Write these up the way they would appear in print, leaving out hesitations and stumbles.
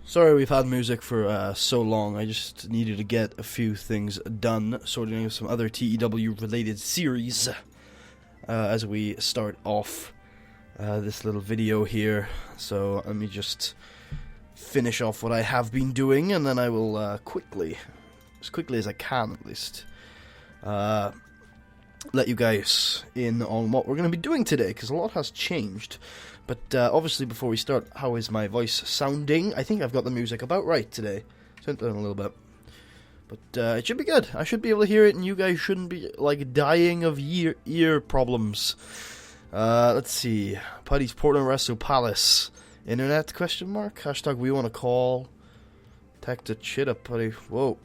Sorry we've had music for so long. I just needed to get a few things done, sorting out some other TEW related series as we start off this little video here. So let me just finish off what I have been doing, and then I will as quickly as I can at least, let you guys in on what we're going to be doing today, because a lot has changed. But obviously, before we start, how is my voice sounding? I think I've got the music about right today. Turned down a little bit. But it should be good. I should be able to hear it, and you guys shouldn't be, like, dying of ear problems. Let's see. Putty's Portland Resto Palace. Internet, question mark? Hashtag we want to call. Tech to Chitta Putty. Whoa.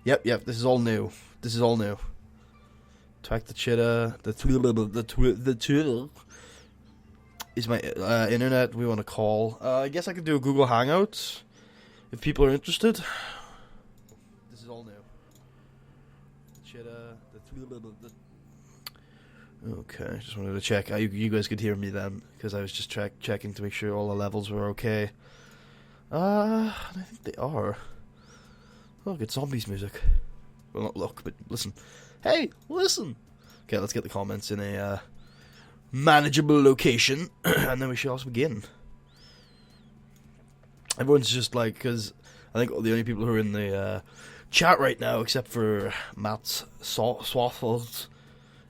Yep, this is all new. Tech to Chitta. The Twitter is my internet we want to call. I guess I could do a Google Hangout if people are interested. This is all new. Okay, just wanted to check. You guys could hear me then, because I was just checking to make sure all the levels were okay. I think they are. Look, it's zombies music. Well, not look, but listen. Hey, listen! Okay, let's get the comments in a manageable location, and then we shall also begin. Everyone's just like, because I think the only people who are in the chat right now, except for Matt's Swaffles,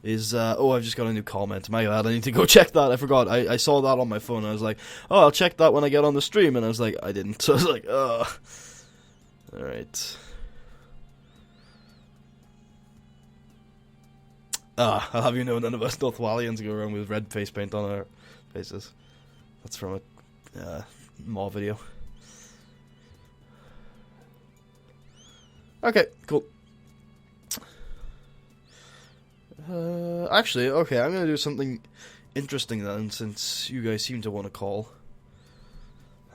is, oh, I've just got a new comment. My God, I need to go check that. I forgot. I saw that on my phone, and I was like, oh, I'll check that when I get on the stream, and I was like, I didn't. So I was like, oh. Alright. I'll have you know, none of us North Wallians go around with red face paint on our faces. That's from a Maw video. Okay, cool. Actually, okay, I'm gonna do something interesting then, since you guys seem to want to call.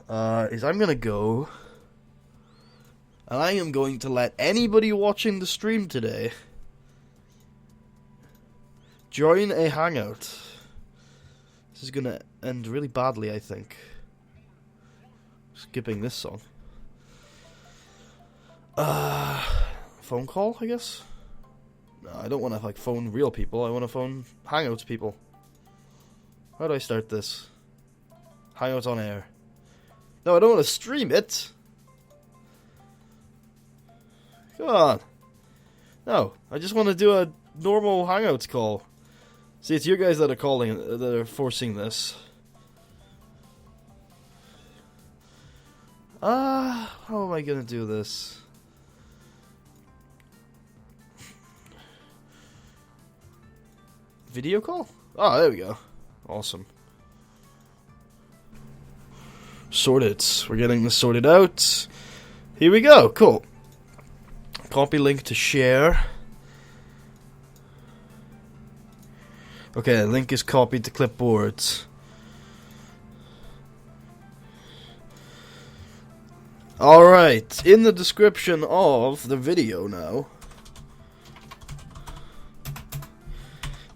Is I'm gonna go, and I am going to let anybody watching the stream today join a hangout. This is gonna end really badly, I think. Skipping this song. Phone call, I guess? No, I don't want to, like, phone real people. I want to phone Hangouts people. How do I start this? Hangouts on air. No, I don't want to stream it. Come on. No, I just want to do a normal Hangouts call. See, it's you guys that are calling, that are forcing this. How am I gonna do this? Video call? Oh, there we go. Awesome. Sorted. We're getting this sorted out. Here we go. Cool. Copy link to share. Okay, link is copied to clipboard. Alright, in the description of the video now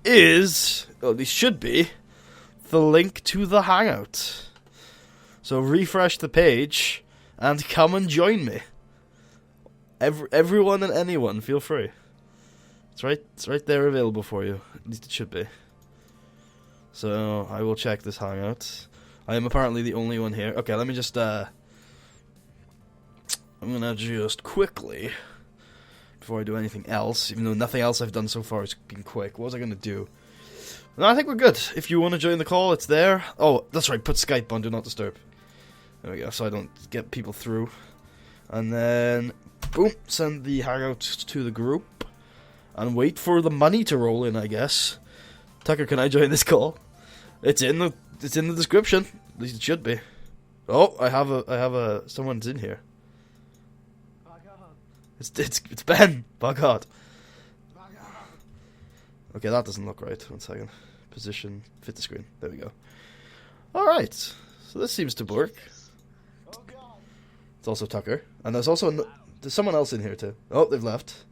is, or at least should be, the link to the Hangout. So refresh the page and come and join me. Everyone and anyone, feel free. It's right there available for you. At least it should be. So I will check this Hangout. I am apparently the only one here. Okay, let me just I'm gonna just quickly, before I do anything else, even though nothing else I've done so far has been quick. What was I gonna do? No, I think we're good. If you want to join the call, it's there. Oh, that's right. Put Skype on Do Not Disturb. There we go. So I don't get people through. And then boom, send the Hangout to the group, and wait for the money to roll in, I guess. Tucker, can I join this call? It's in the It's in the description. At least it should be. Oh, I have a someone's in here. It's Ben. By God. Okay, that doesn't look right. 1 second. Position, fit the screen. There we go. All right. So this seems to work. It's also Tucker, and there's someone else in here too. Oh, they've left.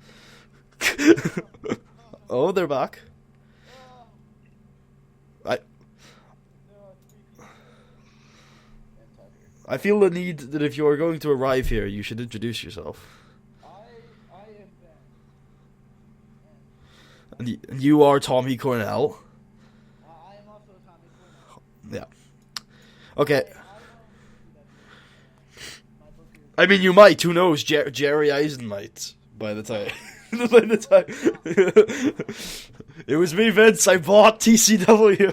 Oh, they're back. I feel the need that if you are going to arrive here, you should introduce yourself. I am Ben. And you are Tommy Cornell. I am also Tommy Cornell. Yeah. Okay. I mean, you might. Who knows? Jerry Eisen might. By the time. It was me, Vince. I bought TCW.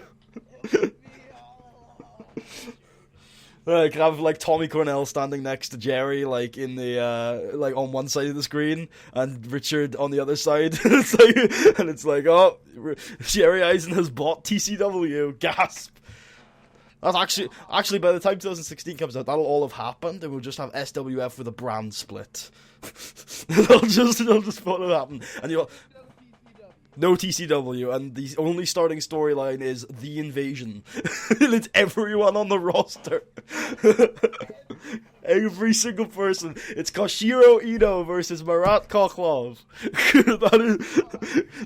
I could have like Tommy Cornell standing next to Jerry, like in the like on one side of the screen, and Richard on the other side. It's like, oh, Jerry Eisen has bought TCW. Gasp! That's actually by the time 2016 comes out, that'll all have happened, and we'll just have SWF with a brand split. It'll just happen, and you'll. No TCW, and the only starting storyline is The Invasion. And it's everyone on the roster. Every single person. It's Koshiro Ito versus Marat Kokhlov.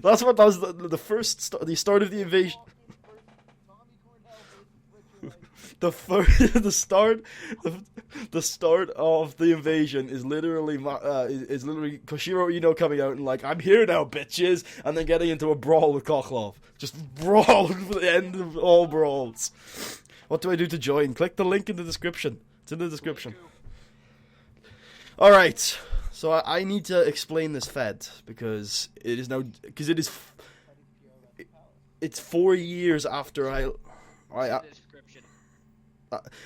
That's what does the start of the invasion. The start of the invasion is literally Koshiro Ino coming out and like, I'm here now, bitches, and then getting into a brawl with Kokhlov. Just brawl for the end of all brawls. What do I do to join? Click the link in the description. It's in the description. All right, so I need to explain this Fed because it is now it's 4 years after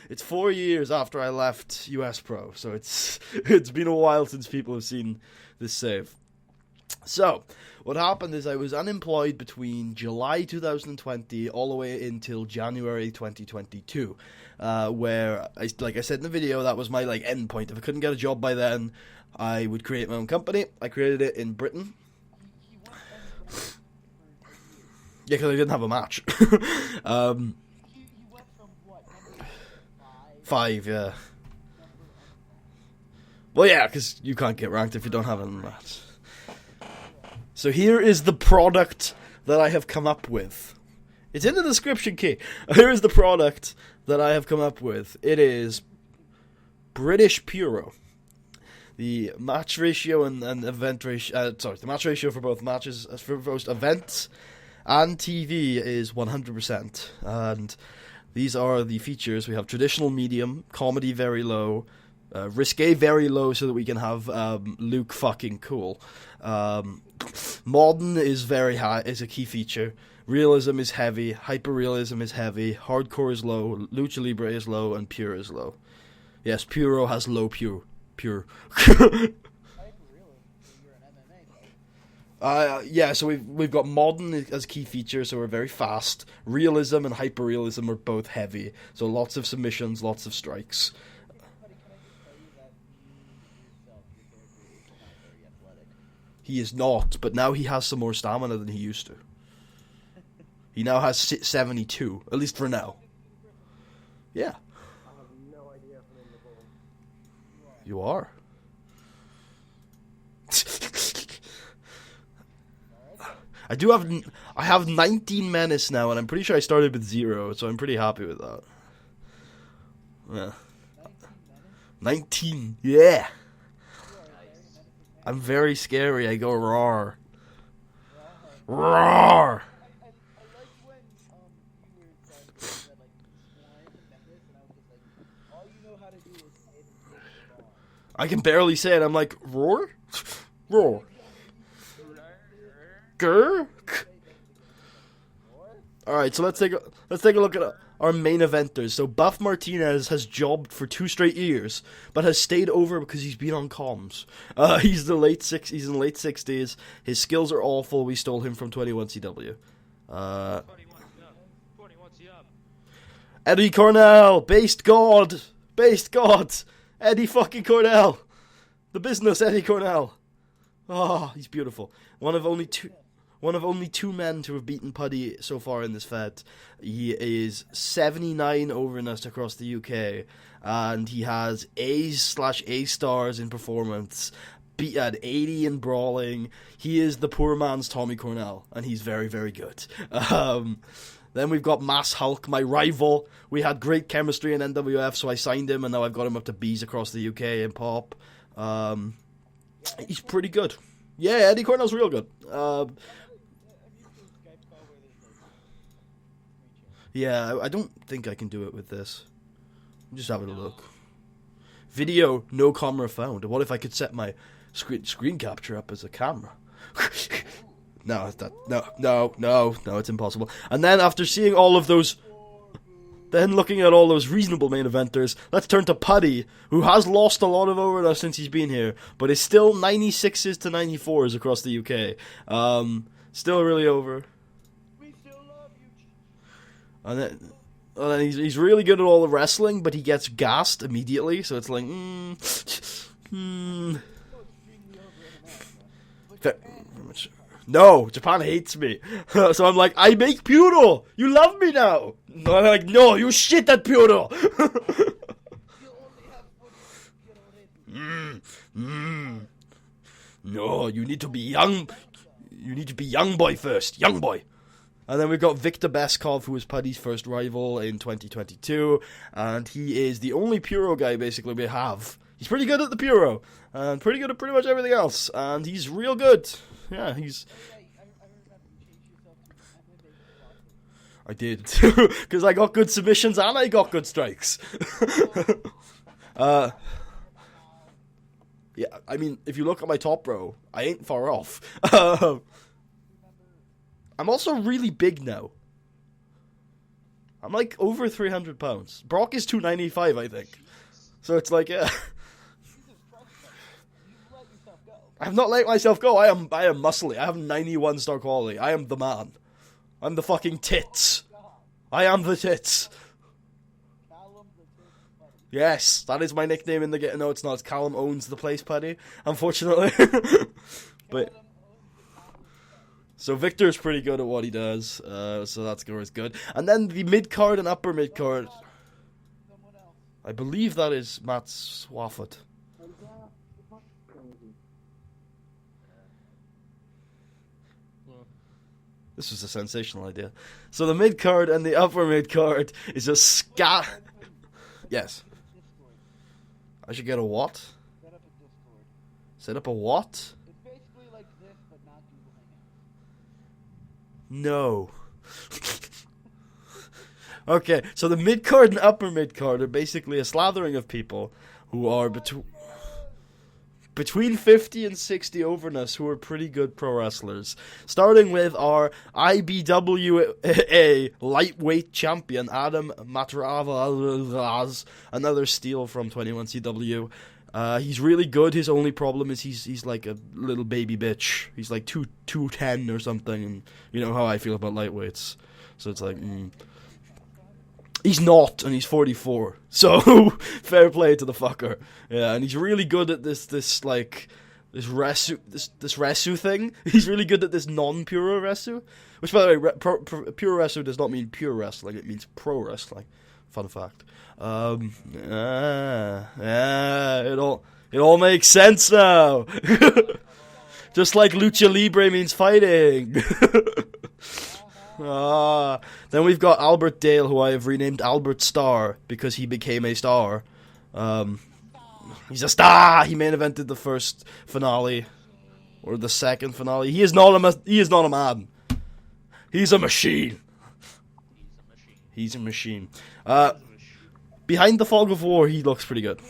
it's 4 years after I left US Pro, so it's been a while since people have seen this save. So, what happened is I was unemployed between July 2020 all the way until January 2022, where, like I said in the video, that was my like end point. If I couldn't get a job by then, I would create my own company. I created it in Britain. Yeah, because I didn't have a match. Five, yeah. Well, yeah, because you can't get ranked if you don't have a match. So here is the product that I have come up with. It's in the description key. Here is the product that I have come up with. It is British Puro. The match ratio and event ratio... the match ratio for both matches, for both events and TV is 100%. And... these are the features. We have traditional medium, comedy very low, risque very low so that we can have Luke fucking cool. Modern is very high, is a key feature. Realism is heavy, hyper-realism is heavy, hardcore is low, lucha libre is low, and pure is low. Yes, Puro has low pure. Yeah, so we've got modern as key features, so we're very fast. Realism and hyper-realism are both heavy, so lots of submissions, lots of strikes. He is not, but now he has some more stamina than he used to. He now has 72, at least for now. Yeah. I have no idea if I'm in the goal. You are. I have 19 menace now, and I'm pretty sure I started with 0, so I'm pretty happy with that. Yeah. 19, yeah. I'm very scary. I go roar. Roar. I like when you said like slime and this, and I was just like, all you know how to do is say it. I can barely say it. I'm like, roar? Roar. Grr? Alright, so let's take a look at our main eventers. So Buff Martinez has jobbed for 2 straight years, but has stayed over because he's been on comms. He's in the late 60s. His skills are awful. We stole him from 21CW. Eddie Cornell, based God, Eddie fucking Cornell, the business Eddie Cornell. Oh, he's beautiful. One of only two men to have beaten Puddy so far in this Fed. He is 79 overness across the UK, and he has A's/A stars in performance. Beat at 80 in brawling. He is the poor man's Tommy Cornell, and he's very, very good. Then we've got Mass Hulk, my rival. We had great chemistry in NWF, so I signed him, and now I've got him up to B's across the UK in Pop. He's pretty good. Yeah, Eddie Cornell's real good. Yeah, I don't think I can do it with this. I'm just having a look. Video, no camera found. What if I could set my screen capture up as a camera? No, it's impossible. And then after seeing all of those, then looking at all those reasonable main eventers, let's turn to Puddy, who has lost a lot of overness since he's been here, but is still 96s to 94s across the UK. Still really over. We still love you. And then he's really good at all the wrestling, but he gets gassed immediately, so it's like, No, Japan hates me. So I'm like, I make Puro! You love me now! And I'm like, no, you shit at Puro! No, you need to be young. You need to be young boy first. Young boy. And then we've got Victor Beskov, who was Puddy's first rival in 2022. And he is the only Puro guy, basically, we have. He's pretty good at the Puro. And pretty good at pretty much everything else. And he's real good. Yeah, he's... I did, because I got good submissions and I got good strikes. Yeah, I mean, if you look at my top row, I ain't far off. I'm also really big now. I'm like over 300 pounds. Brock is 295, I think. So it's like, yeah. I have not let myself go. I am muscly. I have 91 star quality. I am the man. I'm the fucking tits. I am the tits. Yes, that is my nickname in the game. No, it's not. It's Callum owns the place, Paddy. Unfortunately. But so Victor's pretty good at what he does. So that's always good. And then the mid card and upper mid card. I believe that is Matt Swafford. This was a sensational idea. So the mid card and the upper mid card is a scat. Yes. I should get a what? Set up a Discord. Set up a what? It's basically like this, but not Google Hangout. No. Okay, so the mid card and upper mid card are basically a slathering of people who are between 50 and 60 overness who are pretty good pro wrestlers. Starting with our IBWA lightweight champion, Adam Matravaz, another steal from 21CW. He's really good. His only problem is he's like a little baby bitch. He's like 210 or something, and you know how I feel about lightweights. So it's like... He's not, and he's 44. So, fair play to the fucker. Yeah, and he's really good at this resu thing. He's really good at this non-puro resu. Which, by the way, pure resu does not mean pure wrestling. It means pro wrestling. Fun fact. It all makes sense now. Just like lucha libre means fighting. Then we've got Albert Dale, who I have renamed Albert Star because he became a star. He's a star. He main evented the first finale or the second finale. He is not a man. He's a machine. He's a machine. Behind the fog of war, he looks pretty good.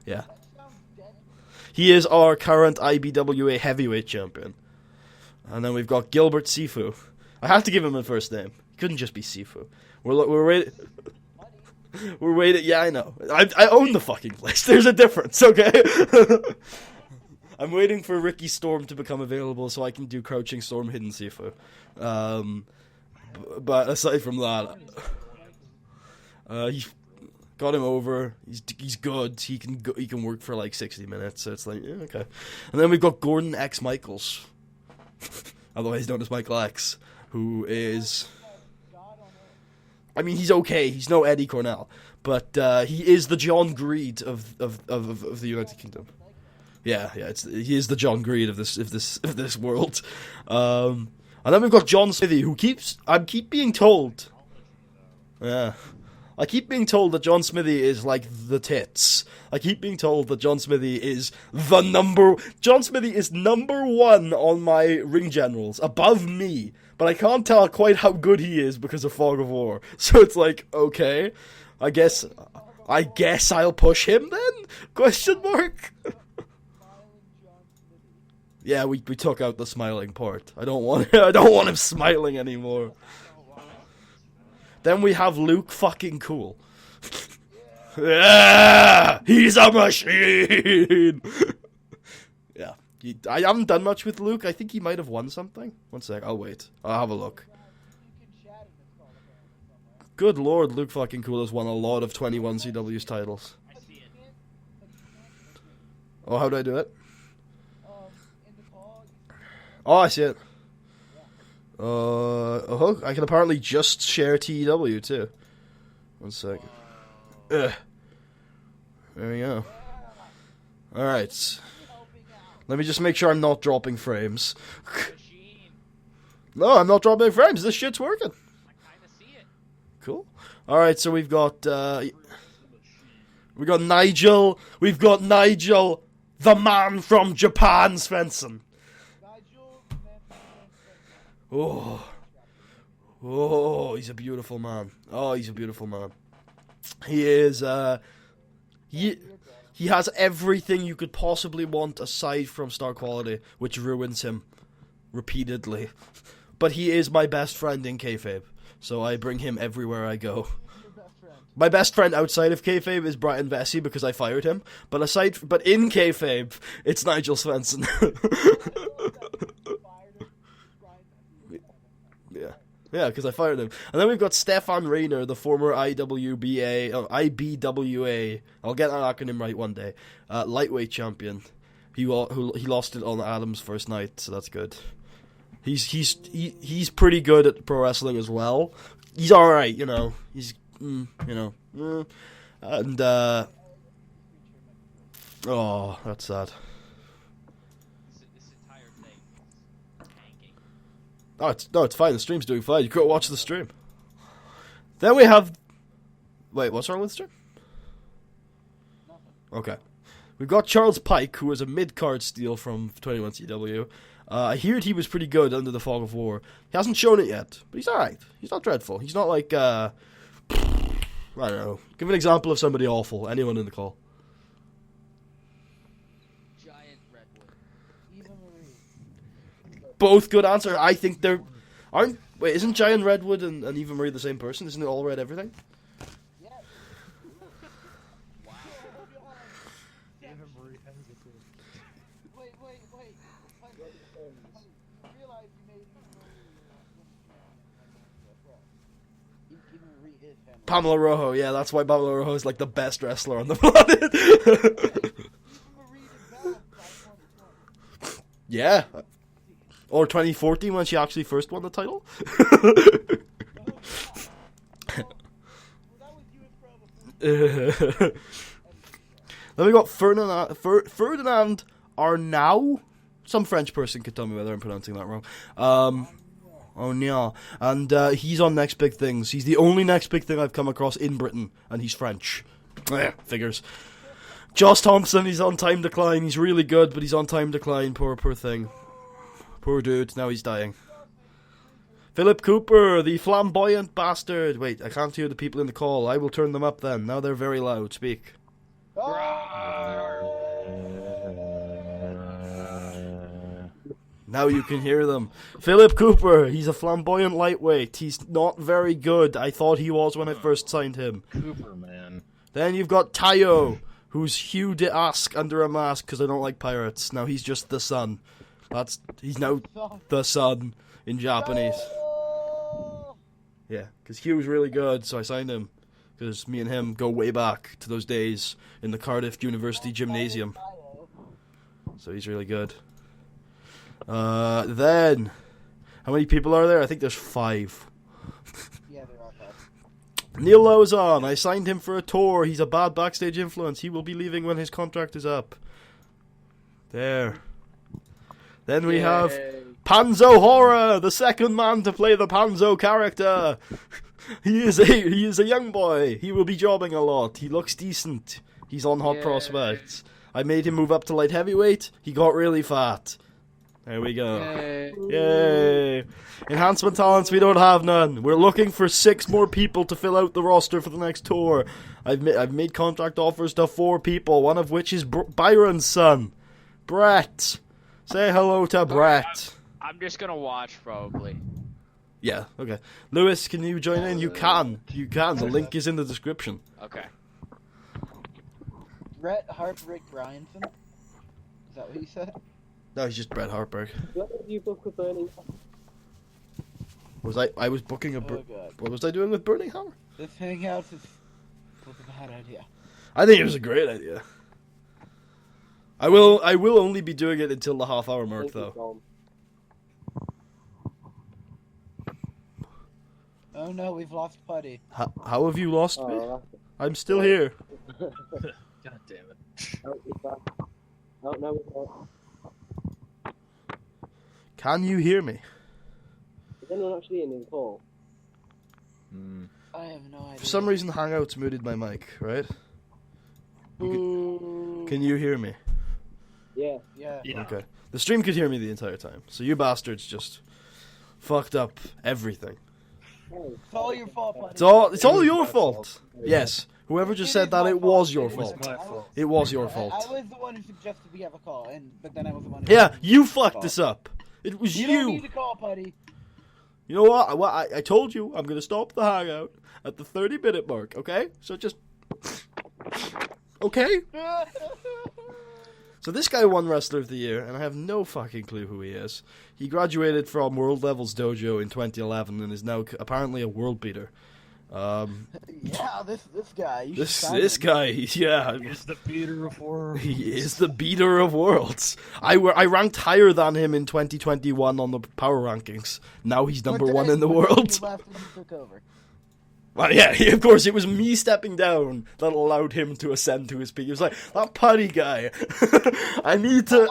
Yeah. He is our current IBWA heavyweight champion. And then we've got Gilbert Sifu. I have to give him a first name. He couldn't just be Sifu. We're waiting. We're waiting. Yeah, I know. I own the fucking place. There's a difference, okay? I'm waiting for Ricky Storm to become available so I can do Crouching Storm, Hidden Sifu. But aside from that, he got him over. He's good. He can work for like 60 minutes. So it's like, yeah, okay. And then we've got Gordon X Michaels, otherwise known as Michael X, who is, I mean, he's okay. He's no Eddie Cornell, but he is the John Greed of the United Kingdom. Yeah, he is the John Greed of this world. And then we've got John Smithy, who I keep being told that John Smithy is like the tits. I keep being told that John Smithy is John Smithy is number one on my ring generals, above me. But I can't tell quite how good he is because of Fog of War. So it's like, okay, I guess I'll push him then? Question mark. Yeah, we took out the smiling part. I don't want him smiling anymore. Then we have Luke fucking Cool. Yeah, he's a machine. Yeah, I haven't done much with Luke. I think he might have won something. One sec, I'll wait. I'll have a look. Good lord, Luke fucking Cool has won a lot of 21 CW's titles. Oh, how do I do it? Oh, I see it. I can apparently just share TEW too. One sec. There we go. Alright. Let me just make sure I'm not dropping frames. No, I'm not dropping frames. This shit's working. I kinda see it. Cool. Alright, so we've got Nigel. We've got Nigel, the man from Japan, Svensson. Oh, he's a beautiful man. Oh, he's a beautiful man. He is, he has everything you could possibly want aside from star quality, which ruins him repeatedly. But he is my best friend in kayfabe, so I bring him everywhere I go. My best friend outside of kayfabe is Brian Vesey because I fired him, but in kayfabe, it's Nigel Svensson. Yeah, because I fired him. And then we've got Stefan Rayner, the former IBWA, I'll get that acronym right one day, lightweight champion. He lost it on Adam's first night, so that's good. He's pretty good at pro wrestling as well. He's alright, you know. And, oh, that's sad. No, it's fine. The stream's doing fine. You could watch the stream. Then we have... Wait, what's wrong with the stream? Okay. We've got Charles Pike, who was a mid-card steal from 21CW. I heard he was pretty good under the Fog of War. He hasn't shown it yet, but he's alright. He's not dreadful. He's not like, I don't know. Give an example of somebody awful. Anyone in the call. Both good answer. I think they're... Wait, isn't Giant Redwood and Eva Marie the same person? Isn't it all red everything? Yes. Wow. Eva Marie has a clue. Wait. I realize you made Eva Marie is family. Pamela Rojo, yeah, that's why Pamela Rojo is like the best wrestler on the planet. Yeah. Or 2014 when she actually first won the title. Then we got Ferdinand Arnau. Some French person could tell me whether I'm pronouncing that wrong. Oh yeah, and he's on Next Big Things. He's the only Next Big Thing I've come across in Britain, and he's French. Figures. Josh Thompson, he's on time decline. He's really good, but he's on time decline. Poor thing. Poor dude, now he's dying. Philip Cooper, the flamboyant bastard. Wait, I can't hear the people in the call. I will turn them up then. Now they're very loud. Speak. Now you can hear them. Philip Cooper, he's a flamboyant lightweight. He's not very good. I thought he was when I first signed him. Cooper, man. Then you've got Tayo, who's Hugh de Ask under a mask because I don't like pirates. Now he's just the Sun. He's now the Sun in Japanese. No! Yeah, because Hugh's really good, so I signed him. Because me and him go way back to those days in the Cardiff University Gymnasium. So he's really good. Then, how many people are there? I think there's 5. Yeah, they're all bad. Neil Lozon, I signed him for a tour. He's a bad backstage influence. He will be leaving when his contract is up. There. Then we have Panzo Horror, the second man to play the Panzo character. He is a young boy. He will be jobbing a lot. He looks decent. He's on Hot Prospects. I made him move up to light heavyweight. He got really fat. There we go. Yay. Enhancement talents, we don't have none. We're looking for 6 more people to fill out the roster for the next tour. I've made contract offers to 4 people, one of which is Byron's son, Brett. Say hello to Brett. I'm just gonna watch, probably. Yeah, okay. Lewis, can you join in? You can. The link is in the description. Okay. Brett Hartbrick Bryanson? Is that what you said? No, he's just Brett Hartberg. What did you book with Burning? I was booking a... Oh, God. What was I doing with Burning Hammer? This hangout was a bad idea. I think it was a great idea. I will only be doing it until the half-hour mark, though. Oh no, we've lost Putty. How have you lost me? I'm still here. God damn it. Oh, it's back. Oh, no, it's not. Can you hear me? Is anyone actually in the call? I have no idea. For some reason, Hangout's muted my mic, right? Can you hear me? Yeah. Yeah. Okay. The stream could hear me the entire time. So you bastards just fucked up everything. It's all your fault, Putty. It's all your fault. Yes. Whoever just said that, it was your fault. It was your I fault. was the one who suggested we have a call, but then I was the one who... Yeah, you fucked this up. It was You don't need to call, Putty. You know what? I told you I'm going to stop the Hangout at the 30-minute mark, okay? So just... Okay? So this guy won Wrestler of the Year, and I have no fucking clue who he is. He graduated from World Levels Dojo in 2011 and is now apparently a world beater. Yeah, this guy. You This should sign him. guy, yeah. He's the beater of worlds. He is the beater of worlds. I ranked higher than him in 2021 on the power rankings. Now he's number What 1 in the when world. you left when you took over? Well, yeah, of course, it was me stepping down that allowed him to ascend to his peak. He was like, that putty guy. I need to...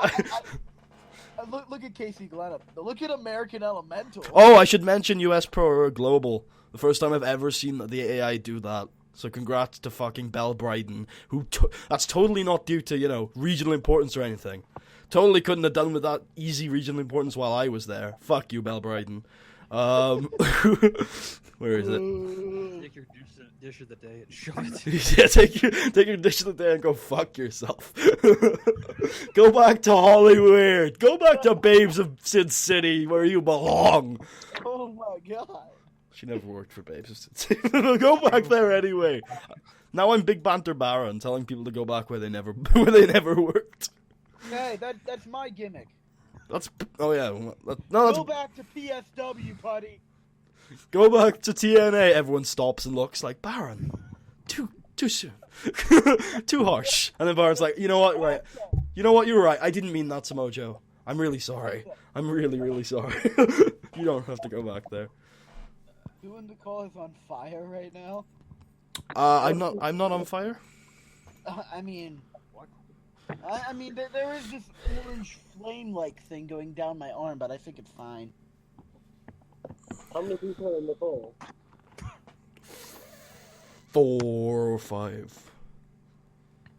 Look at Casey Glennup. Look at American Elemental. Oh, I should mention US Pro Global. The first time I've ever seen the AI do that. So congrats to fucking Belle Bryden, who that's totally not due to, regional importance or anything. Totally couldn't have done with that easy regional importance while I was there. Fuck you, Belle Bryden. Where is it? Take your dish of the day and show it. Yeah, take your dish of the day and go fuck yourself. Go back to Hollywood. Go back to Babes of Sin City where you belong. Oh my god. She never worked for Babes of Sin City. Go back there anyway. Now I'm Big Banter Baron telling people to go back where they never worked. Hey, that's my gimmick. That's that's Go back to PSW, Putty. go back to TNA. Everyone stops and looks like Baron. Too soon. Too harsh. And then Baron's like, you know what, right? You know what, you're right. I didn't mean that, Samoa Joe. I'm really sorry. I'm really, really sorry. You don't have to go back there. Who in the call is on fire right now? I'm not on fire. I mean, there is this orange flame-like thing going down my arm, but I think it's fine. How many people are in the call? 4 or 5.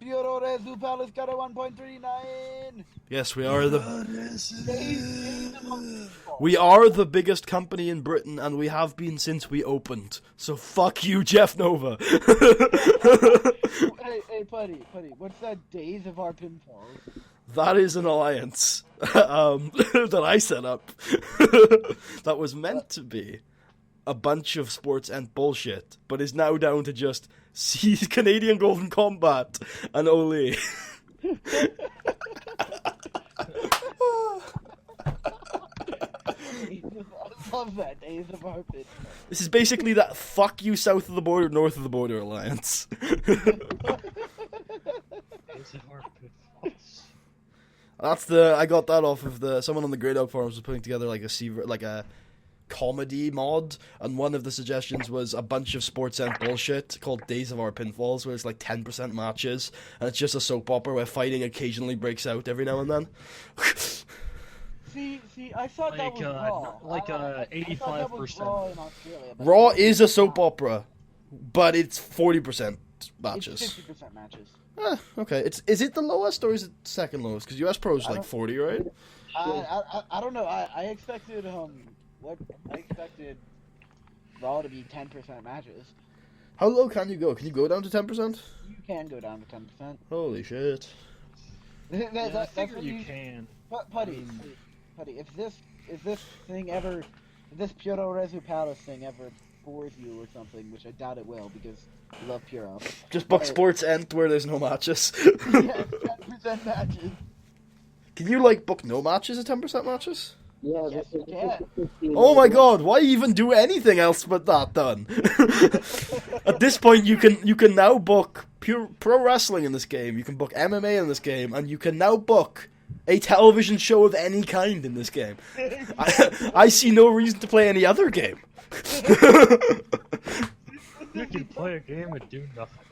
Puro Rezu Palace got a 1.39. Yes, we are we are the biggest company in Britain, and we have been since we opened. So fuck you, Jeff Nova. Hey, Putty, what's that Days of Our Pinfalls? That is an alliance that I set up. That was meant to be. a bunch of sports and bullshit, but is now down to just Canadian Golden Combat and Ole. I love that. Days of our pitch. This is basically that fuck you south of the border, north of the border alliance. I got that off of someone on the Grey Dog forums was putting together like a comedy mod, and one of the suggestions was a bunch of sports end bullshit called Days of Our Pinfalls, where it's like 10% matches, and it's just a soap opera where fighting occasionally breaks out every now and then. See, I thought that was Raw. Like I thought that was 85%. Raw in Australia. but Raw it's is a soap not. opera, but it's 40% matches. It's 50% matches. Okay. Is it the lowest or is it second lowest? Because US Pro is I like don't- 40, right? I don't know. I expected Raw to be 10% matches. How low can you go? Can you go down to 10%? You can go down to 10%. Holy shit. That- Yeah, I that's figure what you can. Putty, if this thing ever, if this Puro Resu Palace thing ever bores you or something, which I doubt it will because I love Puro. Just book But- sports end where there's no matches. Yeah, 10% matches. Can you like book no matches at 10% matches? Yeah, Yes, this is you can. 15 Oh my god, why even do anything else but that then? At this point you can now book pro wrestling in this game, you can book MMA in this game, and you can now book a television show of any kind in this game. I see no reason to play any other game. You can play a game and do nothing.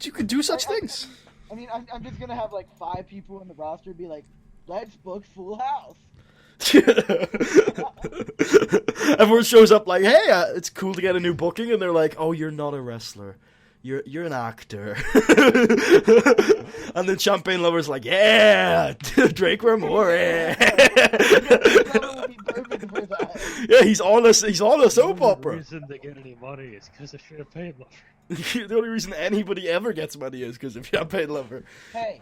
You could do such things. I mean, I'm just gonna have like 5 people in the roster be like, let's book Full House. Everyone shows up like, hey, it's cool to get a new booking, and they're like, oh, you're not a wrestler. You're an actor. And then Champagne Lover's like, yeah, Drake Ramore. That would be perfect for that. Yeah, he's on a soap The opera. only reason they get any money is because of Champagne Lover. The only reason anybody ever gets money is because of Champagne Lover. Hey,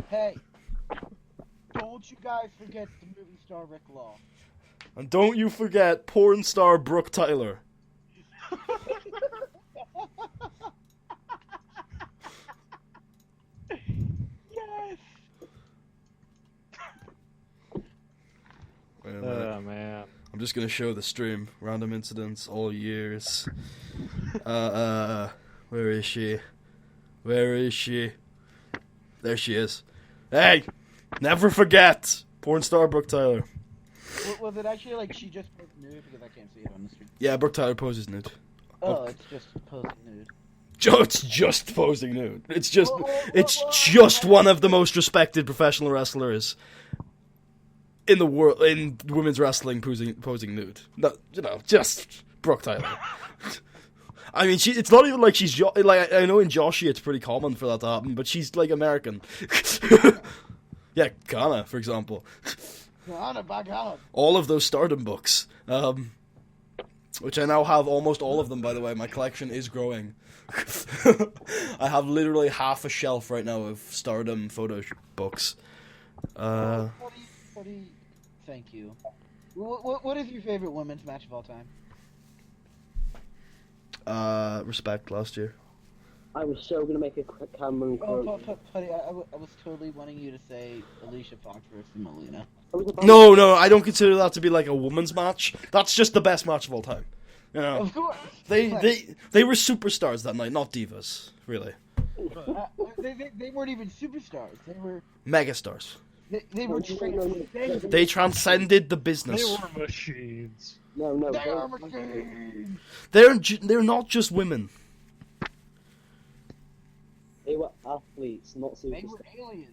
don't you guys forget the movie star Rick Law. And don't you forget porn star Brooke Tyler. Yes. Wait a minute. Oh man. I'm just gonna show the stream. Random incidents, all years. Where is she? Where is she? There she is. Hey! Never forget! Porn star Brooke Tyler. Was it actually like she just posed nude because I can't see it on the stream? Yeah, Brooke Tyler poses nude. Oh, it's just posing nude. It's just posing nude. It's just one of the most respected professional wrestlers in the world, in women's wrestling, posing nude. No, just Brooke Tyler. I mean, it's not even like she's like, I know in Joshi it's pretty common for that to happen, but she's like American. Yeah, Kana, for example. God, by God. All of those Stardom books, which I now have almost all of them, by the way. My collection is growing. I have literally half a shelf right now of Stardom photo books. Thank you. What is your favorite women's match of all time? Respect last year. I was so gonna make a Cameron quote. Putty, I was totally wanting you to say Alicia Fox versus Melina. No, I don't consider that to be like a woman's match. That's just the best match of all time. You know, Of course. they were superstars that night, not divas, really. They weren't even superstars. They were Megastars. they were transcendent. They transcended the They business. were machines. No, They are machines. They're not just women. they were athletes, not They superstars. were aliens.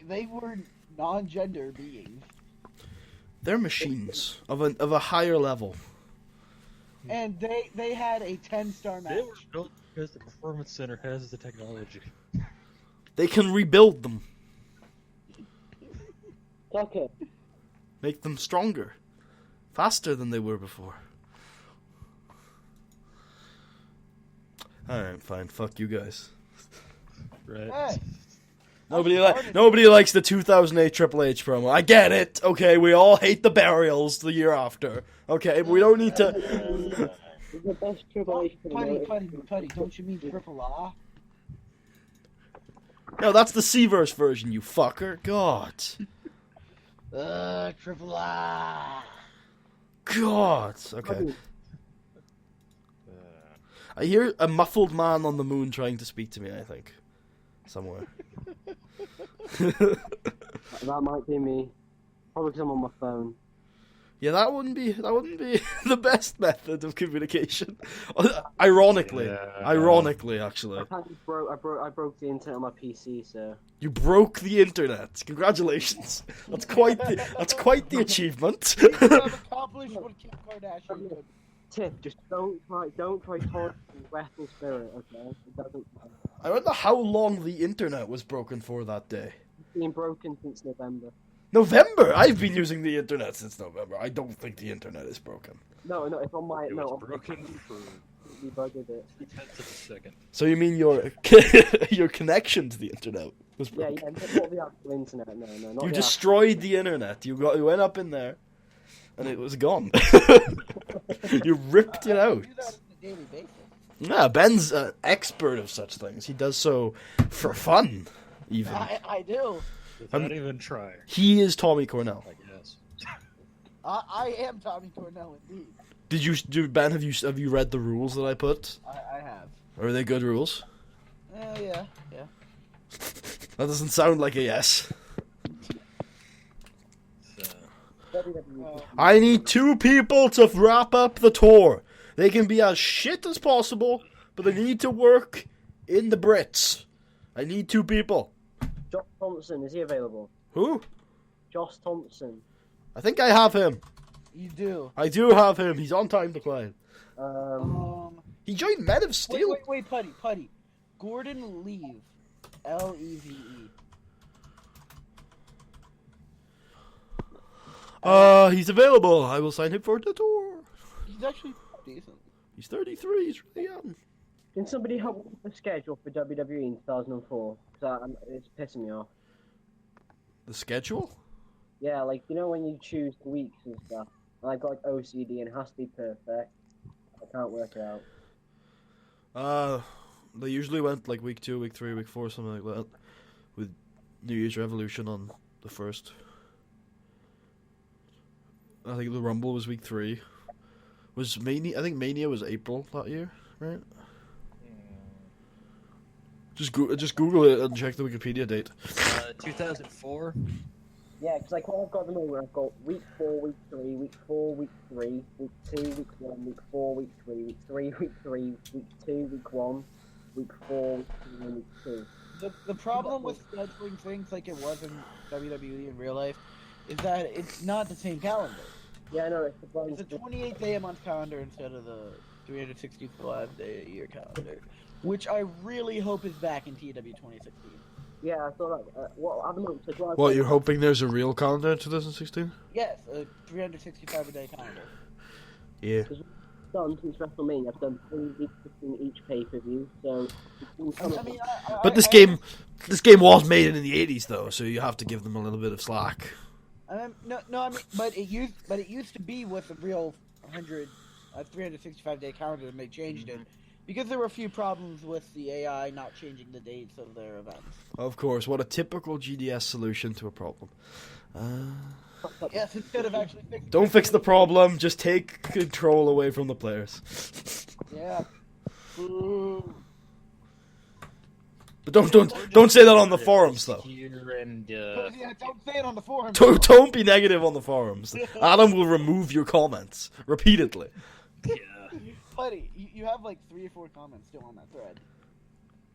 They were non-gender beings, They're machines of a higher level. and they had a 10-star match. They were built because the Performance Center has the technology. They can rebuild them, Tucker, make them stronger, faster than they were before. Alright, fine. Fuck you guys. Right. Hey, Nobody likes the 2008 Triple H promo. I get it. Okay, we all hate the burials the year after. Okay, but we don't need to. It's the best Triple H Putty, don't you mean Triple R? No, that's the C-verse version, you fucker. God. Triple R. God. Okay. I hear a muffled man on the moon trying to speak to me, I think. Somewhere. That might be me. Probably because I'm on my phone. Yeah, that wouldn't be the best method of communication. Ironically, actually. I broke the internet on my PC, so. You broke the internet. Congratulations. That's quite the achievement. You have accomplished what Kim Kardashian did. Tip, just don't try taunting Wrestle Spirit, okay? It doesn't matter. I wonder how long the internet was broken for that day. It's been broken since November. November? I've been using the internet since November. I don't think the internet is broken. No, it's on my... It no, was broken for we bugged it. 10th of a second. So you mean your connection to the internet was Yeah, broken? not the actual internet, no, not You the destroyed the internet. You went up in there, and it was gone. You ripped it out. I do that on a daily basis. Yeah, Ben's an expert of such things. He does so for fun, even. I do. Without even trying, He is Tommy Cornell. I guess. I am Tommy Cornell indeed. Ben? Have you read the rules that I put? I have. Are they good rules? Yeah. That doesn't sound like a yes. WWE. I need 2 people to wrap up the tour. They can be as shit as possible, but they need to work in the Brits. I need 2 people. Josh Thompson, is he available? Who? Josh Thompson. I think I have him. You do. I do have him. He's on time to play. He joined Men of Steel. Wait, Putty. Gordon Leve. Leve. He's available. I will sign him for the tour. He's actually decent. He's 33. He's really young. Can somebody help with the schedule for WWE in 2004? Because it's pissing me off. The schedule? Yeah, like, you know when you choose the weeks and stuff? And I got like OCD and it has to be perfect. I can't work it out. They usually went like week 2, week 3, week 4, something like that. With New Year's Revolution on the 1st. I think the Rumble was week 3. Was Mania? I think Mania was April that year, right? Just Google it and check the Wikipedia date. 2004. Yeah, because like what I've got at the moment, I've got week 4, week 3, week 4, week 3, week 2, week 1, week 4, week 3, week 3, week 3, week 2, week 1, week 4, week 2, and week 2. The problem with scheduling things like it was in WWE in real life is that it's not the same calendar. Yeah, I know, it's It's a 28-day a month calendar instead of the 365-day a year calendar, which I really hope is back in TEW 2016. Yeah, I thought that. Well, at the moment, so drive. What, you're hoping there's a real calendar in 2016? Yes, a 365-day calendar. Yeah. Done since WrestleMania. I've done 3 weeks between each pay-per-view, so. I mean, But this game was made in the 80s though, so you have to give them a little bit of slack. But it used to be with a real 365-day calendar, and they changed it because there were a few problems with the AI not changing the dates of their events. Of course, what a typical GDS solution to a problem. Yes, instead of actually fixing. Don't fix the problem, just take control away from the players. Yeah. Ooh. But don't say that on the forums though. Here and Yeah, don't say it on the forum. Don't be negative on the forums. Adam will remove your comments repeatedly. yeah. Buddy, you have like 3 or 4 comments still on that thread.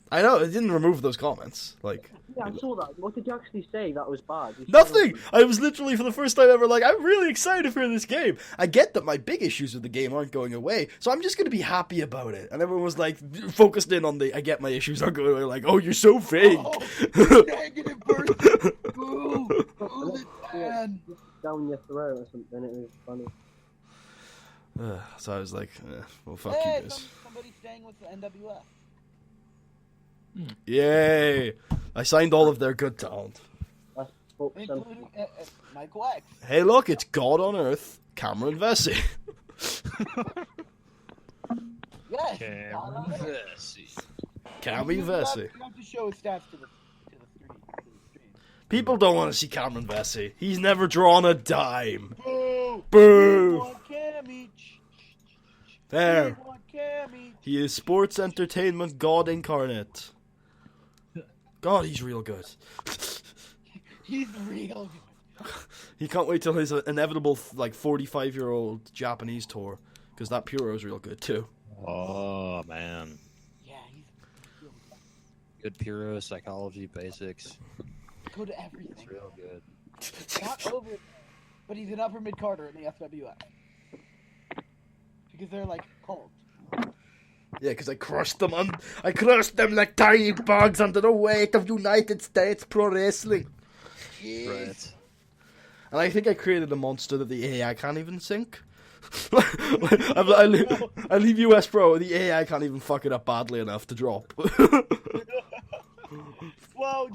I know, it didn't remove those comments. Like, Yeah, I saw that. What did you actually say that was bad? You said- nothing! I was literally, for the first time ever, like, I'm really excited for this game. I get that my big issues with the game aren't going away, so I'm just gonna be happy about it. And everyone was, like, focused in on I get my issues aren't going away, like, oh, you're so fake! Oh, negative person! Ooh, the man! Down your throat or something, it was funny. So I was like, well, fuck you guys. Somebody's staying with the NWF. Yay! I signed all of their good talent. Let's book some. Including Michael X. Hey, look, it's God on Earth, Cameron Vesey. Yes. Cameron Vesey. Cammy Vesey. You have to show his stats to the stream. People don't want to see Cameron Vesey. He's never drawn a dime. Boo! Boo! We want Cammy. There. We want Cammy. He is sports entertainment god incarnate. God, he's real good. He's real good. He can't wait till his inevitable, 45-year-old Japanese tour. Because that Puro is real good, too. Oh, man. Yeah, he's real Good Puro, psychology, basics. good at everything. It's real good. Not over, but he's an upper mid Carter in the FWF. Because they're called. Yeah, because I crushed them like tiny bugs under the weight of United States Pro Wrestling. Right. And I think I created a monster that the AI can't even sink. I leave US Pro, the AI can't even fuck it up badly enough to drop. Well,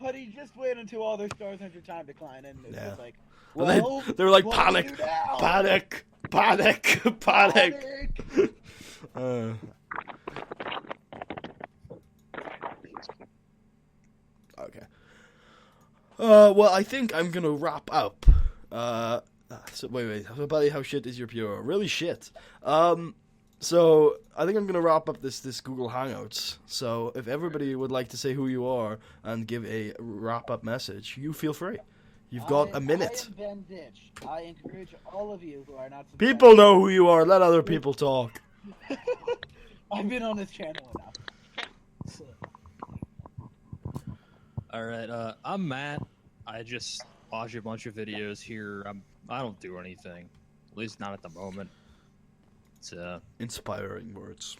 buddy, just wait until all their stars enter time decline, and it's Yeah. just like, And they were like, what do we panic, do now? panic, panic, panic. Okay. Well, I think I'm gonna wrap up. So wait. Buddy, how shit is your Puro? Really shit. So I think I'm gonna wrap up this Google Hangouts. So if everybody would like to say who you are and give a wrap up message, you feel free. You've got a minute. I am Ben Ditch. I encourage all of you who are not subscribed. People know who you are. Let other people talk. I've been on this channel enough. Alright, I'm Matt. I just watch a bunch of videos here. I don't do anything. At least not at the moment. It's, Inspiring words.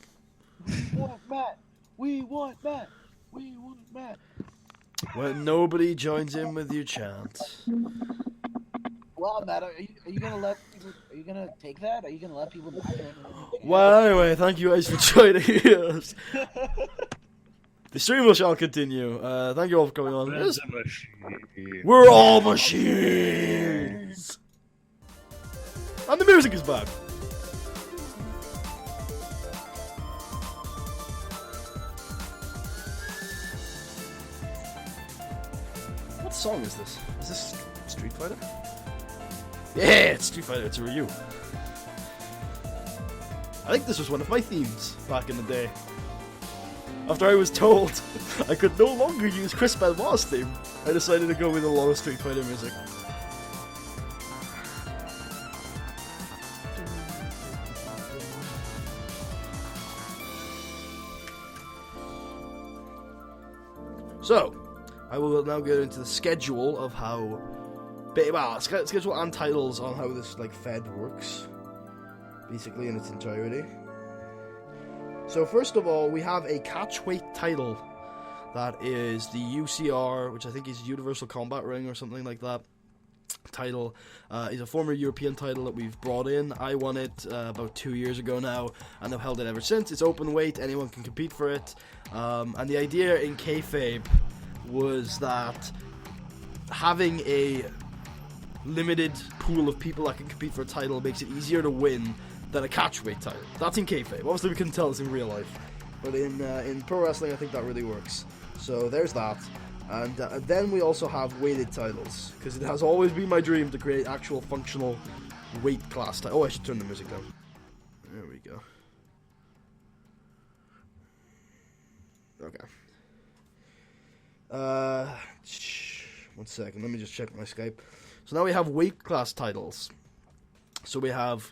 We want Matt. We want Matt. We want Matt. When nobody joins in with your chant. Well, Matt, are you gonna let people? Are you gonna take that? Are you gonna let people not join in? Well, anyway, thank you guys for joining us. The stream shall continue. Thank you all for coming on. Ben's a machine. We're all machines. And the music is back. What song is this? Is this Street Fighter? Yeah, it's Street Fighter. It's a Ryu. I think this was one of my themes back in the day. After I was told I could no longer use Chris Benoit's theme, I decided to go with a lot of Street Fighter music. So, I will now get into the schedule of how... Well, schedule and titles on how this Fed works. Basically in its entirety. So first of all, we have a catchweight title. That is the UCR, which I think is Universal Combat Ring or something like that. Title is a former European title that we've brought in. I won it about 2 years ago now, and I've held it ever since. It's open weight, anyone can compete for it. And the idea in kayfabe was that having a limited pool of people that can compete for a title makes it easier to win than a catchweight title. That's in kayfabe. Obviously, we couldn't tell this in real life, but in pro wrestling, I think that really works. So there's that, and then we also have weighted titles because it has always been my dream to create actual functional weight class. Oh, I should turn the music down. There we go. Okay. 1 second. Let me just check my Skype. So now we have weight class titles. So we have.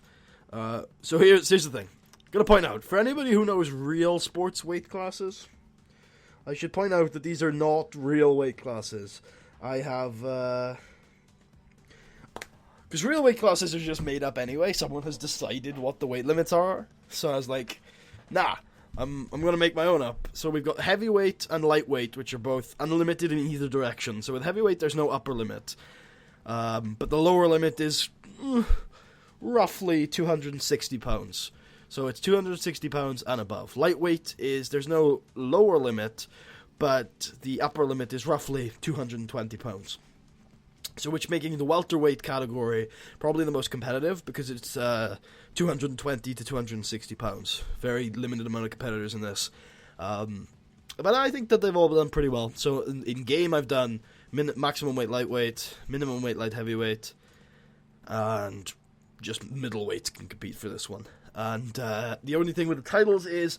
So here's the thing. Gonna point out, for anybody who knows real sports weight classes, I should point out that these are not real weight classes. I have, because real weight classes are just made up anyway. Someone has decided what the weight limits are. So I was like, nah, I'm gonna make my own up. So we've got heavyweight and lightweight, which are both unlimited in either direction. So with heavyweight, there's no upper limit. But the lower limit is roughly 260 pounds. So it's 260 pounds and above. Lightweight is, there's no lower limit, but the upper limit is roughly 220 pounds. So, which making the welterweight category probably the most competitive because it's 220 to 260 pounds. Very limited amount of competitors in this. But I think that they've all done pretty well. So, in game, I've done maximum weight lightweight, minimum weight light heavyweight, and just middleweight can compete for this one. And the only thing with the titles is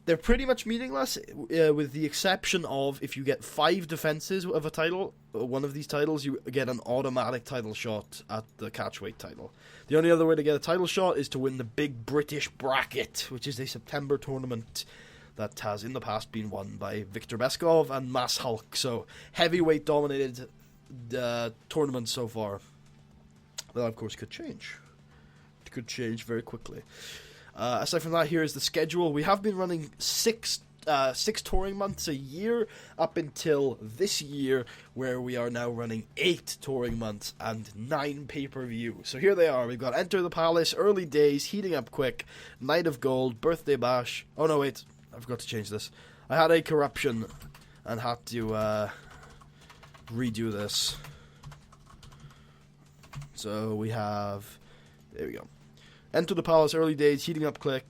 they're pretty much meaningless, with the exception of if you get 5 defenses of a title, one of these titles, you get an automatic title shot at the catchweight title. The only other way to get a title shot is to win the Big British Bracket, which is a September tournament that has in the past been won by Viktor Beskov and Mass Hulk. So heavyweight dominated tournaments so far. That of course could change. It could change very quickly. Aside from that, here is the schedule. We have been running six touring months a year up until this year, where we are now running 8 touring months and 9 pay-per-view. So here they are. We've got Enter the Palace, Early Days, Heating Up Quick, Night of Gold, Birthday Bash. Oh no, wait. I forgot to change this. I had a corruption and had to redo this. So we have... There we go. Enter the Palace, Early Days, Heating Up Quick,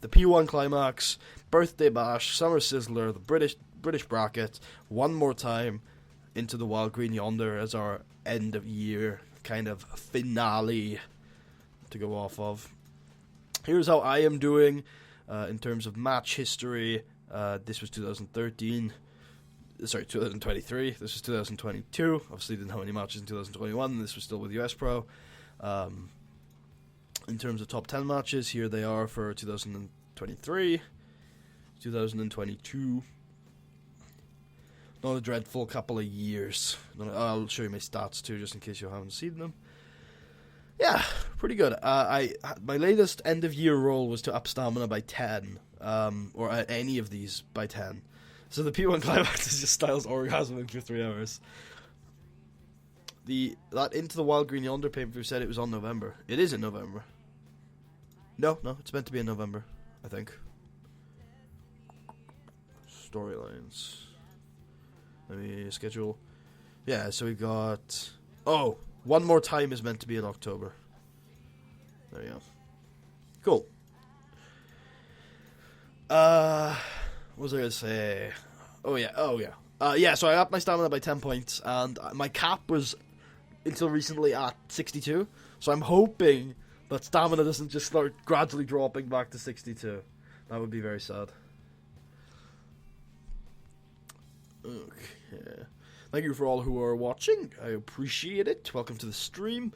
the P1 Climax, Birthday Bash, Summer Sizzler, the British Bracket, One More Time, Into the Wild Green Yonder as our end of year kind of finale to go off of. Here's how I am doing in terms of match history. This was 2013. Sorry, 2023. This was 2022. Obviously didn't have any matches in 2021. This was still with US Pro. In terms of top 10 matches, here they are for 2023, 2022. Not a dreadful couple of years. I'll show you my stats too, just in case you haven't seen them. Yeah, pretty good. My latest end of year roll was to up stamina by 10, or at any of these by 10. So the P1 Climax is just Styles orgasming for 3 hours. That Into the Wild Green Yonder pay-per-view said it was on November. It is in November. No, it's meant to be in November, I think. Storylines. Let me schedule. Yeah, so we got... Oh, One More Time is meant to be in October. There you go. Cool. What was I going to say? Oh, yeah. So I upped my stamina by 10 points, and my cap was, until recently, at 62. So I'm hoping that stamina doesn't just start gradually dropping back to 62. That would be very sad. Okay. Thank you for all who are watching. I appreciate it. Welcome to the stream.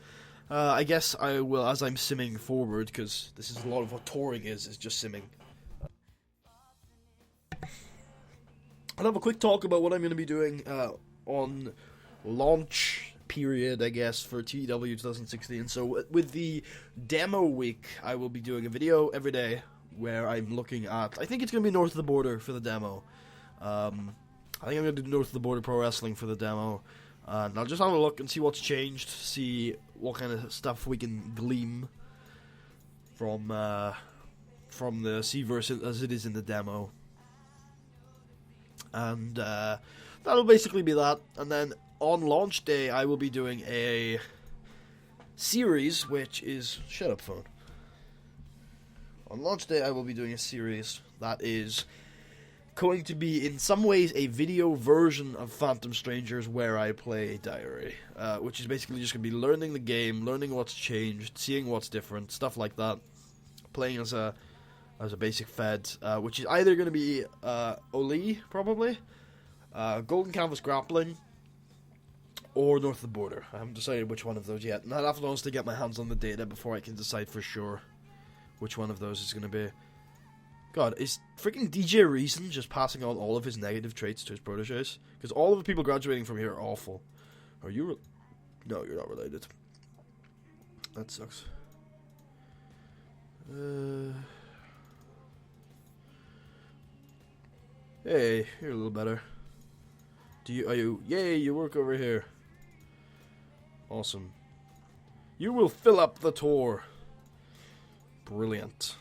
I guess I will, as I'm simming forward, because this is a lot of what touring is just simming. I'll have a quick talk about what I'm going to be doing on launch period, I guess, for TEW2013. So with the demo week, I will be doing a video every day where I'm looking at... I think it's going to be North of the Border for the demo. I think I'm going to do North of the Border Pro Wrestling for the demo. And I'll just have a look and see what's changed, see what kind of stuff we can glean from the Cverse as it is in the demo. And that'll basically be that. And then on launch day, I will be doing a series, which is... Shut up, phone. On launch day, I will be doing a series that is going to be, in some ways, a video version of Phantom Strangers where I play a diary. Which is basically just going to be learning the game, learning what's changed, seeing what's different, stuff like that. Playing as a basic Fed, which is either going to be Oli, probably, Golden Canvas Grappling, or North of the Border. I haven't decided which one of those yet, and I'll have to honestly get my hands on the data before I can decide for sure which one of those is going to be. God, is freaking DJ Reason just passing on all of his negative traits to his proteges? Because all of the people graduating from here are awful. Are you... No, you're not related. That sucks. Hey, you're a little better. Yay, you work over here. Awesome. You will fill up the tour. Brilliant.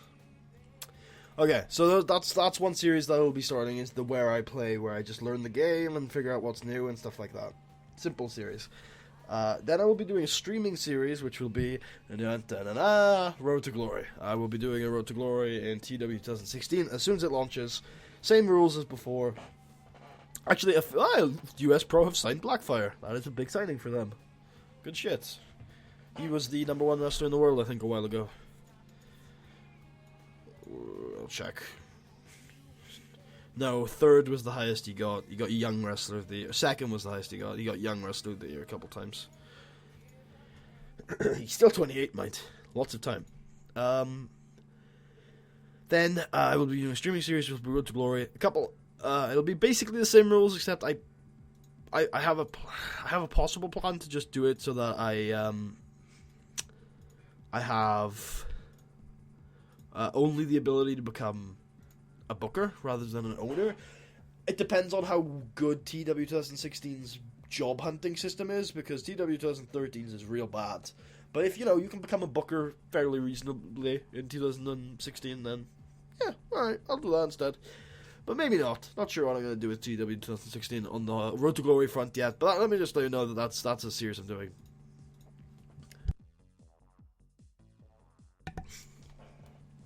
Okay, so that's one series that I will be starting, is the Where I Play, where I just learn the game and figure out what's new and stuff like that. Simple series. Then I will be doing a streaming series, which will be Road to Glory. I will be doing a Road to Glory in TEW2013 as soon as it launches. Same rules as before. Actually, US Pro have signed Blackfire. That is a big signing for them. Good shit. He was the #1 wrestler in the world, I think, a while ago. I'll check. No, third was the highest he got. He got Young Wrestler of the Year. Second was the highest he got. He got Young Wrestler of the Year a couple times. He's still 28, mate. Lots of time. Then I will be doing a streaming series with Road to Glory. It'll be basically the same rules, except I have a possible plan to just do it so that I have only the ability to become a booker rather than an owner. It depends on how good TEW2016's job hunting system is, because TEW2013's is real bad. But if you can become a booker fairly reasonably in 2016, then yeah, alright, I'll do that instead. But maybe not. Not sure what I'm going to do with TEW2016 on the Road to Glory front yet. But let me just let you know that that's a series I'm doing.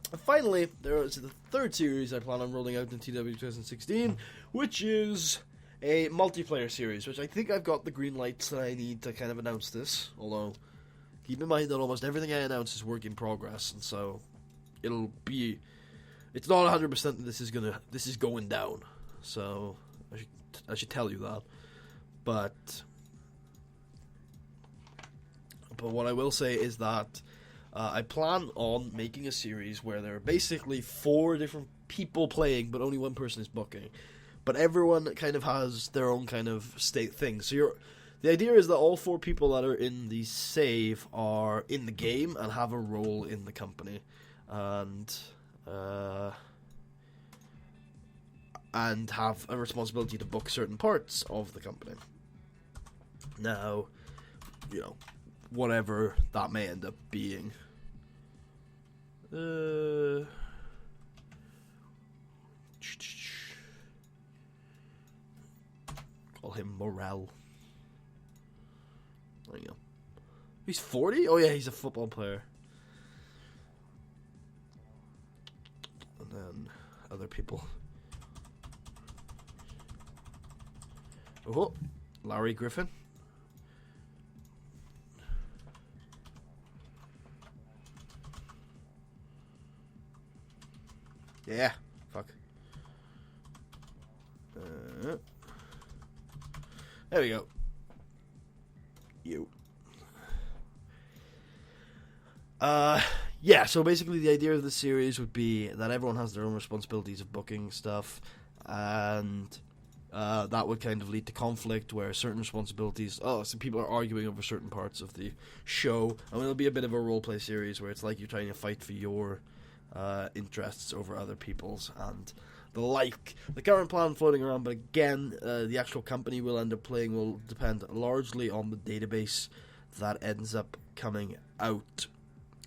And finally, there is the third series I plan on rolling out in TEW2016, which is a multiplayer series, which I think I've got the green lights that I need to kind of announce this. Although, keep in mind that almost everything I announce is work in progress, and so it's not 100% that this is going down. So I should tell you that. But what I will say is that I plan on making a series where there are basically 4 different people playing, but only one person is booking. But everyone kind of has their own kind of state thing. So the idea is that all 4 people that are in the save are in the game and have a role in the company, and have a responsibility to book certain parts of the company. Now, whatever that may end up being. Call him Morel. There you go. He's 40? Oh yeah, he's a football player. And then other people. Oh, Larry Griffin. Yeah, fuck. There we go. You. Yeah, so basically the idea of the series would be that everyone has their own responsibilities of booking stuff, and that would kind of lead to conflict where certain responsibilities... so people are arguing over certain parts of the show. I mean, it'll be a bit of a roleplay series where it's like you're trying to fight for your interests over other people's and the like. The current plan floating around, but again, the actual company we'll end up playing will depend largely on the database that ends up coming out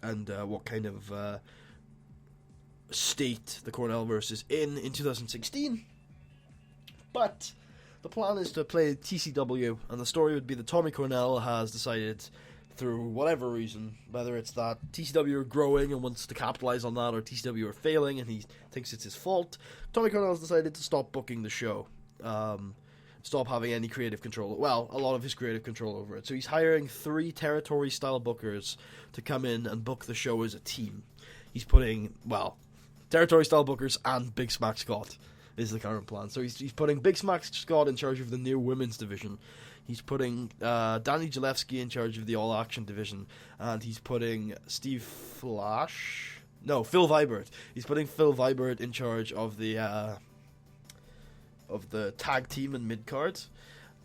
and what kind of state the Cornellverse is in 2016. But the plan is to play TCW, and the story would be that Tommy Cornell has decided, through whatever reason, whether it's that TCW are growing and wants to capitalize on that, or TCW are failing and he thinks it's his fault, Tommy Cornell has decided to stop booking the show. Stop having any creative control. Well, a lot of his creative control over it. So he's hiring 3 territory-style bookers to come in and book the show as a team. He's putting, territory-style bookers and Big Smack Scott is the current plan. So he's putting Big Smack Scott in charge of the new women's division. He's putting Danny Jalewski in charge of the all-action division. And he's putting Phil Vibert. He's putting Phil Vibert in charge of the tag team and mid-card.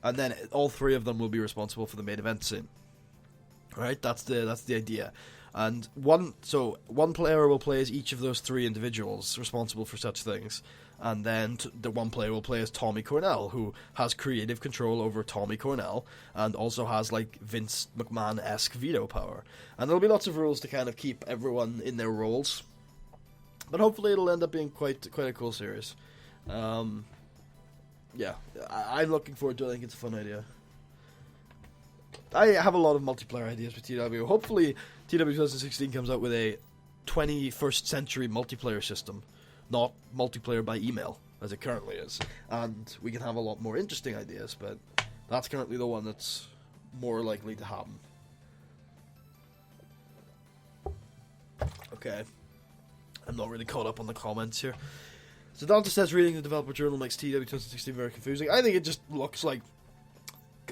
And then all 3 of them will be responsible for the main event scene. Right? That's the idea. And one player will play as each of those 3 individuals responsible for such things. And then the one player will play as Tommy Cornell, who has creative control over Tommy Cornell, and also has, like, Vince McMahon-esque veto power. And there'll be lots of rules to kind of keep everyone in their roles. But hopefully it'll end up being quite a cool series. Yeah, I'm looking forward to it. I think it's a fun idea. I have a lot of multiplayer ideas with TW. Hopefully TW2016 comes out with a 21st century multiplayer system, not multiplayer by email, as it currently is. And we can have a lot more interesting ideas, but that's currently the one that's more likely to happen. Okay. I'm not really caught up on the comments here. So Dante says reading the developer journal makes TW2016 very confusing. I think it just looks like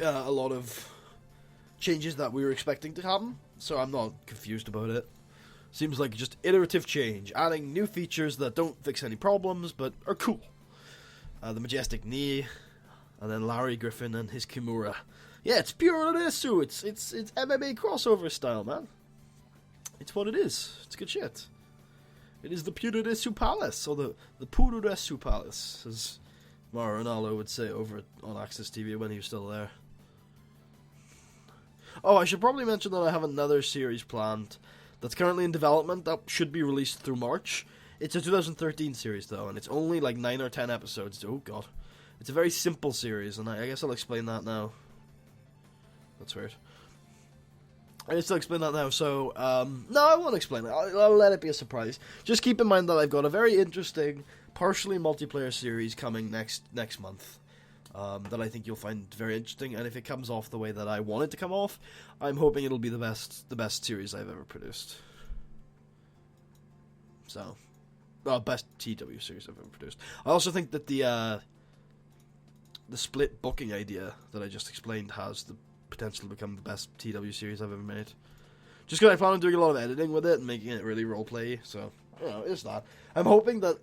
a lot of changes that we were expecting to happen, so I'm not confused about it. Seems like just iterative change, adding new features that don't fix any problems, but are cool. The Majestic Knee, and then Larry Griffin and his Kimura. Yeah, it's Puro Desu. It's MMA crossover style, man. It's what it is. It's good shit. It is the Puro Desu Palace, or the Puro Desu Palace, as Mauro Ronaldo would say over on Access TV when he was still there. Oh, I should probably mention that I have another series planned that's currently in development that should be released through March. It's a 2013 series, though, and it's only like 9 or 10 episodes. Oh, God. It's a very simple series, and I guess I'll explain that now. That's weird. I guess I'll explain that now, so, no, I won't explain it. I'll let it be a surprise. Just keep in mind that I've got a very interesting, partially multiplayer series coming next month. That I think you'll find very interesting, and if it comes off the way that I want it to come off, I'm hoping it'll be the best series I've ever produced. So, best TW series I've ever produced. I also think that the split booking idea that I just explained has the potential to become the best TW series I've ever made. Just because I plan on doing a lot of editing with it and making it really roleplay, so, you know, it's that. I'm hoping that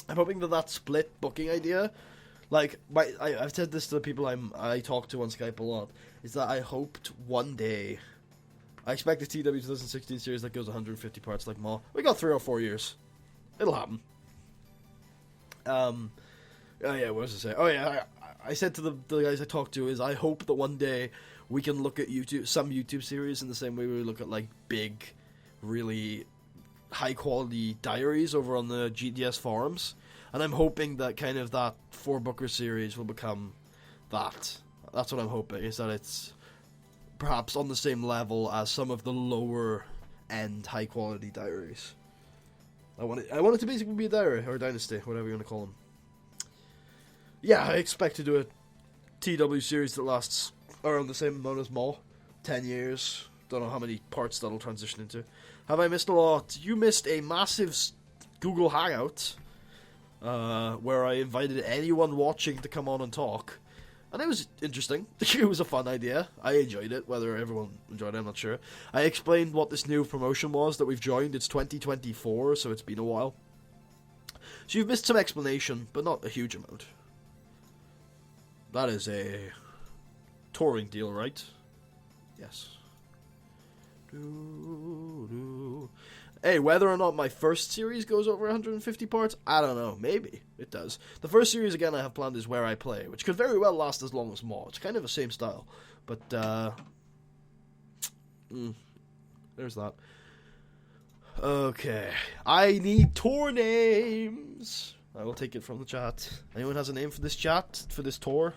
that split booking idea, like, I've said this to the people I talk to on Skype a lot, is that I hoped one day, I expect the TW 2016 series that goes 150 parts like Ma. We got 3 or 4 years. It'll happen. Oh yeah, what was I say? Oh yeah, I said to the guys I talked to is I hope that one day we can look at some YouTube series in the same way we look at like big, really high quality diaries over on the GDS forums. And I'm hoping that kind of that 4-booker series will become that. That's what I'm hoping, is that it's perhaps on the same level as some of the lower end high quality diaries. I want it to basically be a diary, or a dynasty, whatever you want to call them. Yeah, I expect to do a TW series that lasts around the same amount as Maw. 10 years. Don't know how many parts that'll transition into. Have I missed a lot? You missed a massive Google Hangout, where I invited anyone watching to come on and talk. And it was interesting. It was a fun idea. I enjoyed it. Whether everyone enjoyed it, I'm not sure. I explained what this new promotion was that we've joined. It's 2024, so it's been a while. So you've missed some explanation, but not a huge amount. That is a touring deal, right? Yes. Hey, whether or not my first series goes over 150 parts, I don't know. Maybe it does. The first series, again, I have planned is Where I Play, which could very well last as long as Maw. It's kind of the same style. But, there's that. Okay. I need tour names. I will take it from the chat. Anyone has a name for this chat? For this tour?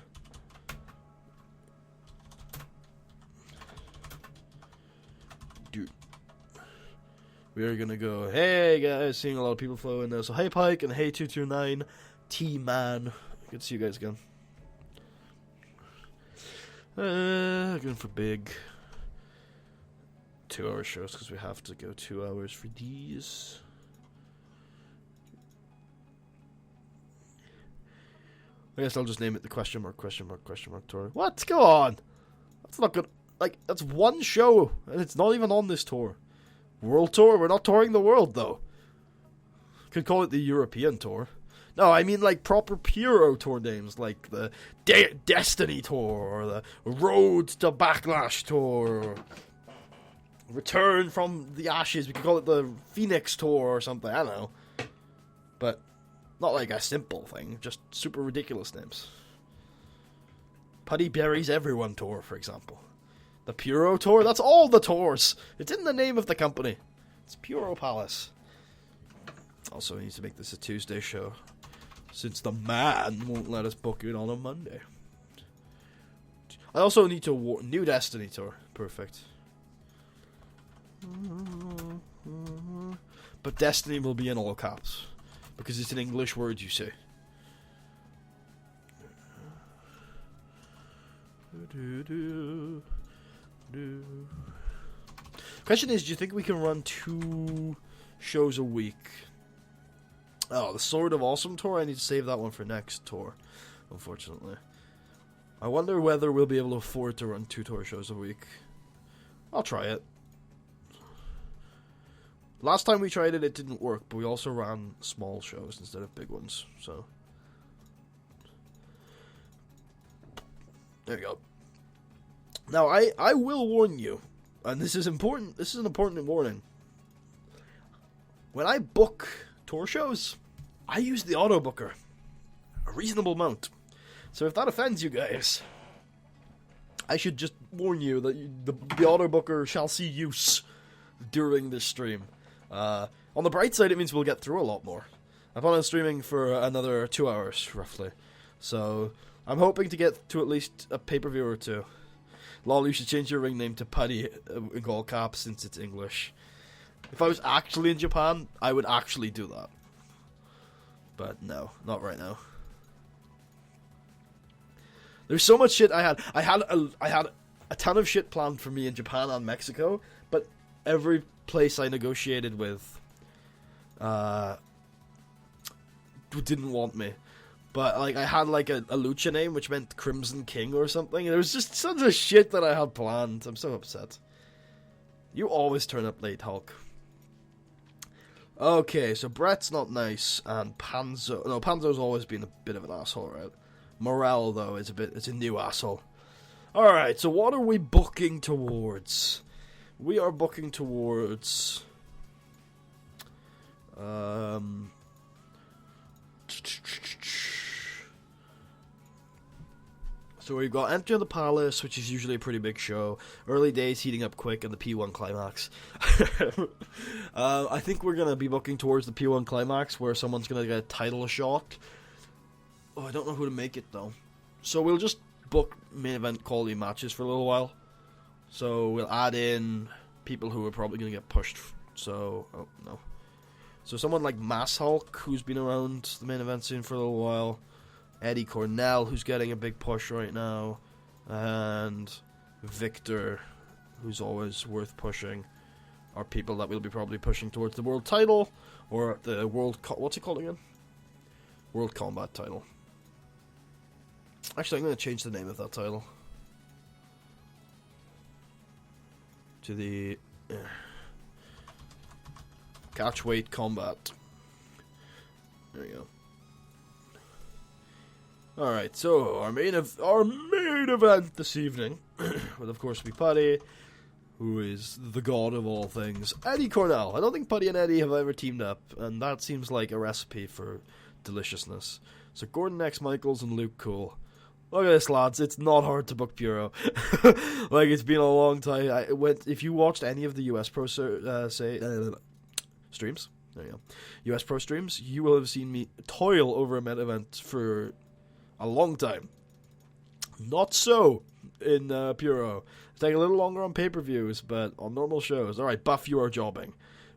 Dude. We are gonna go, hey guys, seeing a lot of people flow in there. So hey Pike and hey 229 T-Man. Good to see you guys again. Going for big 2-hour shows because we have to go 2 hours for these. I guess I'll just name it the question mark tour. What? Go on! That's not good. Like, that's one show, and it's not even on this tour. World tour? We're not touring the world, though. Could call it the European tour. No, I mean, like, proper Puro tour names, like the Destiny tour, or the Road to Backlash tour, or Return from the Ashes. We could call it the Phoenix tour or something, I don't know. But not like a simple thing, just super ridiculous names. Putty Berry's Everyone tour, for example. The Puro tour? That's all the tours! It's in the name of the company. It's Puro Palace. Also, we need to make this a Tuesday show, since the man won't let us book it on a Monday. I also need to new Destiny tour. Perfect. But Destiny will be in all caps, because it's an English word, you see. Question is, do you think we can run 2 shows a week? Oh, the Sword of Awesome tour? I need to save that one for next tour, unfortunately. I wonder whether we'll be able to afford to run 2 tour shows a week. I'll try it. Last time we tried it, it didn't work, but we also ran small shows instead of big ones, so... There you go. Now, I will warn you, and this is important, this is an important warning. When I book tour shows, I use the auto booker a reasonable amount. So if that offends you guys, I should just warn you that the auto booker shall see use during this stream. On the bright side, it means we'll get through a lot more. I plan on streaming for another 2 hours, roughly. So I'm hoping to get to at least a pay-per-view or 2. Lol, you should change your ring name to Putty in all caps since it's English. If I was actually in Japan, I would actually do that. But no, not right now. There's so much shit I had a ton of shit planned for me in Japan and Mexico, but every place I negotiated with didn't want me. But like I had like a lucha name which meant Crimson King or something, and there was just tons of shit that I had planned. I'm so upset. You always turn up late, Hulk. Okay, so Brett's not nice, and Panzo's always been a bit of an asshole, right? Morel, though, is it's a new asshole. Alright, so what are we booking towards? We are booking towards... So we've got Enter the Palace, which is usually a pretty big show. Early Days heating up quick, and the P1 Climax. I think we're going to be booking towards the P1 Climax, where someone's going to get a title shot. Oh, I don't know who to make it, though. So we'll just book main event quality matches for a little while. So we'll add in people who are probably going to get pushed. So, oh, no. So someone like Mass Hulk, who's been around the main event scene for a little while. Eddie Cornell, who's getting a big push right now, and Victor, who's always worth pushing, are people that we'll be probably pushing towards the world title, or the world, what's it called again? World Combat title. Actually, I'm going to change the name of that title to the Catchweight Combat. There you go. Alright, so our main event this evening will of course be Putty, who is the god of all things, Eddie Cornell. I don't think Putty and Eddie have ever teamed up, and that seems like a recipe for deliciousness. So Gordon X Michaels and Luke Cool. Look at this, lads. It's not hard to book Puro. Like, it's been a long time. If you watched any of the US Pro streams, there you go, US Pro streams, you will have seen me toil over a main event for a long time. Not so in Puro. It's taking a little longer on pay-per-views, but on normal shows. Alright, Buff, you are jobbing.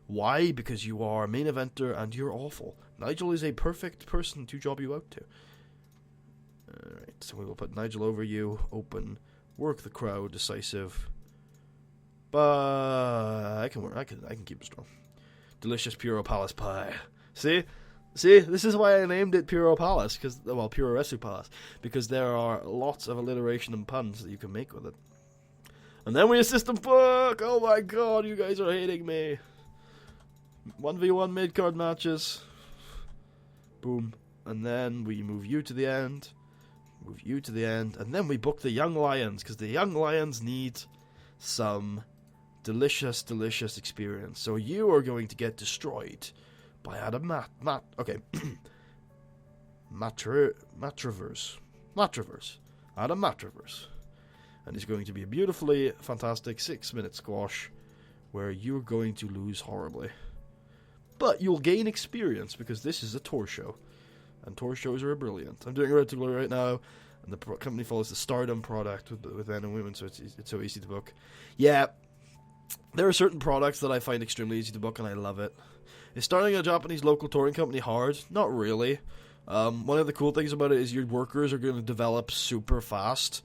Why? Because you are a main eventer and you're awful. Nigel is a perfect person to job you out to. Alright, so we will put Nigel over you. Open. Work the crowd. Decisive. But I can keep it strong. Delicious Puro Palace Pie. See? See, this is why I named it Puro Palace, Puro Resu Palace, because there are lots of alliteration and puns that you can make with it. And then we assist them book! Oh my god, you guys are hating me. 1v1 mid-card matches. Boom. And then we move you to the end. Move you to the end. And then we book the Young Lions, because the Young Lions need some delicious, delicious experience. So you are going to get destroyed by Adam okay. Matraverse. Adam Matraverse. And it's going to be a beautifully fantastic 6-minute squash where you're going to lose horribly. But you'll gain experience because this is a tour show. And tour shows are brilliant. I'm doing a Red to Glory right now, and the company follows the Stardom product with men and women, so it's so easy to book. Yeah, there are certain products that I find extremely easy to book, and I love it. Is starting a Japanese local touring company hard? Not really. One of the cool things about it is your workers are going to develop super fast.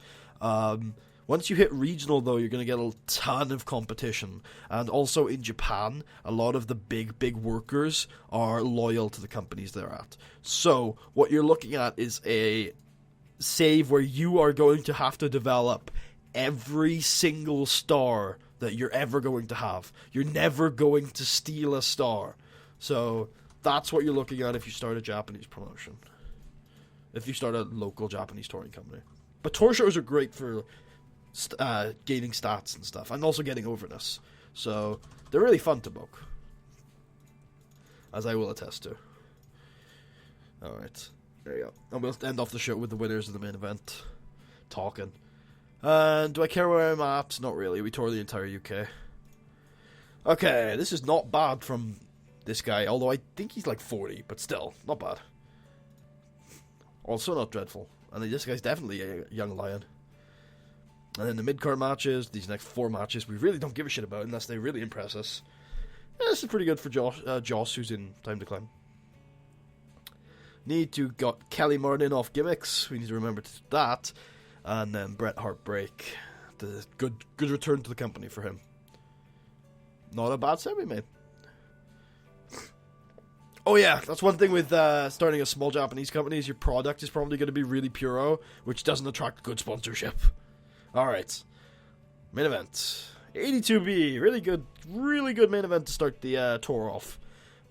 Once you hit regional, though, you're going to get a ton of competition. And also in Japan, a lot of the big workers are loyal to the companies they're at. So, what you're looking at is a save where you are going to have to develop every single star that you're ever going to have. You're never going to steal a star. So, that's what you're looking at if you start a Japanese promotion. If you start a local Japanese touring company. But tour shows are great for gaining stats and stuff, and also getting overness. So they're really fun to book, as I will attest to. Alright, there you go. And we'll end off the show with the winners of the main event talking. And do I care where I'm at? Not really. We tour the entire UK. Okay, this is not bad from this guy, although I think he's like 40, but still, not bad. Also not dreadful. And this guy's definitely a young lion. And then the mid-card matches, these next 4 matches, we really don't give a shit about unless they really impress us. Yeah, this is pretty good for Joss, who's in Time to Climb. Need to got Kelly Martin off gimmicks. We need to remember to do that. And then Bret Hart break. The good return to the company for him. Not a bad set we made. Oh yeah, that's one thing with starting a small Japanese company is your product is probably going to be really Puro, which doesn't attract good sponsorship. Alright, main event. 82B, really good main event to start the tour off.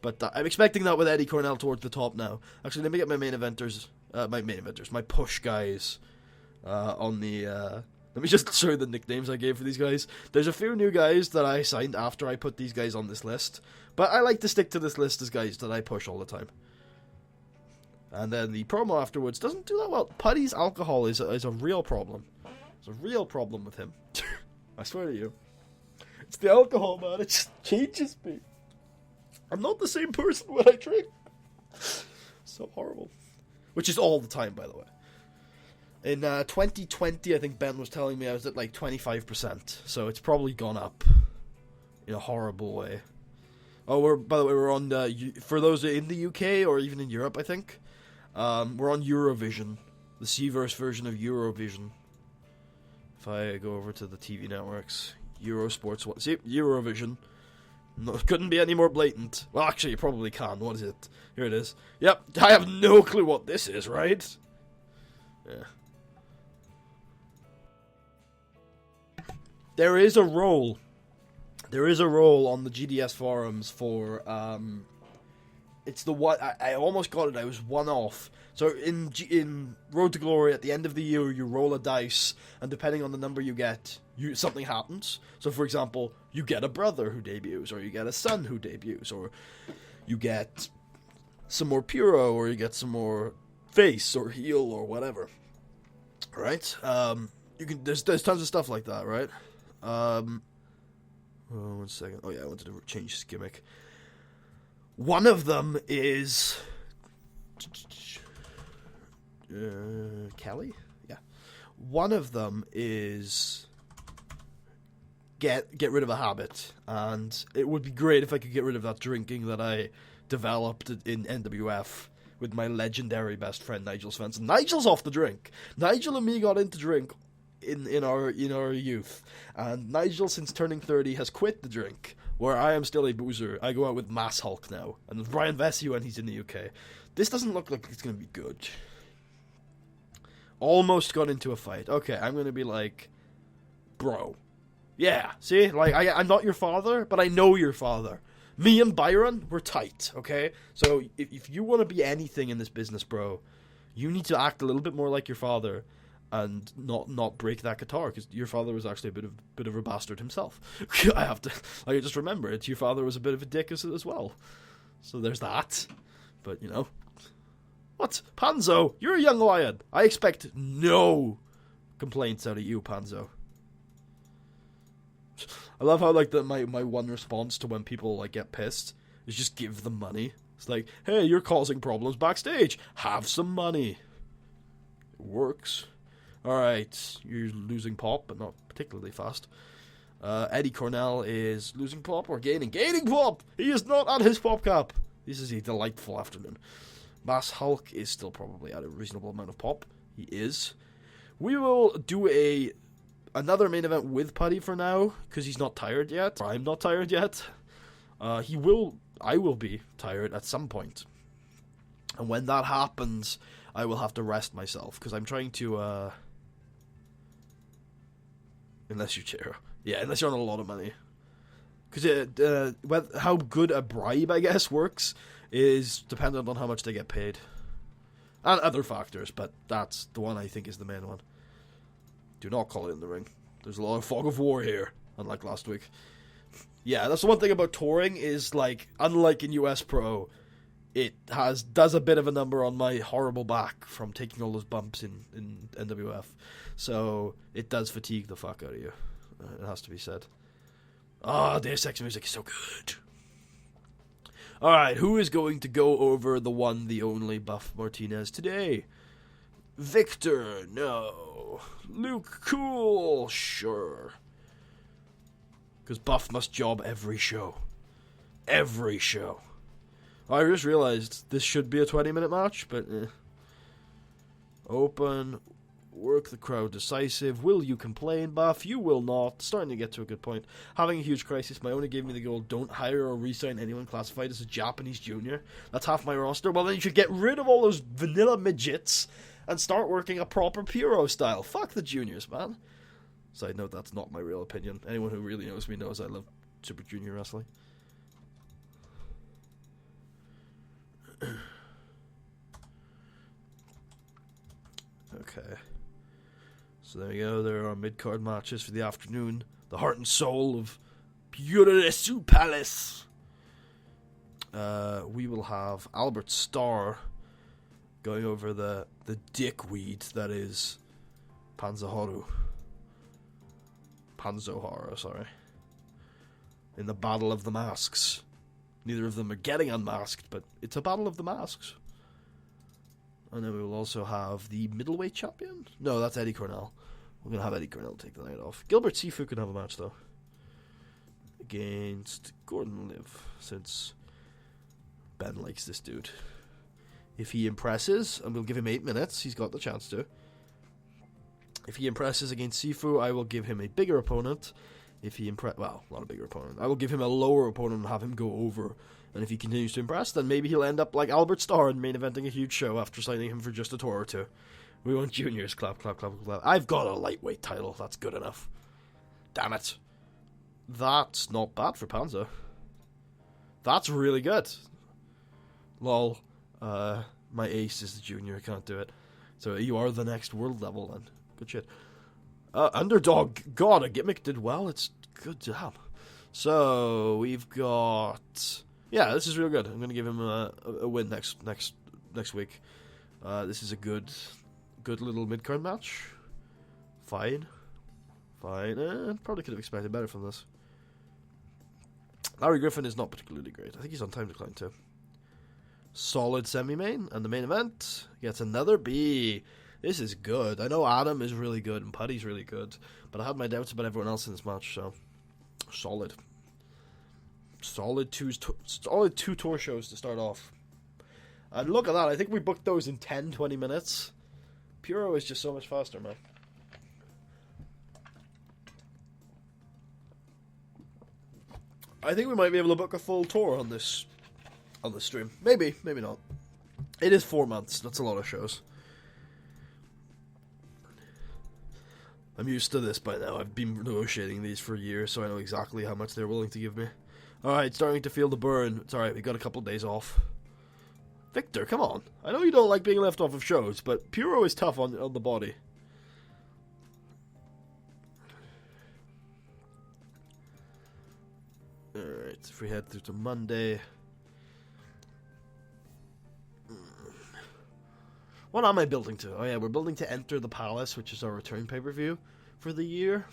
But I'm expecting that with Eddie Cornell towards the top now. Actually, let me get my push guys on the... let me just show you the nicknames I gave for these guys. There's a few new guys that I signed after I put these guys on this list. But I like to stick to this list as guys that I push all the time. And then the promo afterwards doesn't do that well. Putty's alcohol is a real problem. It's a real problem with him. I swear to you. It's the alcohol, man. It just changes me. I'm not the same person when I drink. So horrible. Which is all the time, by the way. In 2020, I think Ben was telling me I was at like 25%. So it's probably gone up in a horrible way. Oh, by the way, we're on, for those in the UK or even in Europe, I think, we're on Eurovision. The C-verse version of Eurovision. If I go over to the TV networks, Eurosports, see, Eurovision. No, couldn't be any more blatant. Well, actually, you probably can. What is it? Here it is. Yep, I have no clue what this is, right? Yeah. There is a role on the GDS forums for, it's the one, I almost got it, I was one off. So in Road to Glory, at the end of the year, you roll a dice, and depending on the number you get, something happens. So for example, you get a brother who debuts, or you get a son who debuts, or you get some more Puro, or you get some more face, or heel, or whatever. Right? There's tons of stuff like that, right? Oh, 1 second. Oh yeah, I wanted to change his gimmick. One of them is Kelly? Yeah. One of them is get rid of a habit, and it would be great if I could get rid of that drinking that I developed in NWF with my legendary best friend Nigel Svensson. Nigel's off the drink. Nigel and me got into drink in our youth, and Nigel, since turning 30, has quit the drink, where I am still a boozer. I go out with Mass Hulk now, and with Brian Vesey when he's in the UK. This doesn't look like it's going to be good. Almost got into a fight. Okay, I'm going to be like, bro. Yeah, see? Like, I'm not your father, but I know your father. Me and Byron, we're tight, okay? So, if you want to be anything in this business, bro, you need to act a little bit more like your father and not break that guitar, because your father was actually a bit of a bastard himself. I just remember it. Your father was a bit of a dick as well. So there's that. But, you know. What? Panzo, you're a young lion. I expect no complaints out of you, Panzo. I love how, like, my one response to when people, like, get pissed is just give them money. It's like, hey, you're causing problems backstage. Have some money. It works. Alright, you're losing Pop, but not particularly fast. Eddie Cornell is losing Pop or gaining? Gaining Pop! He is not at his Pop cap. This is a delightful afternoon. Mass Hulk is still probably at a reasonable amount of Pop. He is. We will do another main event with Putty for now, because he's not tired yet. Or I'm not tired yet. I will be tired at some point. And when that happens, I will have to rest myself, because I'm trying to, unless you're Chero. Yeah, unless you're on a lot of money. Because how good a bribe, I guess, works is dependent on how much they get paid. And other factors, but that's the one I think is the main one. Do not call it in the ring. There's a lot of fog of war here, unlike last week. Yeah, that's the one thing about touring is, like, unlike in US Pro, it does a bit of a number on my horrible back from taking all those bumps in NWF. So, it does fatigue the fuck out of you. It has to be said. Deus Ex music is so good. Alright, who is going to go over the one, the only Buff Martinez today? Victor, no. Luke, cool, sure. Because Buff must job every show. Every show. I just realized this should be a 20-minute match, but Open, work the crowd decisive. Will you complain, Buff? You will not. Starting to get to a good point. Having a huge crisis. My owner gave me the goal, don't hire or re-sign anyone classified as a Japanese junior. That's half my roster. Well, then you should get rid of all those vanilla midgets and start working a proper Puro style. Fuck the juniors, man. Side note, that's not my real opinion. Anyone who really knows me knows I love Super Junior Wrestling. Okay. So there we go. There are mid-card matches for the afternoon. The heart and soul of Puro Palace. We will have Albert Starr going over the dickweed that is Panzohara, sorry. In the Battle of the Masks. Neither of them are getting unmasked, but it's a Battle of the Masks. And then we will also have the middleweight champion? No, that's Eddie Cornell. We're going to have Eddie Cornell take the night off. Gilbert Sifu can have a match, though. Against Gordon Liv, since Ben likes this dude. If he impresses, and we'll give him 8 minutes, he's got the chance to. If he impresses against Sifu, I will give him a bigger opponent. If he well, not a bigger opponent. I will give him a lower opponent and have him go over. And if he continues to impress, then maybe he'll end up like Albert Starr and main eventing a huge show after signing him for just a tour or two. We want juniors. Clap, clap, clap, clap. I've got a lightweight title. That's good enough. Damn it. That's not bad for Panzer. That's really good. Lol. My ace is the junior. I can't do it. So you are the next world level then. Good shit. Underdog. God, a gimmick did well. It's good job. So we've got. Yeah, this is real good. I'm going to give him a win next week. This is a good little mid-card match. Fine. Probably could have expected better from this. Larry Griffin is not particularly great. I think he's on time decline too. Solid semi-main, and the main event gets another B. This is good. I know Adam is really good and Putty's really good, but I had my doubts about everyone else in this match, so solid. Solid two tour shows to start off. And look at that, I think we booked those in 10-20 minutes. Puro is just so much faster, man. I think we might be able to book a full tour on this stream. Maybe not. It is 4 months, that's a lot of shows. I'm used to this by now. I've been negotiating these for years, so I know exactly how much they're willing to give me. Alright, starting to feel the burn. It's alright, we got a couple days off. Victor, come on. I know you don't like being left off of shows, but Puro is tough on the body. Alright, if we head through to Monday. What am I building to? Oh yeah, we're building to Enter the Palace, which is our return pay-per-view for the year.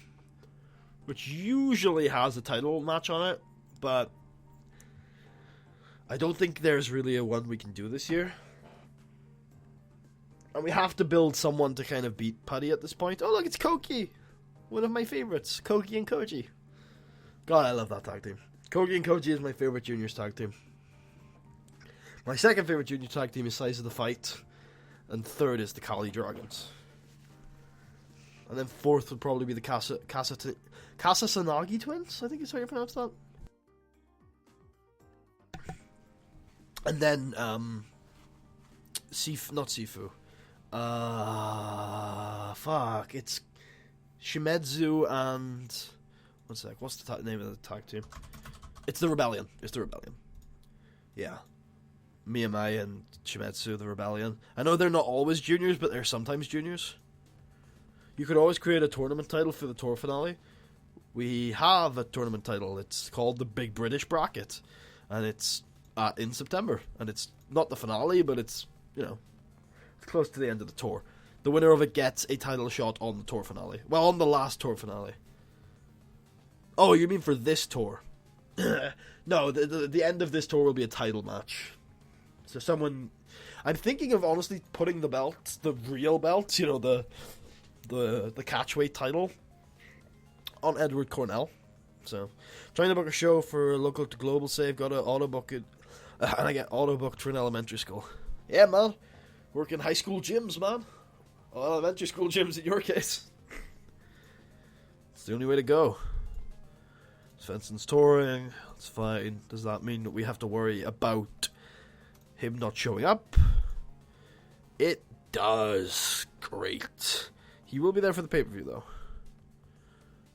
Which usually has a title match on it, but I don't think there's really a one we can do this year. And we have to build someone to kind of beat Putty at this point. Oh, look, it's Koki! One of my favorites. Koki and Koji. God, I love that tag team. Koki and Koji is my favorite juniors tag team. My second favorite junior tag team is Size of the Fight. And third is the Kali Dragons. And then fourth would probably be the Kasasanagi twins, I think is how you pronounce that. And then, not Sifu. Fuck, it's Shimedzu and... One sec, what's the name of the tag team? It's the Rebellion. Yeah. Miyamai and Shimedzu, the Rebellion. I know they're not always juniors, but they're sometimes juniors. You could always create a tournament title for the tour finale. We have a tournament title. It's called the Big British Bracket. And it's in September. And it's not the finale, but it's, it's close to the end of the tour. The winner of it gets a title shot on the tour finale. Well, on the last tour finale. Oh, you mean for this tour? No, the end of this tour will be a title match. So someone... I'm thinking of honestly putting the belt, the real belt, the catchweight title, on Edward Cornell. So, trying to book a show for local to global save, got to auto book it, and I get auto booked for an elementary school. Yeah, man. Working high school gyms, man. Well, elementary school gyms in your case. It's the only way to go. Svensson's touring. That's fine. Does that mean that we have to worry about him not showing up? It does. Great. He will be there for the pay-per-view, though.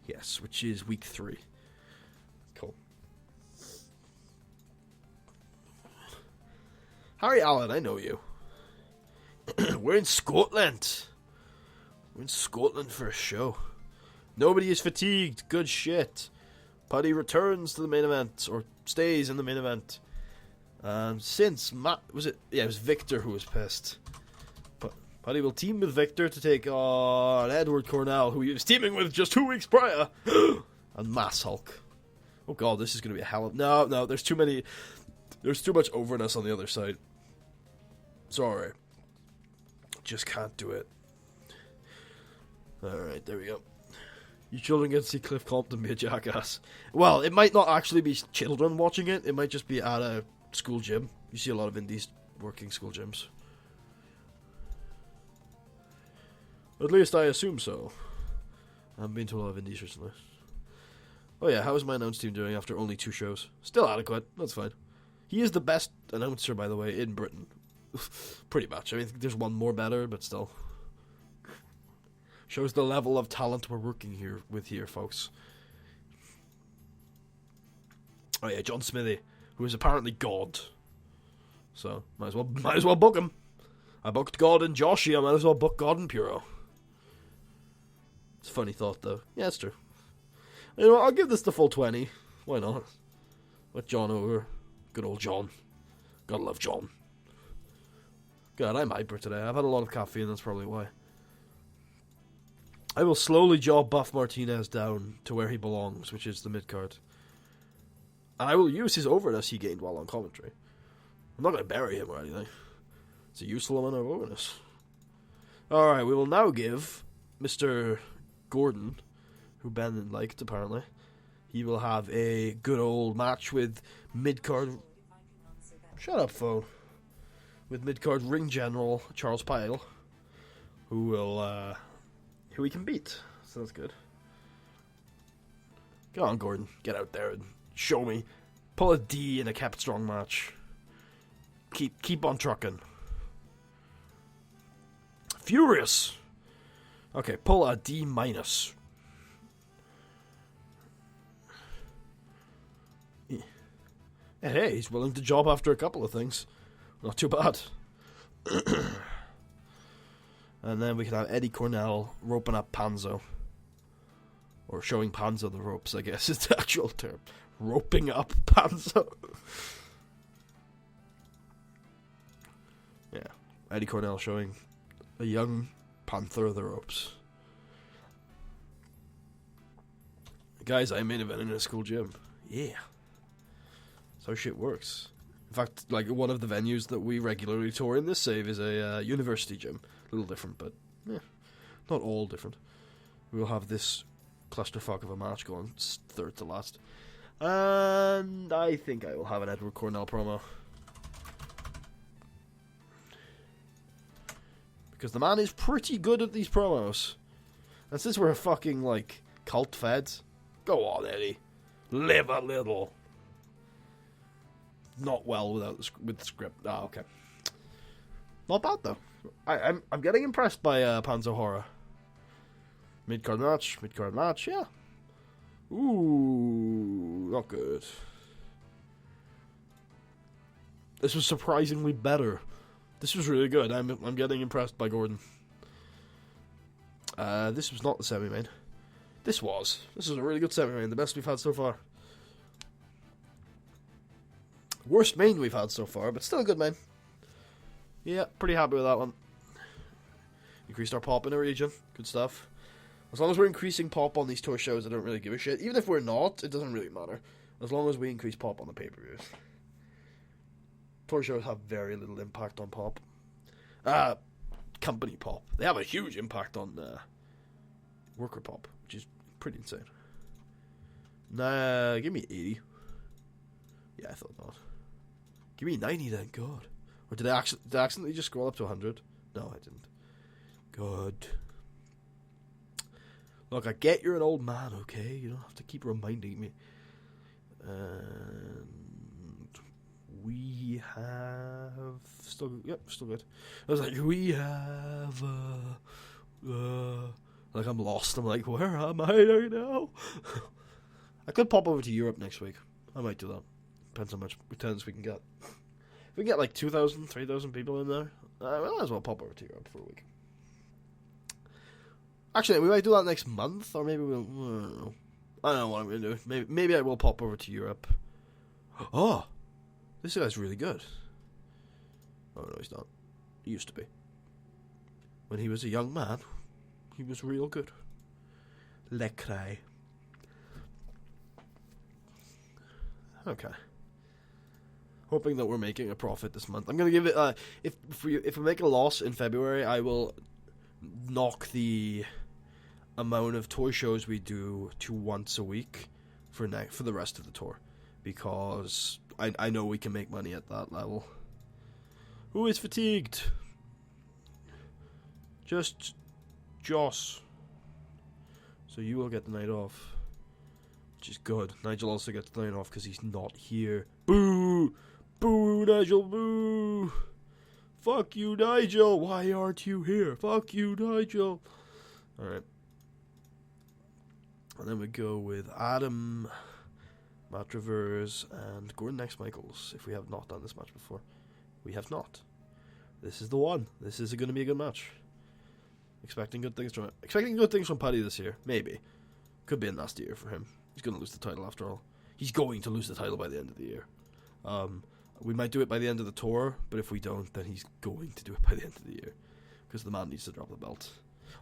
Yes, which is week 3. Cool. Harry Allen, I know you. We're in Scotland. We're in Scotland for a show. Nobody is fatigued. Good shit. Putty returns to the main event, or stays in the main event. Since it was Victor who was pissed. Putty will team with Victor to take on Edward Cornell, who he was teaming with just 2 weeks prior. And Mass Hulk. Oh god, this is going to be a hell of... No, there's too many... There's too much overness on the other side. Sorry. Just can't do it. Alright, there we go. You children get to see Cliff Compton be a jackass. Well, it might not actually be children watching it. It might just be at a school gym. You see a lot of indies working school gyms. At least I assume so. I've been to a lot of indies recently. Oh yeah, how is my announce team doing after only 2 shows? Still adequate. That's fine. He is the best announcer, by the way, in Britain. Pretty much. I mean, there's one more better, but still. Shows the level of talent we're working with here, folks. Oh yeah, John Smithy, who is apparently God. So might as well book him. I booked God and Joshy. I might as well book God and Puro. It's a funny thought, though. Yeah, it's true. You know what, I'll give this the full 20. Why not? Let John over. Good old John. Gotta love John. God, I'm hyper today. I've had a lot of caffeine, that's probably why. I will slowly jaw Buff Martinez down to where he belongs, which is the mid-card. And I will use his overness he gained while on commentary. I'm not going to bury him or anything. It's a useful amount of overness. Alright, we will now give Mr. Gordon, who Ben liked apparently, he will have a good old match with mid-card... Shut up, phone. With mid-card ring general Charles Pyle, who he can beat. So that's good. Go on, Gordon. Get out there and show me. Pull a D in a kept strong match. Keep on trucking. Furious. Okay, pull a D minus. Yeah, hey, he's willing to job after a couple of things. Not too bad. And then we can have Eddie Cornell roping up Panzo. Or showing Panzo the ropes, I guess is the actual term. Roping up Panzo. Yeah. Eddie Cornell showing a young Panther the ropes. Guys, I main event in a school gym. Yeah. That's how shit works. In fact, like, one of the venues that we regularly tour in this save is a university gym. A little different, but yeah, not all different. We'll have this clusterfuck of a match going third to last. And I think I will have an Edward Cornell promo. Because the man is pretty good at these promos. And since we're a fucking, like, cult feds, go on, Eddie. Live a little. Not well with the script. Ah, okay. Not bad, though. I'm getting impressed by Panzo Horror. Mid-card match, yeah. Ooh, not good. This was surprisingly better. This was really good. I'm getting impressed by Gordon. This was not the semi-main. This was a really good semi-main. The best we've had so far. Worst main we've had so far, but still a good main. Yeah, pretty happy with that one. Increased our pop in the region. Good stuff. As long as we're increasing pop on these tour shows, I don't really give a shit. Even if we're not, it doesn't really matter. As long as we increase pop on the pay-per-views. Tour shows have very little impact on pop. Company pop. They have a huge impact on worker pop, which is pretty insane. Nah, give me 80. Yeah, I thought not. Give me 90 then, God. Or did I accidentally just scroll up to 100? No, I didn't. Good. Look, I get you're an old man, okay? You don't have to keep reminding me. And we have still good. I was like, we have like I'm lost. I'm like, where am I right now? I could pop over to Europe next week. I might do that. Depends how much attendance we can get. If we can get like 2,000, 3,000 people in there, I might as well pop over to Europe for a week. Actually, we might do that next month, or maybe we'll. I don't know. I don't know what I'm going to do. Maybe I will pop over to Europe. Oh! This guy's really good. Oh, no, he's not. He used to be. When he was a young man, he was real good. Le Cray. Okay. Hoping that we're making a profit this month. I'm going to give it... if we make a loss in February, I will knock the amount of toy shows we do to once a week for the rest of the tour, because I know we can make money at that level. Who is fatigued? Just Joss. So you will get the night off, which is good. Nigel also gets the night off because he's not here. Boo! Boo, Nigel, boo! Fuck you, Nigel! Why aren't you here? Fuck you, Nigel! Alright. And then we go with Adam, Matt Travers, and Gordon X Michaels, if we have not done this match before. We have not. This is the one. This is going to be a good match. Expecting good things from Paddy this year. Maybe. Could be a nasty year for him. He's going to lose the title after all. He's going to lose the title by the end of the year. We might do it by the end of the tour, but if we don't, then he's going to do it by the end of the year. Because the man needs to drop the belt.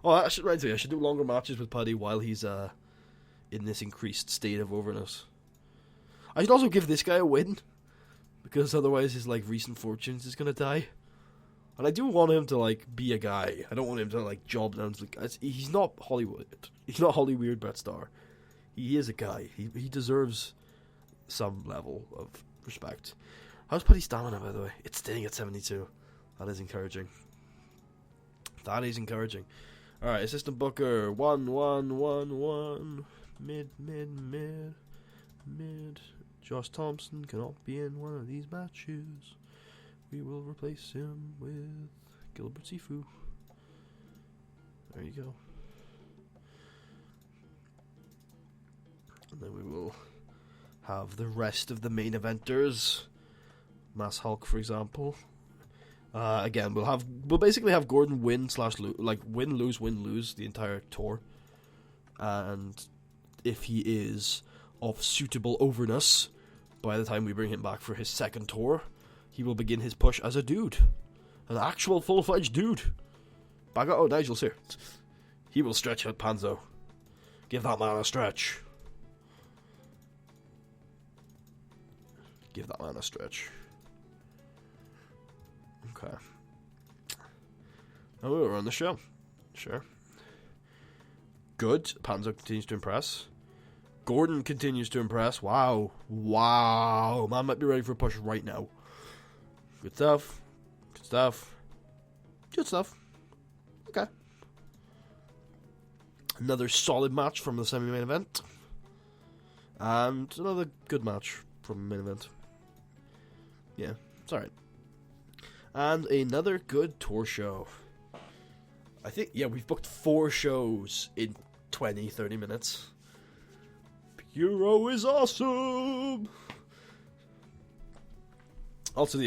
Oh, I should do longer matches with Paddy while he's in this increased state of overness. I should also give this guy a win, because otherwise his recent fortunes is gonna die. And I do want him to be a guy. I don't want him to job down to he's not Hollywood. He's not Hollywood Brett Starr. He is a guy. He deserves some level of respect. How's Paddy's stamina, by the way? It's staying at 72. That is encouraging. That is encouraging. Alright, assistant booker. 1-1-1-1. Mid. Josh Thompson cannot be in one of these matches. We will replace him with Gilbert Sifu. There you go. And then we will have the rest of the main eventers. Mass Hulk, for example. Again, we'll basically have Gordon win lose the entire tour. And if he is of suitable overness, by the time we bring him back for his second tour, he will begin his push as a dude. An actual full-fledged dude. Oh, Nigel's here. He will stretch out Panzo. Give that man a stretch. Give that man a stretch. Okay. Oh, we're on the show. Sure. Good. Panzo continues to impress. Gordon continues to impress. Wow. Wow. Man might be ready for a push right now. Good stuff. Good stuff. Good stuff. Okay. Another solid match from the semi-main event. And another good match from the main event. Yeah, it's alright. And another good tour show. I think, yeah, we've booked 4 shows in 20-30 minutes. Puro is awesome! Also,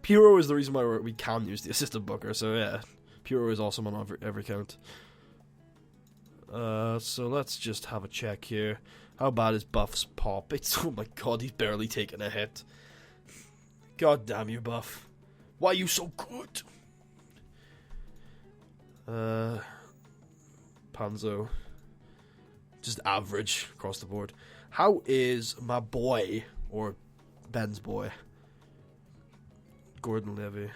Puro is the reason why we can use the assistant booker, so yeah. Puro is awesome on every count. So let's just have a check here. How bad is Buff's pop? Oh my god, he's barely taken a hit. God damn you, Buff. Why are you so good? Panzo. Just average across the board. How is my boy, or Ben's boy, Gordon Levy?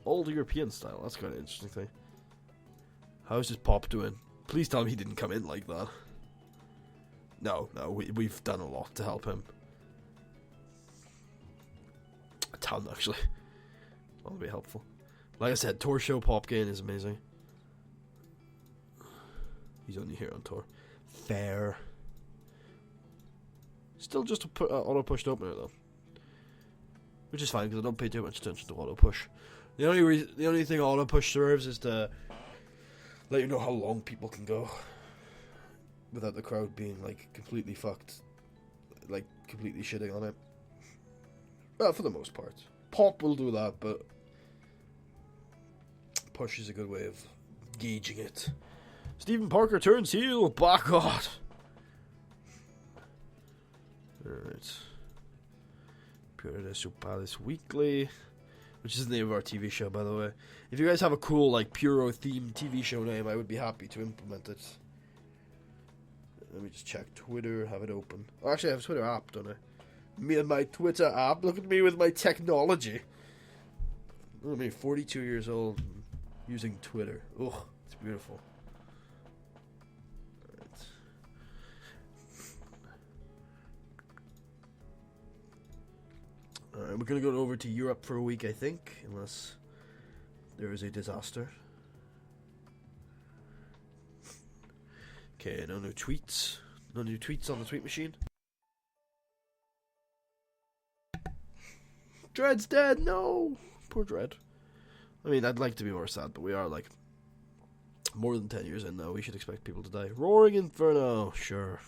Old European style. That's kind of an interesting thing. How's his pop doing? Please tell me he didn't come in like that. No, we've done a lot to help him. A ton, actually. That'll be helpful. Like I said, tour show pop gain is amazing. He's only here on tour. Fair. Still just a auto pushed opener though, which is fine because I don't pay too much attention to auto push. The only thing auto push serves is to let you know how long people can go without the crowd being like completely fucked, like completely shitting on it. Well, for the most part, pop will do that, but push is a good way of gauging it. Stephen Parker turns heel. By God. Alright. Puro Palace Weekly, which is the name of our TV show, by the way. If you guys have a cool, like, Puro-themed TV show name, I would be happy to implement it. Let me just check Twitter, have it open. Oh, actually, I have a Twitter app, don't I? Me and my Twitter app. Look at me with my technology. Look at me, 42 years old, using Twitter. Oh, it's beautiful. Alright, we're gonna go over to Europe for a week, I think, unless there is a disaster. Okay, no new tweets. No new tweets on the tweet machine. Dread's dead, no! Poor Dread. I mean, I'd like to be more sad, but we are, like, more than 10 years in now. We should expect people to die. Roaring Inferno, sure.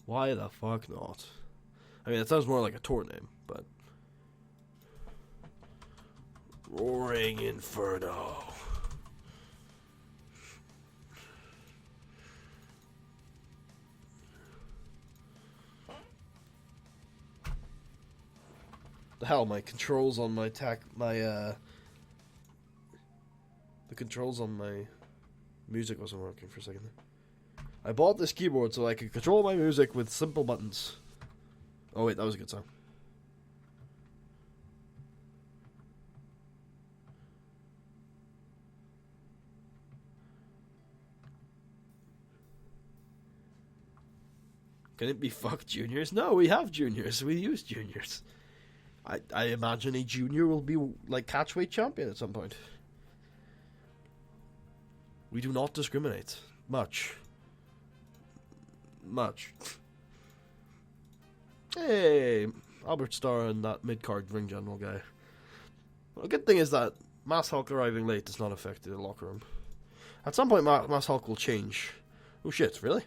Why the fuck not? I mean, it sounds more like a tour name, but... Roaring Inferno. The hell, my controls on my the controls on my music wasn't working for a second. I bought this keyboard so I could control my music with simple buttons. Oh wait, that was a good song. Can it be fuck juniors? No, we have juniors. We use juniors. I imagine a junior will be like catchweight champion at some point. We do not discriminate. Much. Hey, Albert Starr and that mid-card ring general guy. Well, the good thing is that Mass Hulk arriving late does not affect the locker room. At some point, Mass Hulk will change. Oh shit, really?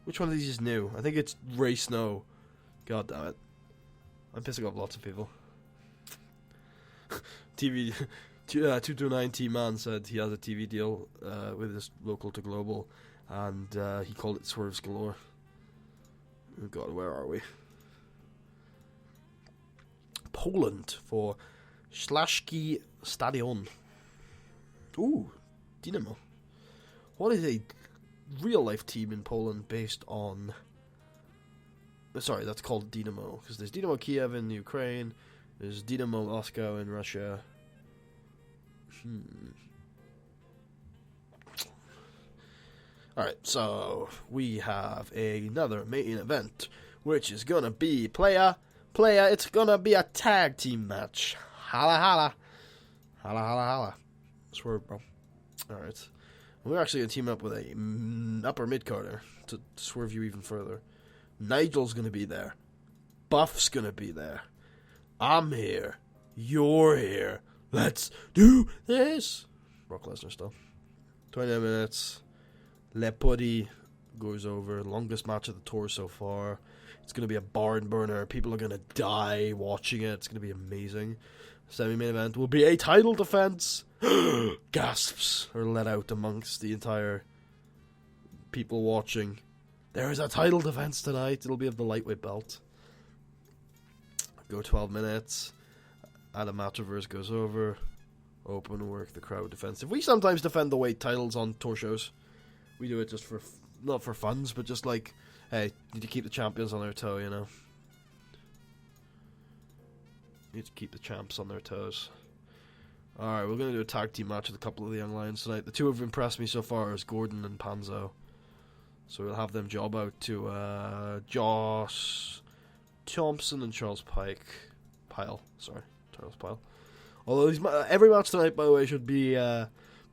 Which one of these is new? I think it's Ray Snow. God damn it. I'm pissing off lots of people. TV... 229 Man said he has a TV deal with his local to global, and he called it Swerves Galore. Oh god, where are we? Poland for Śląski Stadion. Ooh, Dynamo. What is a real life team in Poland based on Sorry, that's called Dynamo, because there's Dynamo Kiev in Ukraine, there's Dynamo Moscow in Russia. Alright, so we have another main event, which is gonna be it's gonna be a tag team match. Holla holla. Holla holla holla. Swerve, bro. Alright. We're actually gonna team up with a upper mid-carder to swerve you even further. Nigel's gonna be there. Buff's gonna be there. I'm here. You're here. Let's do this. Brock Lesnar stuff. 20 minutes. Lepodi goes over. Longest match of the tour so far. It's going to be a barn burner. People are going to die watching it. It's going to be amazing. Semi-main event will be a title defense. Gasps are let out amongst the entire people watching. There is a title defense tonight. It'll be of the lightweight belt. Go 12 minutes. Adam Matsudiro goes over. Open work, the crowd defensive. We sometimes defend the weight titles on tour shows. We do it just for, not for funds, but just like, hey, need to keep the champions on their toe, you know. Need to keep the champs on their toes. Alright, we're going to do a tag team match with a couple of the young lions tonight. The two who have impressed me so far is Gordon and Panzo. So we'll have them job out to Josh Thompson and Charles Pyle. Charles Pyle. Although every match tonight, by the way, should be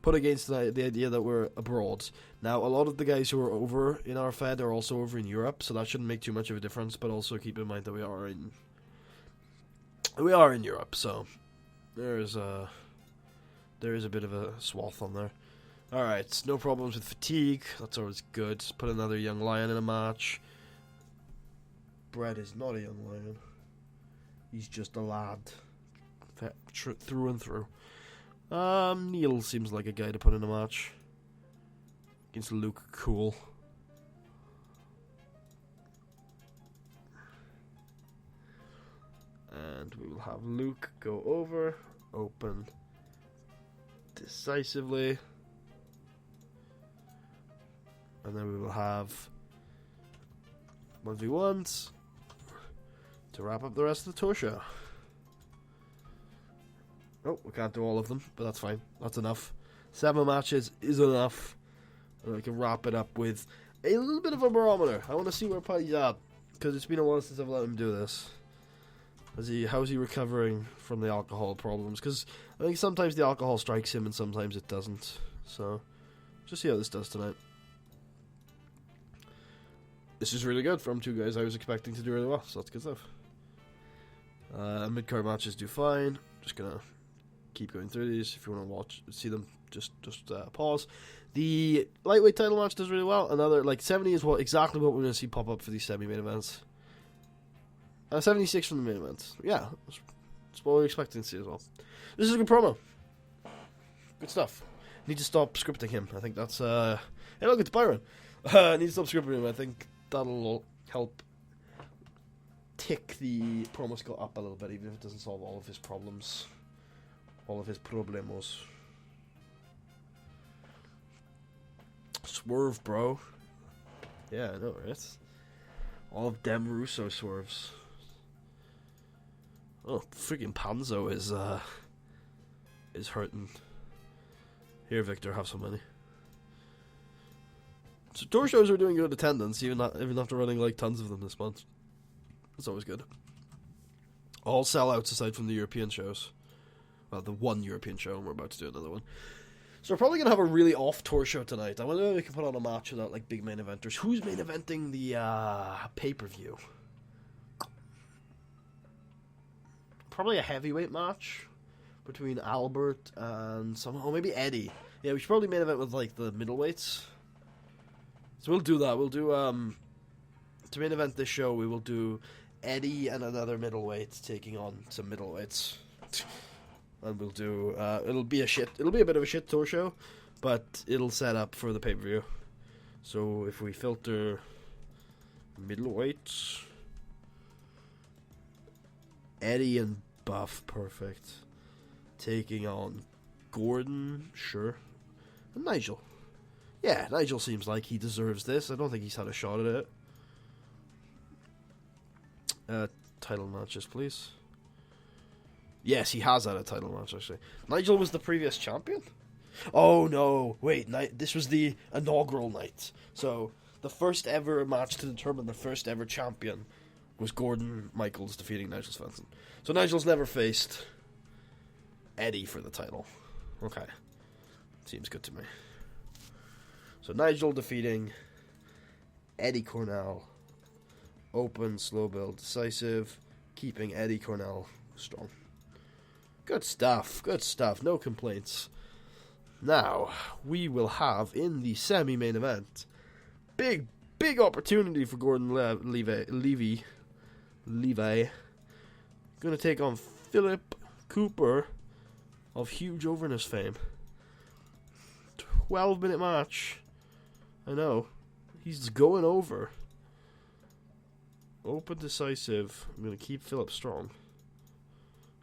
put against the idea that we're abroad. Now, a lot of the guys who are over in our Fed are also over in Europe, so that shouldn't make too much of a difference. But also keep in mind that we are in Europe, so there is a bit of a swath on there. All right, no problems with fatigue. That's always good. Put another young lion in a match. Brett is not a young lion. He's just a lad. Through and through. Neil seems like a guy to put in a match. Against Luke Cool. And we will have Luke go over. Open. Decisively. And then we will have 1v1s to wrap up the rest of the tour show. Oh, we can't do all of them, but that's fine. That's enough. 7 matches is enough. And we can wrap it up with a little bit of a barometer. I want to see where Paddy's at, because it's been a while since I've let him do this. How's he recovering from the alcohol problems? Because I think sometimes the alcohol strikes him and sometimes it doesn't. So, just see how this does tonight. This is really good from 2 guys I was expecting to do really well, so that's good stuff. Mid-card matches do fine. Just gonna keep going through these. If you want to see them, just pause. The lightweight title match does really well. Another, 70 is exactly what we're going to see pop up for these semi-main events. 76 from the main events. Yeah, that's what we're expecting to see as well. This is a good promo. Good stuff. Need to stop scripting him. I think that's, hey look, it's Byron. I need to stop scripting him. I think that'll help tick the promo skill up a little bit, even if it doesn't solve all of his problems. All of his problemos. Swerve, bro. Yeah, I know, right? All of Dem Russo swerves. Oh, freaking Panzo is hurting. Here, Victor, have some money. So tour shows are doing good attendance, even after running tons of them this month. That's always good. All sellouts aside from the European shows. Well, the one European show, and we're about to do another one. So we're probably going to have a really off-tour show tonight. I wonder if we can put on a match without, big main eventers. Who's main eventing the pay-per-view? Probably a heavyweight match between Albert and maybe Eddie. Yeah, we should probably main event with, the middleweights. So we'll do that. We'll do, to main event this show, we will do Eddie and another middleweight taking on some middleweights. And we'll do, it'll be a bit of a shit tour show, but it'll set up for the pay-per-view. So if we filter middleweights, Eddie and Buff, perfect. Taking on Gordon, sure. And Nigel. Yeah, Nigel seems like he deserves this. I don't think he's had a shot at it. title matches, please. Yes, he has had a title match, actually. Nigel was the previous champion? Oh, no. Wait, this was the inaugural night. So, the first ever match to determine the first ever champion was Gordon Michaels defeating Nigel Svensson. So, Nigel's never faced Eddie for the title. Okay. Seems good to me. So, Nigel defeating Eddie Cornell. Open, slow build, decisive. Keeping Eddie Cornell strong. Good stuff, good stuff. No complaints. Now, we will have in the semi-main event, big opportunity for Gordon Levy. Gonna take on Philip Cooper of huge overness fame. 12-minute match. I know. He's going over. Open, decisive. I'm gonna keep Philip strong.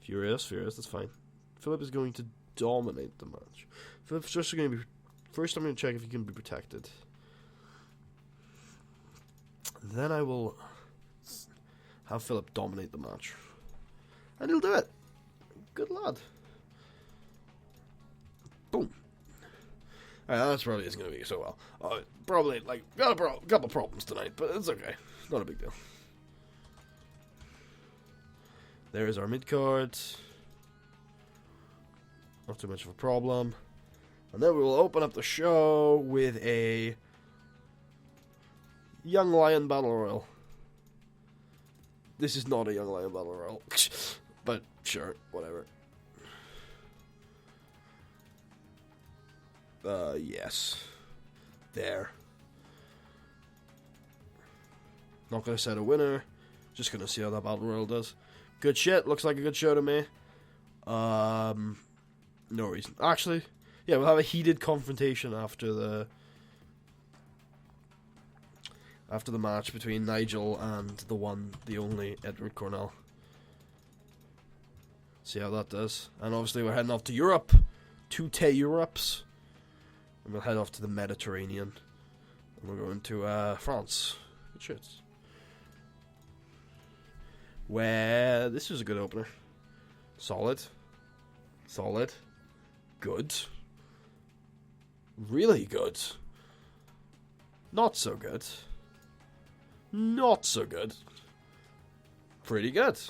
Furious, that's fine. Philip is going to dominate the match. Philip's just going to be... First, I'm going to check if he can be protected. Then I will have Philip dominate the match. And he'll do it. Good lad. Boom. Alright, that's probably isn't going to be so well. Probably, like, got a couple problems tonight, but it's okay. Not a big deal. There's our mid-card. Not too much of a problem. And then we will open up the show with a Young Lion Battle Royal. This is not a Young Lion Battle Royal. But, sure, whatever. Yes. There. Not gonna set a winner. Just gonna see how that Battle Royal does. Good shit. Looks like a good show to me. No reason. Actually, yeah, we'll have a heated confrontation after the match between Nigel and the only Edward Cornell. See how that does. And obviously we're heading off to Europe. 2 Europes. And we'll head off to the Mediterranean. And we're going to France. Good shit. Where this was a good opener. Solid. Good. Really good. Not so good. Not so good. Pretty good.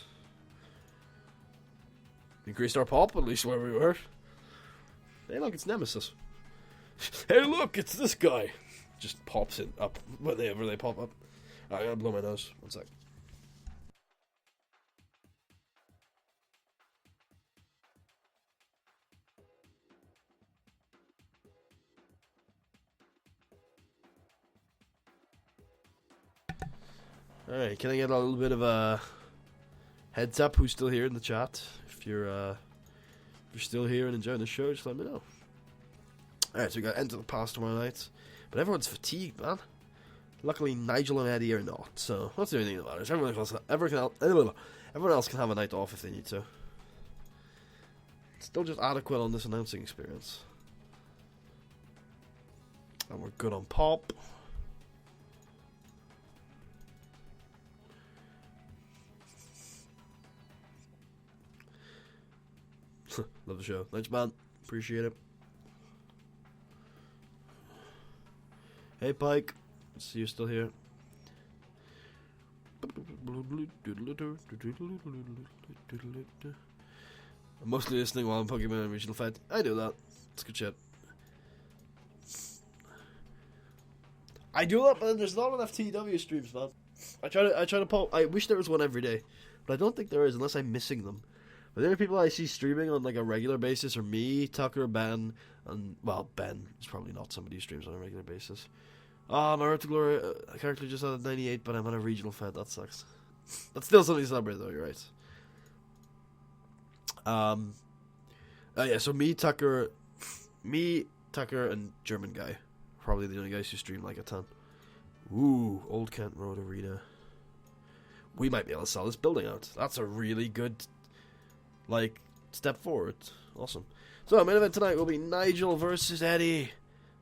Increased our pop, at least where we were. Hey look, it's Nemesis. Hey look, it's this guy. Just pops it up whenever they pop up. I gotta blow my nose. 1 sec. Alright, can I get a little bit of a heads up who's still here in the chat? If you're still here and enjoying the show, just let me know. Alright, so we got Enter the Past tomorrow night. But everyone's fatigued, man. Luckily, Nigel and Eddie are not, so that's the only thing that matters. Everyone else can have a night off if they need to. Still just adequate on this announcing experience. And we're good on pop. Love the show. Thanks, man. Appreciate it. Hey, Pike. See you still here. I'm mostly listening while I'm Pokemon Regional Fight. I do that. It's good shit. I do that, but there's not enough TEW streams, man. I try to pop. I wish there was one every day, but I don't think there is unless I'm missing them. But there are people I see streaming on like a regular basis, or me, Tucker, Ben, and well, Ben is probably not somebody who streams on a regular basis. My Road to Glory character just had a 98, but I'm on a regional fan. That sucks. That's still something to celebrate, though. You're right. Yeah. So me, Tucker, and German guy, probably the only guys who stream like a ton. Ooh, Old Kent Road Arena. We might be able to sell this building out. That's a really good, like, step forward. Awesome. So, main event tonight will be Nigel versus Eddie.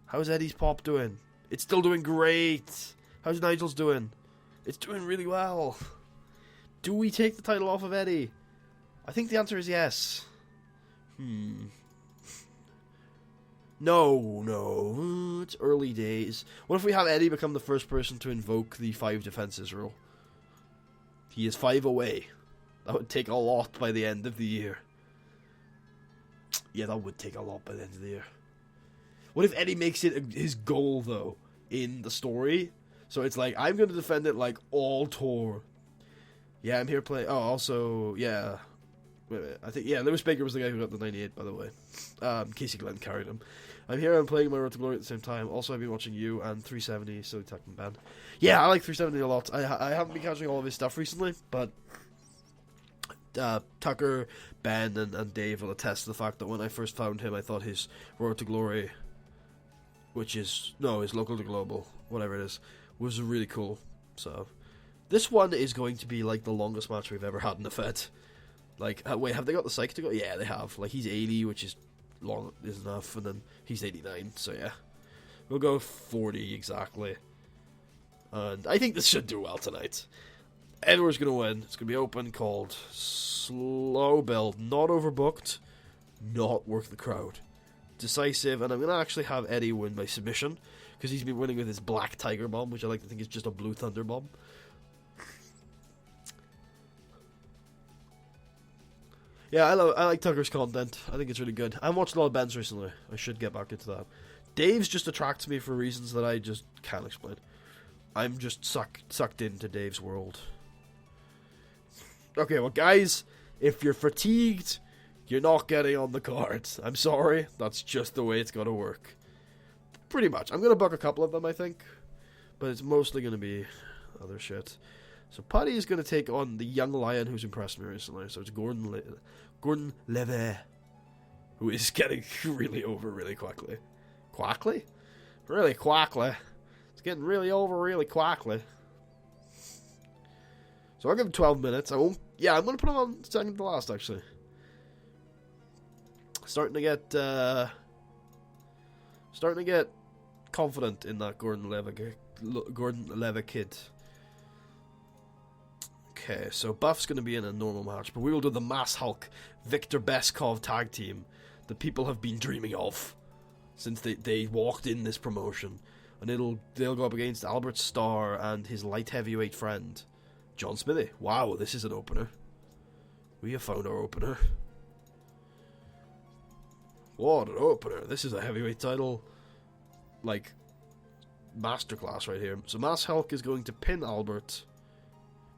How's Eddie's pop doing? It's still doing great. How's Nigel's doing? It's doing really well. Do we take the title off of Eddie? I think the answer is yes. No, it's early days. What if we have Eddie become the first person to invoke the 5 defenses rule? He is 5 away. That would take a lot by the end of the year. Yeah, that would take a lot by the end of the year. What if Eddie makes it his goal, though, in the story? So it's like, I'm going to defend it like all tour. Yeah, I'm here playing... Oh, also, yeah... Wait a minute. I think, yeah, Lewis Baker was the guy who got the 98, by the way. Casey Glenn carried him. I'm here, I'm playing my Road to Glory at the same time. Also, I've been watching you and 370, so Techman Band. Yeah, I like 370 a lot. I haven't been catching all of his stuff recently, but... Tucker, Ben, and Dave will attest to the fact that when I first found him, I thought his Road to Glory, which is... No, his Local to Global, whatever it is, was really cool. So, this one is going to be like the longest match we've ever had in the Fed. Like, wait, have they got the psych to go? Yeah, they have. Like, he's 80, which is long is enough, and then he's 89, so yeah. We'll go 40 exactly. And I think this should do well tonight. Edward's going to win. It's going to be open, called slow build, not overbooked, not worth the crowd. Decisive, and I'm going to actually have Eddie win by submission, because he's been winning with his Black Tiger Bomb, which I like to think is just a Blue Thunder Bomb. Yeah, I like Tucker's content. I think it's really good. I've watched a lot of Ben's recently. I should get back into that. Dave's just attracts me for reasons that I just can't explain. I'm just sucked into Dave's world. Okay, well, guys, if you're fatigued, you're not getting on the cards. I'm sorry. That's just the way it's got to work. Pretty much. I'm going to book a couple of them, I think. But it's mostly going to be other shit. So Putty is going to take on the young lion who's impressed me recently. So it's Gordon Levy, who is getting really over really quickly. Quickly? Really quickly. It's getting really over really quickly. So I'll give him 12 minutes. I won't. Yeah, I'm going to put him on second to last, actually. Starting to get confident in that Gordon Levy kid. Okay, so Buff's going to be in a normal match, but we will do the Mass Hulk Victor Beskov tag team that people have been dreaming of since they walked in this promotion. And they'll go up against Albert Starr and his light heavyweight friend, John Smithy. Wow, this is an opener. We have found our opener. What an opener. This is a heavyweight title, like, masterclass right here. So Mass Hulk is going to pin Albert.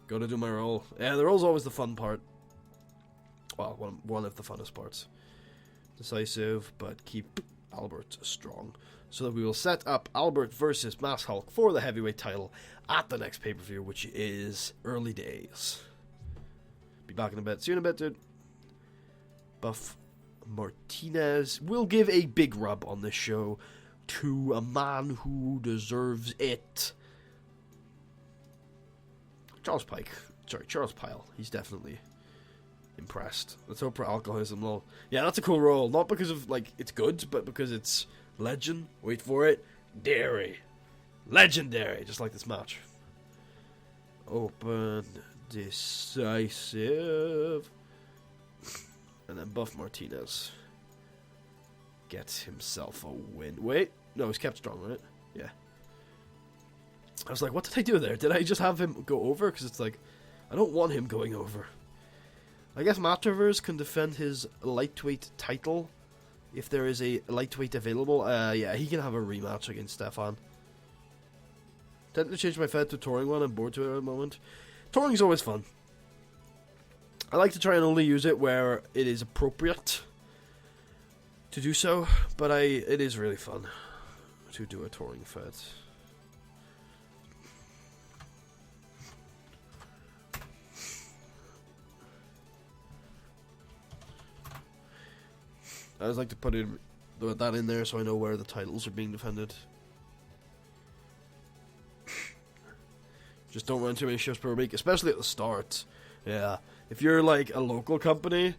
Gotta do my roll. Yeah, the roll's always the fun part. Well, one of the funnest parts. Decisive, but keep Albert strong. So that we will set up Albert versus Mass Hulk for the heavyweight title at the next pay-per-view, which is early days. Be back in a bit. See you in a bit, dude. Buff Martinez will give a big rub on this show to a man who deserves it. Charles Pyle. He's definitely impressed. Let's hope for alcoholism. Lol. Yeah, that's a cool role. Not because of, like, it's good, but because it's legend. Wait for it. Dairy. Legendary. Just like this match. Open. Decisive. And then Buff Martinez gets himself a win. Wait. No, he's kept strong, right? Yeah. I was like, what did I do there? Did I just have him go over? Because it's like, I don't want him going over. I guess Matt Travers can defend his lightweight title if there is a lightweight available. Yeah, he can have a rematch against Stefan. Tempted to change my Fed to touring one. I'm bored to it at the moment. Touring's always fun. I like to try and only use it where it is appropriate to do so, but it is really fun to do a touring Fed. I always like to put that in there so I know where the titles are being defended. Just don't run too many shows per week, especially at the start. Yeah, if you're like a local company,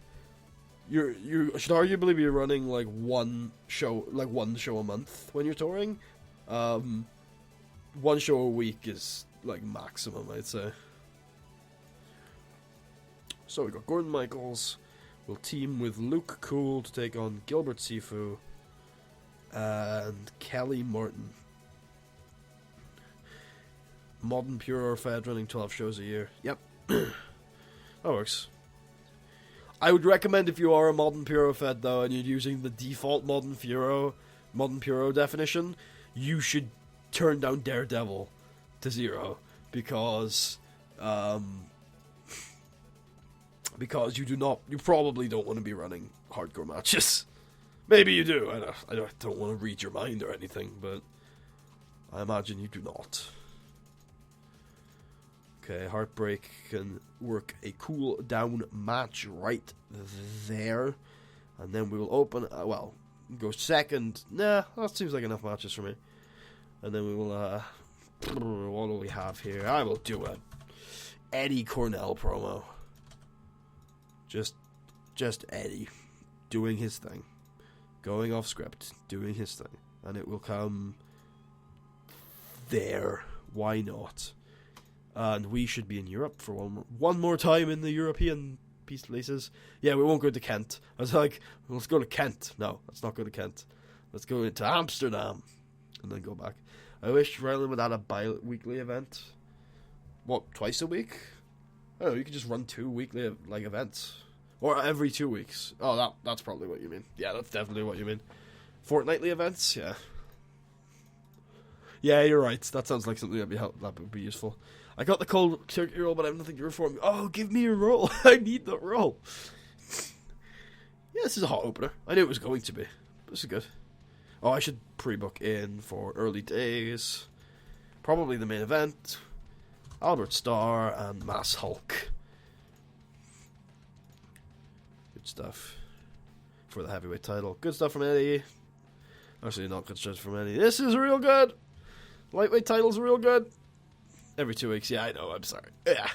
you should arguably be running like one show a month when you're touring. One show a week is like maximum, I'd say. So we got Gordon Michaels will team with Luke Cool to take on Gilbert Sifu and Kelly Morton. Modern Puro Fed running 12 shows a year. Yep. That works. I would recommend if you are a Modern Puro Fed though and you're using the default Modern Puro definition, you should turn down Daredevil to 0 because you probably don't want to be running hardcore matches. Maybe you do. I don't want to read your mind or anything, but I imagine you do not. Okay, Heartbreak can work a cool down match right there. And then we will open, go second. Nah, that seems like enough matches for me. And then we will, what do we have here? I will do a Eddie Cornell promo. Just Eddie doing his thing. Going off script, doing his thing. And it will come there. Why not? And we should be in Europe for one more time in the European peace places. Yeah, we won't go to Kent. I was like, let's go to Kent. No, let's not go to Kent. Let's go into Amsterdam. And then go back. I wish Ryland would add a bi-weekly event. What, twice a week? I don't know, you could just run 2 weekly events. Or every 2 weeks. Oh, that's probably what you mean. Yeah, that's definitely what you mean. Fortnightly events? Yeah. Yeah, you're right. That sounds like something that would be useful. I got the cold turkey roll, but I have nothing to reform. Oh, give me a roll. I need that roll. Yeah, this is a hot opener. I knew it was going to be. This is good. Oh, I should pre-book in for early days. Probably the main event. Albert Starr and Mass Hulk. Good stuff. For the heavyweight title. Good stuff from Eddie. Actually, not good stuff from Eddie. This is real good. Lightweight title's real good. Every 2 weeks, yeah, I know, I'm sorry. Yeah.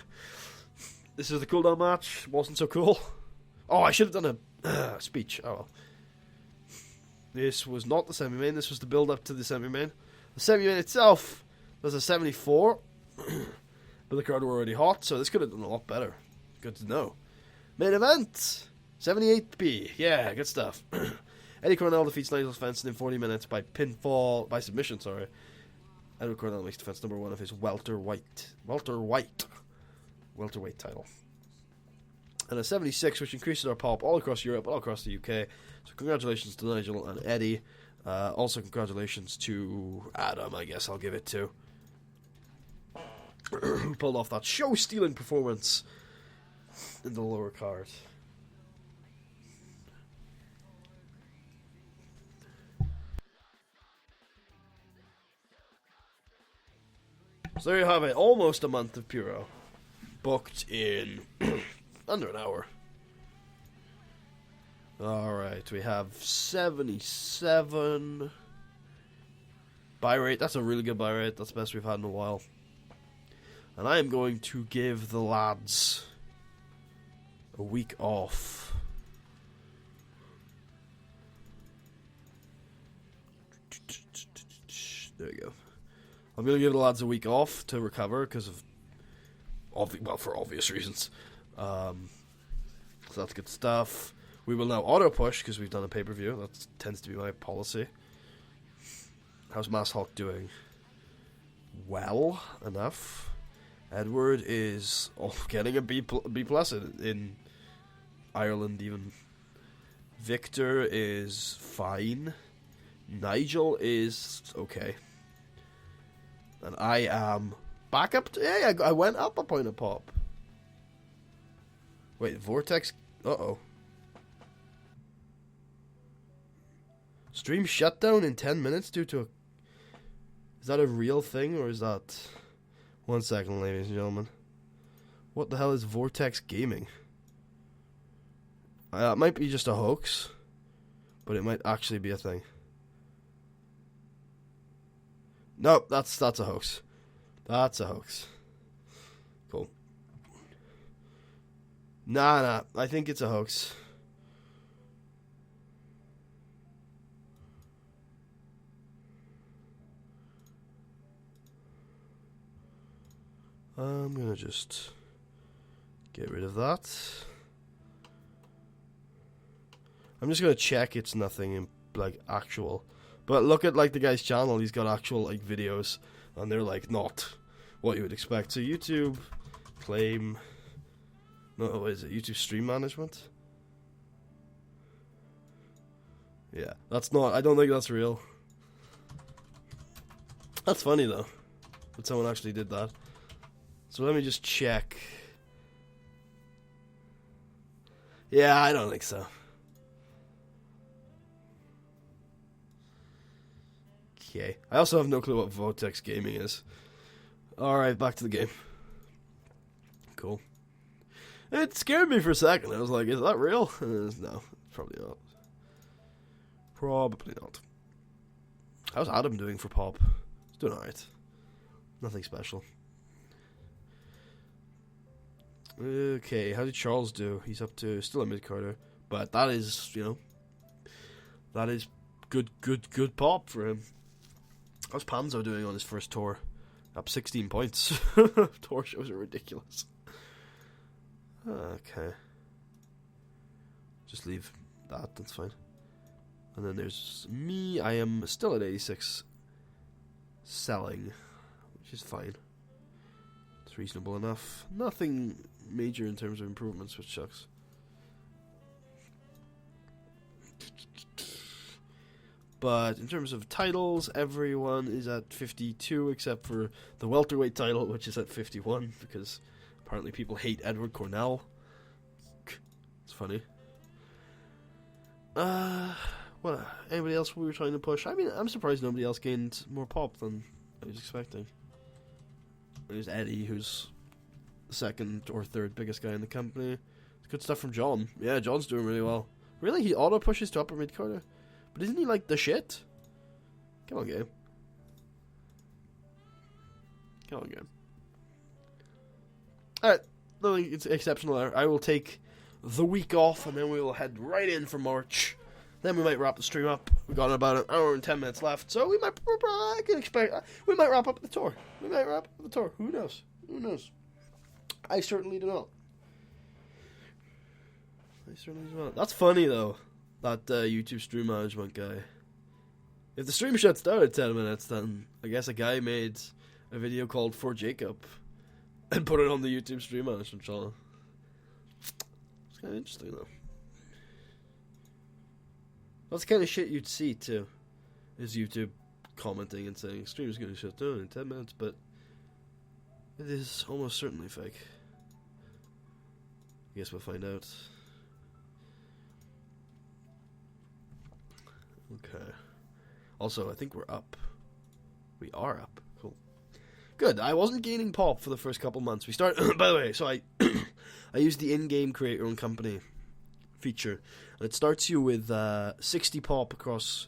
This is the cooldown match. Wasn't so cool. Oh, I should have done a speech. Oh, well. This was not the semi-main. This was the build-up to the semi-main. The semi-main itself was a 74. But the crowd were already hot, so this could have done a lot better. Good to know. Main event. 78B. Yeah, good stuff. Eddie Cornell defeats Nigel Svensson in 40 minutes by submission, sorry. Edward Cornell makes defense number 1 of his welterweight title. And a 76, which increases our pop all across Europe, all across the UK. So congratulations to Nigel and Eddie. Also congratulations to Adam, I guess I'll give it to. Who pulled off that show-stealing performance in the lower card. So there you have it, almost a month of Puro. Booked in under an hour. Alright, we have 77 buy rate. That's a really good buy rate. That's the best we've had in a while. And I am going to give the lads a week off. There we go. I'm going to give the lads a week off to recover because of, for obvious reasons. So that's good stuff. We will now auto push because we've done a pay-per-view. That tends to be my policy. How's Mass Hulk doing? Well enough. Edward is getting a B plus in Ireland even. Victor is fine. Nigel is okay. And I am back up to... Yeah, I went up a point of pop. Wait, Vortex... Uh-oh. Stream shutdown in 10 minutes due to a... Is that a real thing, or is that... 1 second, ladies and gentlemen. What the hell is Vortex Gaming? It might be just a hoax, but it might actually be a thing. Nope, that's a hoax. That's a hoax. Cool. Nah, I think it's a hoax. I'm gonna just Get rid of that. I'm just gonna check it's nothing in, like, actual. But look at, like, the guy's channel. He's got actual, like, videos, and they're, like, not what you would expect. So YouTube claim. No, what is it? YouTube stream management. Yeah, that's not. I don't think that's real. That's funny though, that someone actually did that. So let me just check. Yeah, I don't think so. Okay. I also have no clue what Votex Gaming is. Alright, back to the game. Cool. It scared me for a second. I was like, is that real? No, probably not. Probably not. How's Adam doing for Pop? He's doing alright. Nothing special. Okay, how did Charles do? He's up to still a mid-carder. But that is, you know, that is good Pop for him. How's Panzo doing on his first tour? Up 16 points. Tour shows are ridiculous. Okay. Just leave that, that's fine. And then there's me. I am still at 86 selling, which is fine. It's reasonable enough. Nothing major in terms of improvements, which sucks. But in terms of titles, everyone is at 52 except for the welterweight title, which is at 51 because apparently people hate Edward Cornell. It's funny. What? Anybody else we were trying to push? I mean, I'm surprised nobody else gained more Pop than I was expecting. There's Eddie, who's the second or third biggest guy in the company. Good stuff from John. Yeah, John's doing really well. Really? He auto pushes to upper mid carder? But isn't he like the shit? Come on, game. Come on, game. Alright, nothing exceptional there. I will take the week off and then we will head right in for March. Then we might wrap the stream up. We've got about an hour and 10 minutes left, so we might. I can expect we might wrap up the tour. Who knows? Who knows? I certainly do not. That's funny though. That YouTube stream management guy. If the stream shuts down at 10 minutes, then I guess a guy made a video called For Jacob and put it on the YouTube stream management channel. It's kind of interesting though. That's the kind of shit you'd see too, is YouTube commenting and saying stream's going to shut down in 10 minutes, but it is almost certainly fake. I guess we'll find out. Okay. Also, I think we're up. We are up. Cool. Good. I wasn't gaining Pop for the first couple months. We start. By the way, so I used the in-game create your own company feature, and it starts you with 60 Pop across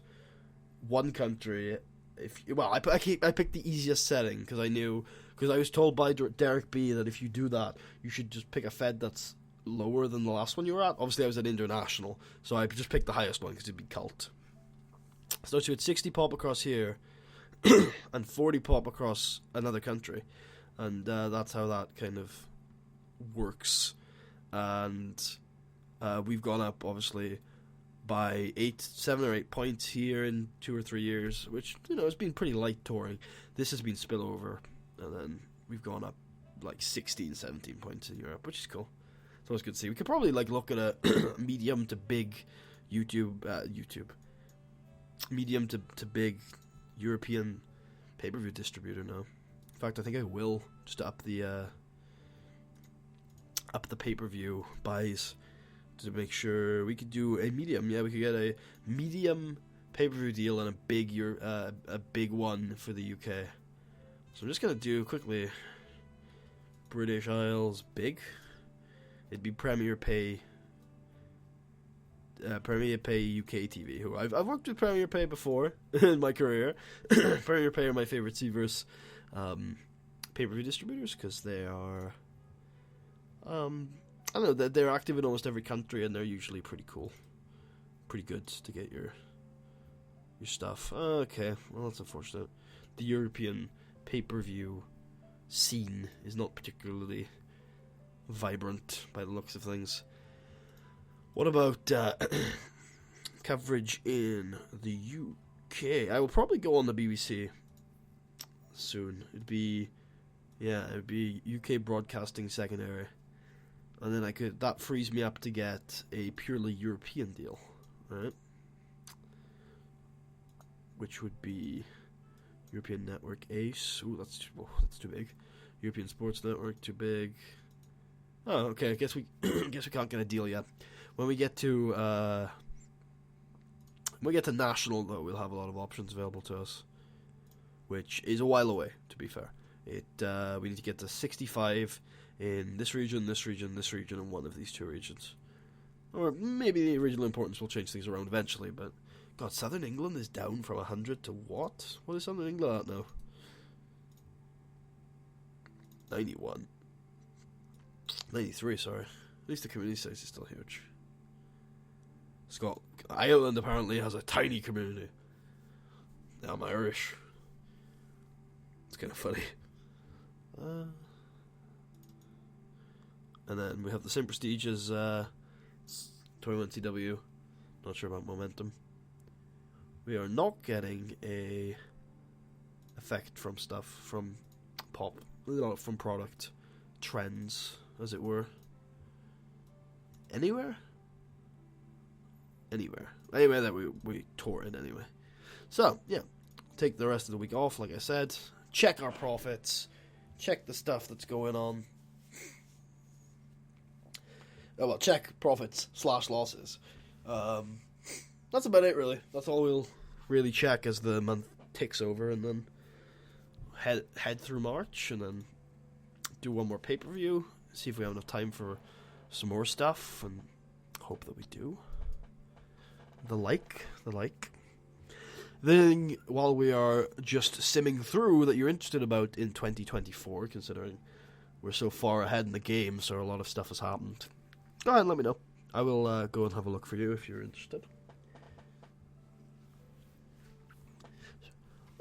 one country. I picked the easiest setting because I was told by Derek B that if you do that, you should just pick a Fed that's lower than the last one you were at. Obviously, I was at international, so I just picked the highest one because it'd be cult. Starts you at 60 Pop across here, and 40 Pop across another country, and that's how that kind of works. And we've gone up, obviously, by 7 or 8 points here in 2 or 3 years, which, you know, has been pretty light touring. This has been spillover, and then we've gone up like 16, 17 points in Europe, which is cool. It's always good to see. We could probably like look at a medium to big medium to big European pay-per-view distributor now. In fact, I think I will just up the pay-per-view buys to make sure we could do a medium. Yeah, we could get a medium pay-per-view deal and a big one for the UK. So I'm just gonna do quickly British Isles big. It'd be Premier Pay UK TV. Who I've worked with Premier Pay before in my career. Premier Pay are my favorite Seaverse pay-per-view distributors because they are I don't know, they're active in almost every country and they're usually pretty cool, pretty good to get your stuff. Okay, well that's unfortunate. The European pay-per-view scene is not particularly vibrant by the looks of things. What about coverage in the UK? I will probably go on the BBC soon. It'd be UK Broadcasting Secondary, and then that frees me up to get a purely European deal, right? Which would be European Network Ace. Ooh, that's too big. European Sports Network, too big. Oh, okay. I guess we can't get a deal yet. When we get to national, though, we'll have a lot of options available to us, which is a while away. To be fair, we need to get to 65 in this region, and one of these two regions, or maybe the regional importance will change things around eventually. But God, Southern England is down from 100 to what? What is Southern England at now? 91. 93, sorry. At least the community size is still huge. Ireland apparently has a tiny community. Now I'm Irish. It's kind of funny. And then we have the same prestige as 21 TW. Not sure about momentum. We are not getting a effect from stuff, from from product trends, as it were. Anywhere that we tour in anyway. So, yeah, take the rest of the week off, like I said. Check our profits. Check the stuff that's going on. Check profits / losses. That's about it, really. That's all we'll really check as the month ticks over, and then head through March, and then do one more pay-per-view, see if we have enough time for some more stuff, and hope that we do. The like. Then, while we are just simming through that you're interested about in 2024, considering we're so far ahead in the game, so a lot of stuff has happened, go ahead and let me know. I will go and have a look for you if you're interested.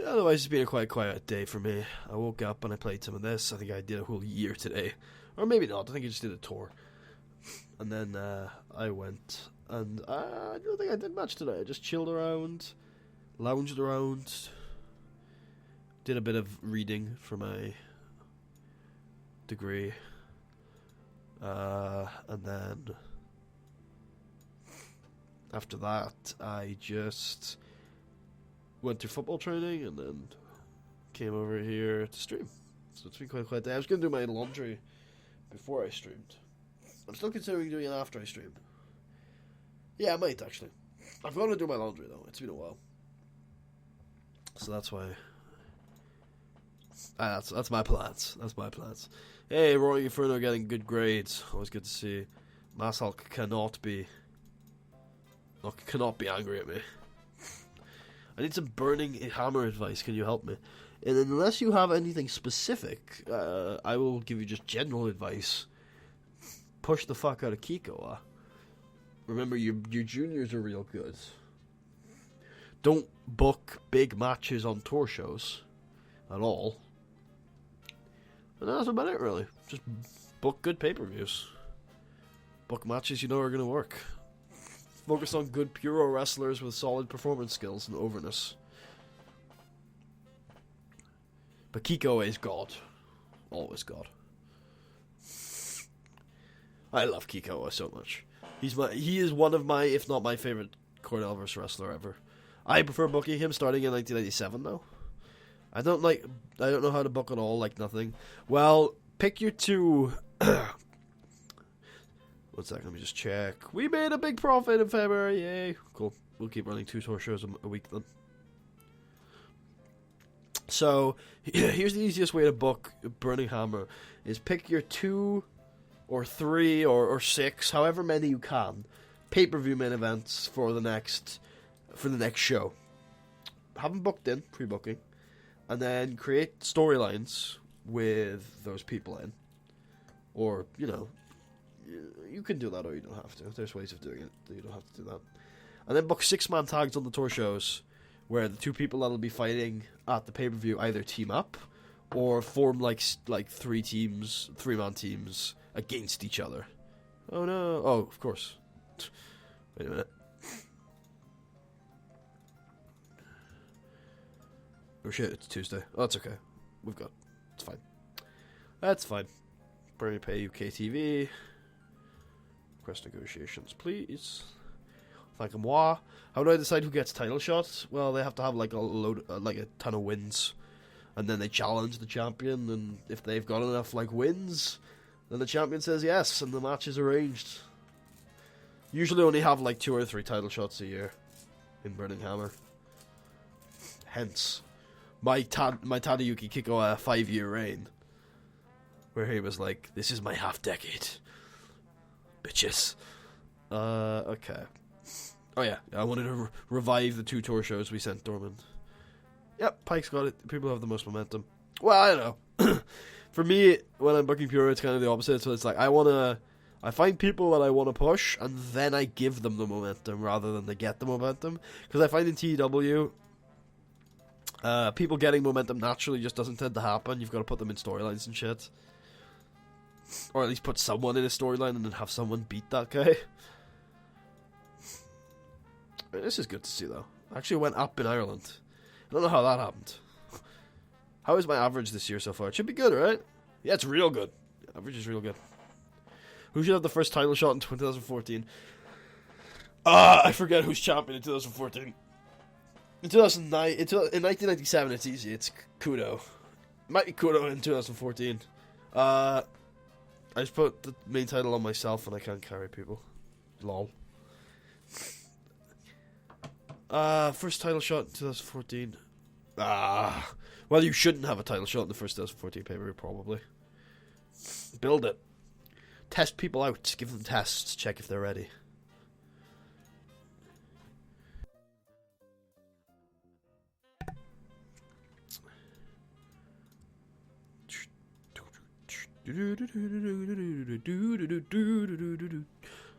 Otherwise, it's been a quite quiet day for me. I woke up and I played some of this. I think I did a whole year today. Or maybe not. I think I just did a tour. And then I went, and I don't think I did much today. I just chilled around, lounged around, did a bit of reading for my degree. And then after that, I just went to football training and then came over here to stream. So it's been quite a quiet day. I was going to do my laundry before I streamed. I'm still considering doing it after I stream. Yeah, I might actually. I'm going to do my laundry though. It's been a while. So that's why. That's my plans. That's my plans. Hey, Roy Inferno getting good grades. Always good to see. Masshulk cannot be angry at me. I need some burning hammer advice. Can you help me? And unless you have anything specific, I will give you just general advice. Push the fuck out of Kiko. Remember, your juniors are real good. Don't book big matches on tour shows at all. And that's about it, really. Just book good pay-per-views. Book matches you know are going to work. Focus on good Puro wrestlers with solid performance skills and overness. But Kiko is God. Always God. I love Kiko so much. He is one of my, if not my favorite Cornelius wrestler ever. I prefer booking him starting in 1997 though. I don't know how to book at all, like nothing. Well, pick your two. One second, let me just check. We made a big profit in February, yay. Cool. We'll keep running 2 tour shows a week then. So, here's the easiest way to book Burning Hammer, is pick your 2 or 3 or 6, however many you can, pay-per-view main events for the next show. Have them booked in, pre-booking, and then create storylines with those people in. Or, you can do that or you don't have to. There's ways of doing it. You don't have to do that. And then book 6-man tags on the tour shows where the 2 people that'll be fighting at the pay-per-view either team up or form like 3 teams, 3-man teams against each other. Oh no! Oh, of course. Wait a minute. Oh shit! It's Tuesday. Oh, that's okay. It's fine. That's fine. Premier Pay UK TV. Request negotiations, please. Thank moi. How do I decide who gets title shots? Well, they have to have like a ton of wins, and then they challenge the champion. And if they've got enough like wins, then the champion says yes, and the match is arranged. Usually, only have like 2 or 3 title shots a year in Burning Hammer. Hence, my Tadayuki Kiko 5-year reign, where he was like, "This is my half decade, bitches." Okay. Oh yeah, I wanted to revive the 2 tour shows we sent dormant. Yep, Pike's got it. People have the most momentum. Well, I don't know. For me, when I'm booking Puro, it's kind of the opposite. So it's like I find people that I want to push, and then I give them the momentum rather than they get the momentum. Because I find in TEW, people getting momentum naturally just doesn't tend to happen. You've got to put them in storylines and shit. Or at least put someone in a storyline and then have someone beat that guy. This is good to see, though. I actually went up in Ireland. I don't know how that happened. How is my average this year so far? It should be good, right? Yeah, it's real good. Average is real good. Who should have the first title shot in 2014? I forget who's champion in 2014. In 2009, in 1997, it's easy. It's Kudo. It might be Kudo in 2014. I just put the main title on myself, and I can't carry people. Lol. First title shot in 2014. Well, you shouldn't have a title shot in the first 2014 pay-per-view, probably. Build it. Test people out. Give them tests. Check if they're ready.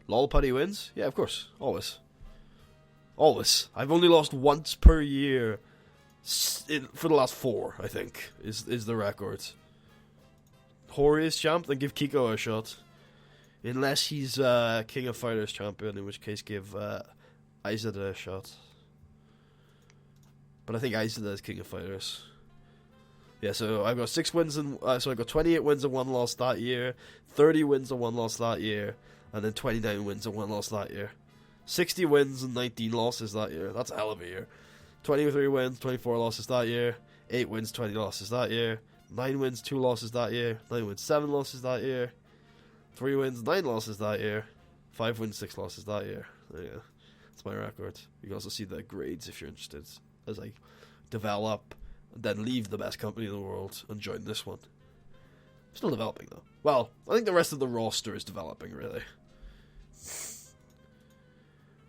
Lol Putty wins? Yeah, of course. Always. Always. I've only lost once per year for the last 4, I think, is the record. Hori is champ, then give Kiko a shot. Unless he's King of Fighters champion, in which case give Aizada a shot. But I think Aizada is King of Fighters. Yeah, so I've got 6 wins and so I got 28 wins and 1 loss that year, 30 wins and 1 loss that year, and then 29 wins and 1 loss that year. 60 wins and 19 losses that year. That's a hell of a year. 23 wins, 24 losses that year. 8 wins, 20 losses that year. 9 wins, 2 losses that year. 9 wins, 7 losses that year. 3 wins, 9 losses that year. 5 wins, 6 losses that year. There you go. That's my record. You can also see the grades if you're interested. As I develop, and then leave the best company in the world and join this one. Still developing though. Well, I think the rest of the roster is developing, really.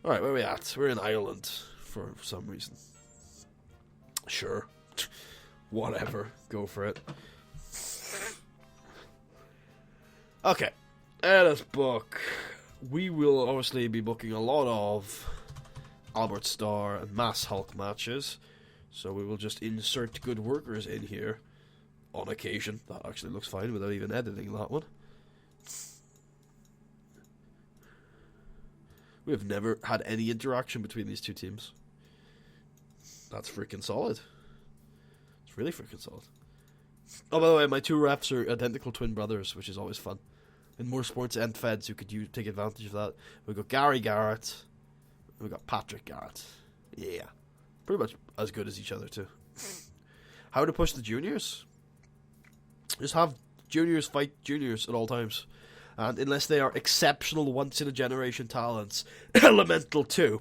Alright, where are we at? We're in Ireland for some reason. Sure. Whatever. Go for it. Okay. Let us book. We will obviously be booking a lot of Albert Starr and Mass Hulk matches. So we will just insert good workers in here on occasion. That actually looks fine without even editing that one. We have never had any interaction between these two teams. That's freaking solid. It's really freaking solid. Oh, by the way, my 2 refs are identical twin brothers, which is always fun. In more sports and feds who could take advantage of that. We've got Gary Garrett. We've got Patrick Garrett. Yeah. Pretty much as good as each other, too. How to push the juniors? Just have juniors fight juniors at all times. And unless they are exceptional once-in-a-generation talents, Elemental 2.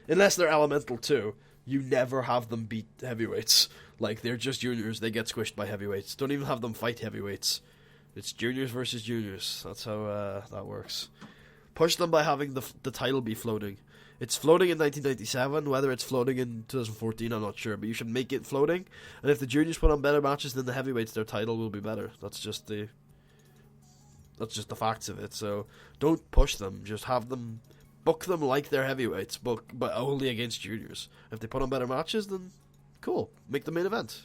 Unless they're Elemental 2, you never have them beat heavyweights. Like, they're just juniors, they get squished by heavyweights. Don't even have them fight heavyweights. It's juniors versus juniors. That's how that works. Push them by having the title be floating. It's floating in 1997. Whether it's floating in 2014, I'm not sure. But you should make it floating. And if the juniors put on better matches than the heavyweights, their title will be better. That's just the facts of it. So don't push them. Just have them book them like they're heavyweights, but only against juniors. If they put on better matches, then cool. Make the main event.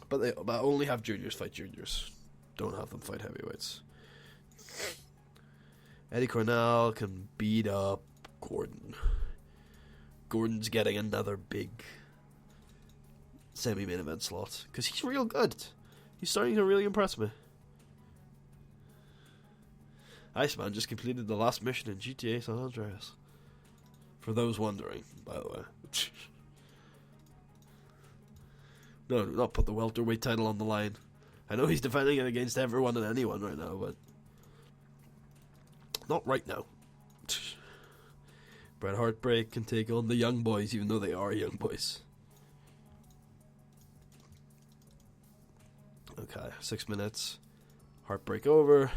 But only have juniors fight juniors. don't have them fight heavyweights. Eddie Cornell can beat up Gordon. Gordon's getting another big semi-main event slot because he's real good. He's starting to really impress me. Iceman just completed the last mission in GTA San Andreas. For those wondering, by the way. No, do not put the welterweight title on the line. I know he's defending it against everyone and anyone right now, but not right now. Bret Heartbreak can take on the young boys, even though they are young boys. Okay, 6 minutes. Heartbreak over.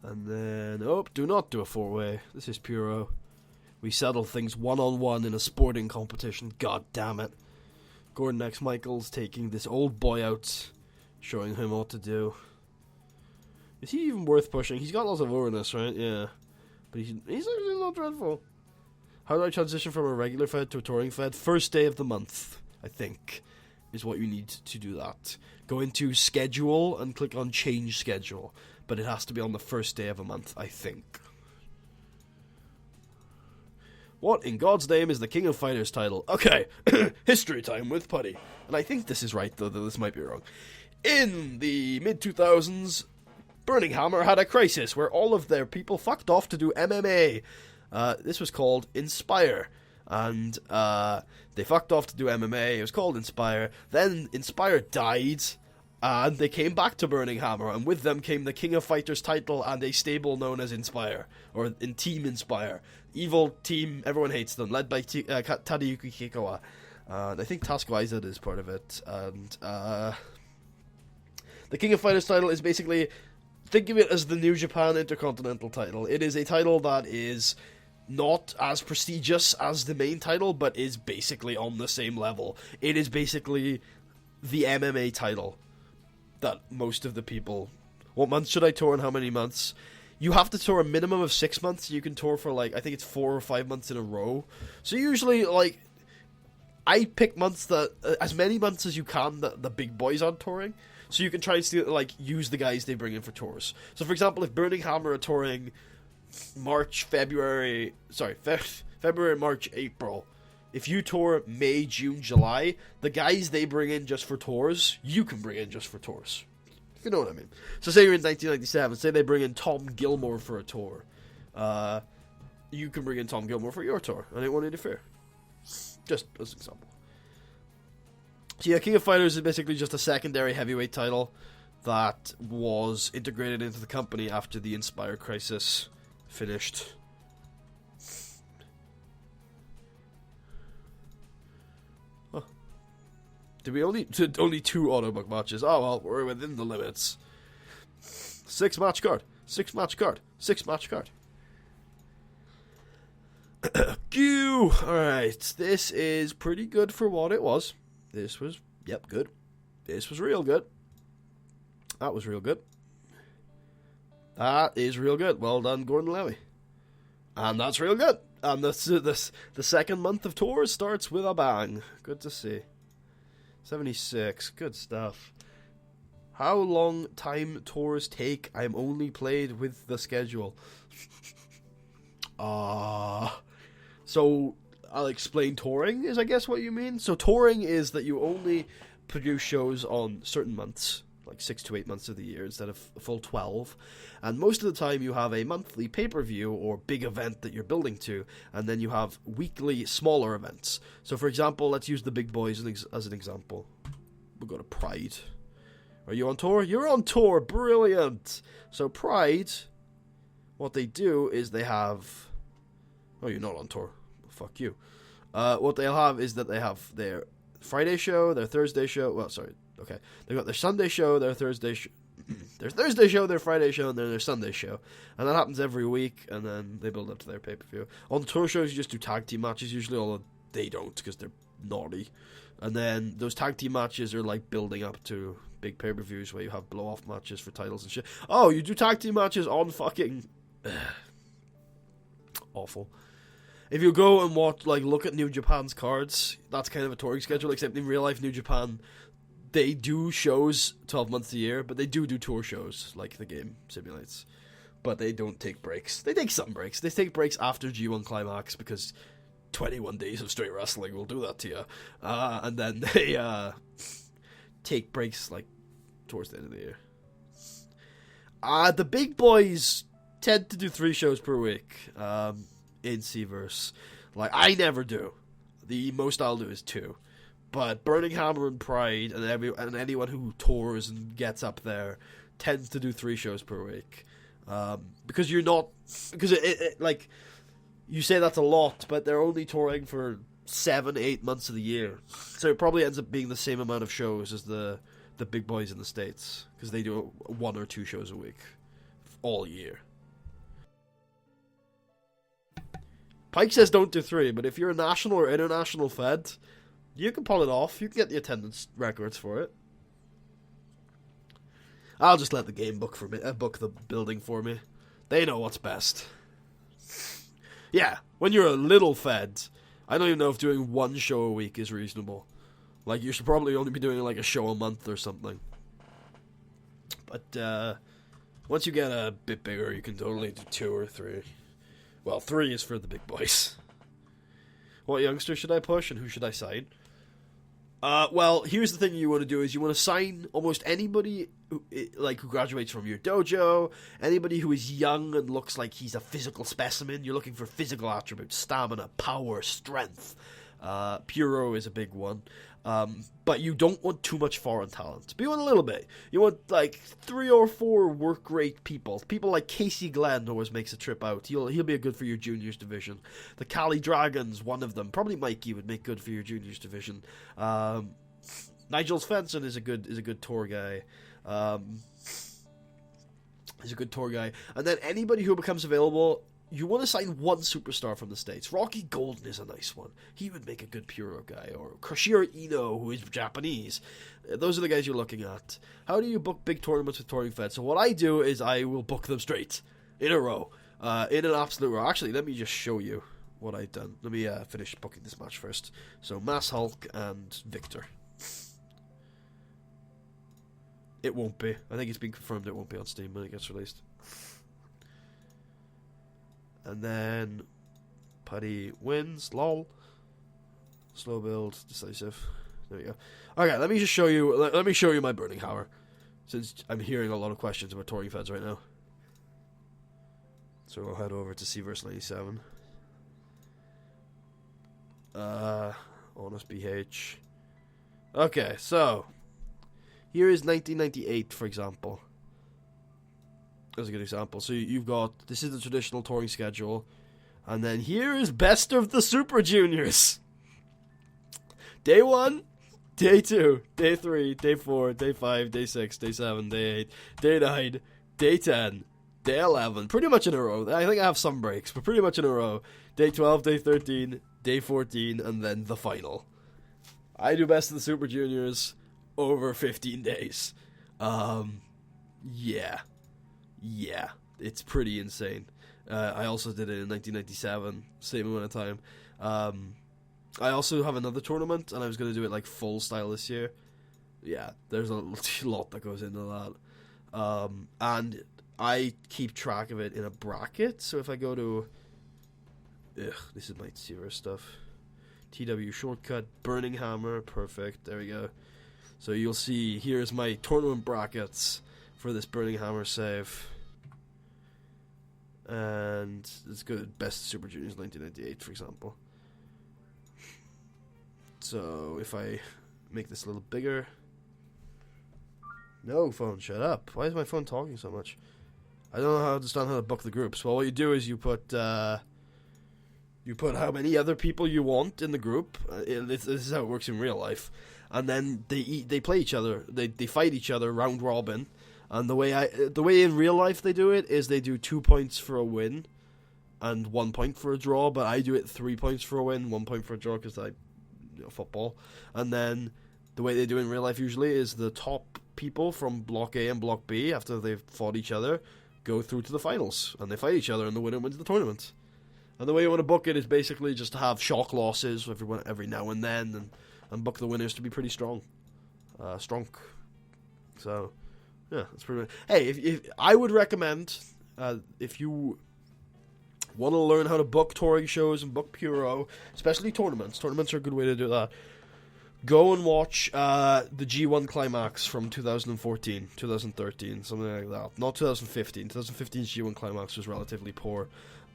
And then, oh, do not do a 4-way. This is Puro. We settle things one-on-one in a sporting competition. God damn it. Gordon X. Michaels taking this old boy out, showing him what to do. Is he even worth pushing? He's got lots of overness, right? Yeah. But he's actually not dreadful. How do I transition from a regular Fed to a touring Fed? First day of the month, I think, is what you need to do that. Go into schedule and click on change schedule. But it has to be on the first day of a month, I think. What in God's name is the King of Fighters title? Okay, history time with Putty. And I think this is right, though this might be wrong. In the mid-2000s, Burning Hammer had a crisis where all of their people fucked off to do MMA. This was called Inspire. And they fucked off to do MMA. It was called Inspire. Then Inspire died. And they came back to Burning Hammer, and with them came the King of Fighters title and a stable known as Inspire, or in Team Inspire. Evil team, everyone hates them, led by Tadayuki Kikoa. I think Tasko Aizad is part of it. And the King of Fighters title is basically, think of it as the New Japan Intercontinental title. It is a title that is not as prestigious as the main title, but is basically on the same level. It is basically the MMA title that most of the people... What months should I tour and how many months? You have to tour a minimum of 6 months. You can tour for, like, I think it's 4 or 5 months in a row. So usually, like, I pick months that... as many months as you can that the big boys aren't touring. So you can try and still, like, use the guys they bring in for tours. So, for example, if Burning Hammer are touring February, March, April... If you tour May, June, July, the guys they bring in just for tours, you can bring in just for tours. If you know what I mean. So say you're in 1997, say they bring in Tom Gilmore for a tour. You can bring in Tom Gilmore for your tour, and it won't interfere. Just as an example. So yeah, King of Fighters is basically just a secondary heavyweight title that was integrated into the company after the Inspire crisis finished. Did we only 2 autobook matches? Oh well, we're within the limits. 6 match card. 6 match card. 6 match card. Q! Alright, this is pretty good for what it was. This was, yep, good. This was real good. That was real good. That is real good. Well done, Gordon Levy. And that's real good. And the second month of tours starts with a bang. Good to see. 76, good stuff. How long time tours take? I'm only played with the schedule. So I'll explain touring is I guess what you mean. So touring is that you only produce shows on certain months, like 6 to 8 months of the year instead of a full 12. And most of the time you have a monthly pay-per-view or big event that you're building to, and then you have weekly smaller events. So for example, let's use the big boys as an example. We'll go to Pride. Are you on tour? You're on tour! Brilliant! So Pride, what they do is they have... Oh, you're not on tour. Fuck you. What they'll have is that they have their Friday show, their Thursday show... Well, sorry. Okay. They've got their Sunday show, their Thursday show... their Thursday show, their Friday show, and then their Sunday show. And that happens every week, and then they build up to their pay-per-view. On tour shows, you just do tag team matches usually, although they don't, because they're naughty. And then those tag team matches are like building up to big pay-per-views where you have blow-off matches for titles and shit. Oh, you do tag team matches on fucking... awful. If you go and watch, like, look at New Japan's cards, that's kind of a touring schedule, except in real life, New Japan they do shows 12 months a year, but they do tour shows like the game simulates. But they don't take breaks. They take some breaks. They take breaks after G1 Climax because 21 days of straight wrestling will do that to you. And then they take breaks like towards the end of the year. The big boys tend to do 3 shows per week in Seaverse. Like, I never do. The most I'll do is 2. But Burning Hammer and Pride and anyone who tours and gets up there tends to do 3 shows per week. Because you're not... Because like... You say that's a lot, but they're only touring for 7-8 months of the year. So it probably ends up being the same amount of shows as the big boys in the States. Because they do 1 or 2 shows a week. All year. Pike says don't do 3, but if you're a national or international fed, you can pull it off. You can get the attendance records for it. I'll just let the game book the building for me. They know what's best. Yeah, when you're a little fed, I don't even know if doing 1 show a week is reasonable. Like, you should probably only be doing like a show a month or something. But once you get a bit bigger, you can totally do 2 or 3. Well, 3 is for the big boys. What youngster should I push and who should I sign? Well, here's the thing you want to do is you want to sign almost anybody who graduates from your dojo, anybody who is young and looks like he's a physical specimen. You're looking for physical attributes, stamina, power, strength. Puro is a big one. But you don't want too much foreign talent. But you want a little bit. You want like 3 or 4 work rate people. People like Casey Glenn always makes a trip out. He'll be a good for your juniors division. The Cali Dragons, one of them. Probably Mikey would make good for your juniors division. Nigel Svensson is a good tour guy. He's a good tour guy. And then anybody who becomes available, you want to sign 1 superstar from the States. Rocky Golden is a nice one. He would make a good Puro guy. Or Koshiro Ino, who is Japanese. Those are the guys you're looking at. How do you book big tournaments with Touring Fed? So what I do is I will book them straight. In a row. In an absolute row. Actually, let me just show you what I've done. Let me finish booking this match first. So, Mass Hulk and Victor. It won't be. I think it's been confirmed it won't be on Steam when it gets released. And then Putty wins, lol. Slow build, decisive. There we go. Okay, let me just show you. Let me show you my Burning Hammer, since I'm hearing a lot of questions about touring feds right now. So we'll head over to Seaverse 97. Honest BH. Okay, so here is 1998, for example. That's a good example. So you've got, this is the traditional touring schedule, and then here is Best of the Super Juniors. Day 1, Day 2, Day 3, Day 4, Day 5, Day 6, Day 7, Day 8, Day 9, Day 10, Day 11. Pretty much in a row. I think I have some breaks, but pretty much in a row. Day 12, Day 13, Day 14, and then the final. I do Best of the Super Juniors over 15 days. Yeah, it's pretty insane. I also did it in 1997, same amount of time. I also have another tournament, and I was going to do it like full style this year. Yeah, there's a lot that goes into that. And I keep track of it in a bracket, so if I go to... this is my Seaver stuff. TW shortcut, Burning Hammer, perfect, there we go. So you'll see, here's my tournament brackets for this Burning Hammer save. And it's good. Best Super Juniors 1998, for example. So if I make this a little bigger. No, phone, shut up. Why is my phone talking so much? I don't understand how to book the groups. Well, what you do is you put how many other people you want in the group. This is how it works in real life. And then they play each other. They fight each other round robin. And the way in real life they do it is they do 2 points for a win and 1 point for a draw, but I do it 3 points for a win, 1 point for a draw because football. And then the way they do it in real life usually is the top people from Block A and Block B, after they've fought each other, go through to the finals, and they fight each other, and the winner wins the tournament. And the way you want to book it is basically just to have shock losses every now and then, and book the winners to be pretty strong. strong. So, yeah, that's pretty much. Hey, if I would recommend, if you want to learn how to book touring shows and book Puro, especially tournaments. Tournaments are a good way to do that. Go and watch the G1 Climax from 2014, 2013, something like that. Not 2015. 2015's G1 Climax was relatively poor.